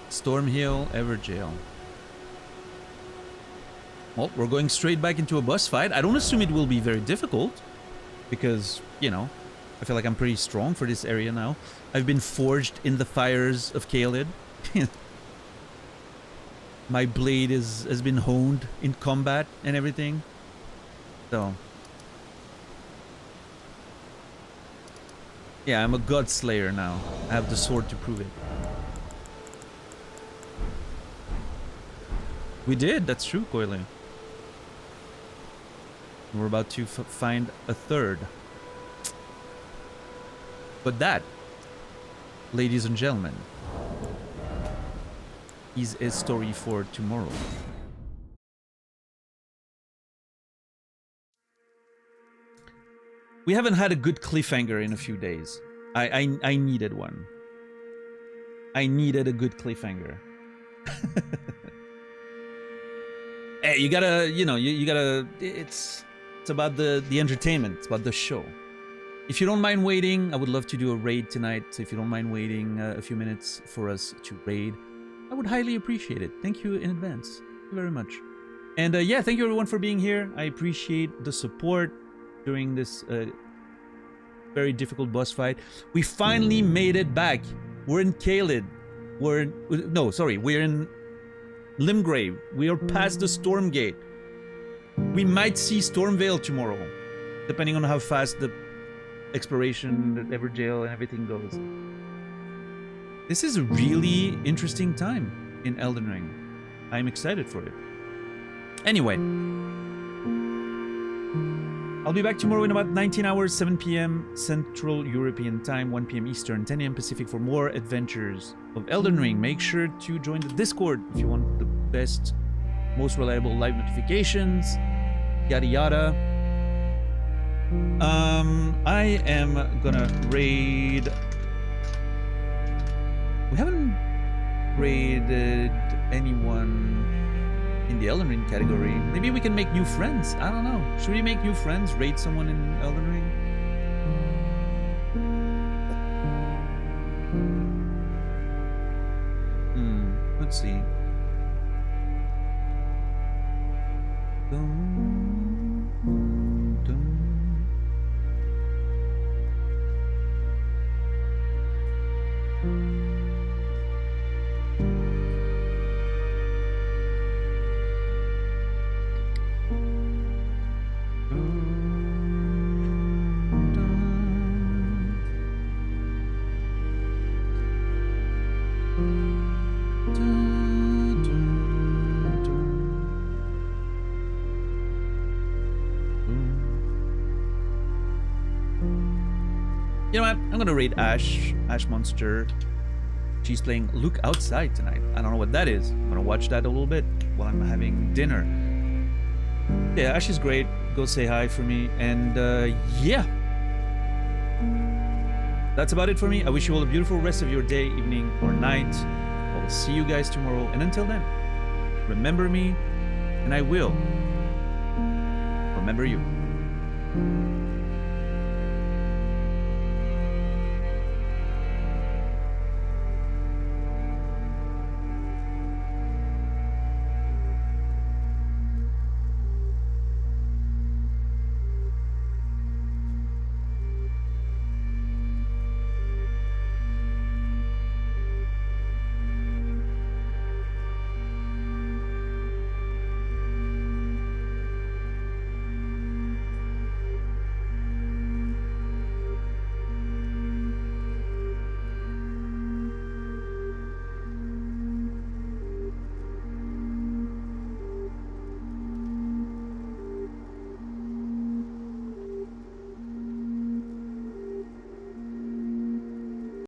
Stormhill Everjail. Well, we're going straight back into a boss fight. I don't assume it will be very difficult. Because, you know, I feel like I'm pretty strong for this area now. I've been forged in the fires of Caelid. My blade has been honed in combat and everything. So. Yeah, I'm a god slayer now. I have the sword to prove it. We did, that's true, Coily. We're about to find a third. But that, ladies and gentlemen, is a story for tomorrow. We haven't had a good cliffhanger in a few days. I needed one. I needed a good cliffhanger. Hey, you gotta, you know, you gotta, it's about the entertainment, it's about the show. If you don't mind waiting, I would love to do a raid tonight. So if you don't mind waiting a few minutes for us to raid, I would highly appreciate it. Thank you in advance. Thank you very much. And yeah, thank you everyone for being here. I appreciate the support during this very difficult boss fight. We finally made it back. We're in Caelid. We're in Limgrave. We are past the Stormgate. We might see Stormvale tomorrow, depending on how fast the exploration, the Everjail, and everything goes. This is a really interesting time in Elden Ring. I'm excited for it. Anyway, I'll be back tomorrow in about 19 hours, 7 p.m. Central European Time, 1 p.m. Eastern, 10 a.m. Pacific for more adventures of Elden Ring. Make sure to join the Discord if you want the best, most reliable live notifications, yada yada. I am gonna raid. We haven't raided anyone in the Elden Ring category. Maybe we can make new friends. I don't know. Should we make new friends? Raid someone in Elden Ring? Let's see. You know what? I'm gonna raid Ash Monster. She's playing Look Outside tonight. I don't know what that is. I'm gonna watch that a little bit while I'm having dinner. Yeah, Ash is great. Go say hi for me. And yeah. That's about it for me. I wish you all a beautiful rest of your day, evening, or night. I will see you guys tomorrow. And until then, remember me, and I will remember you.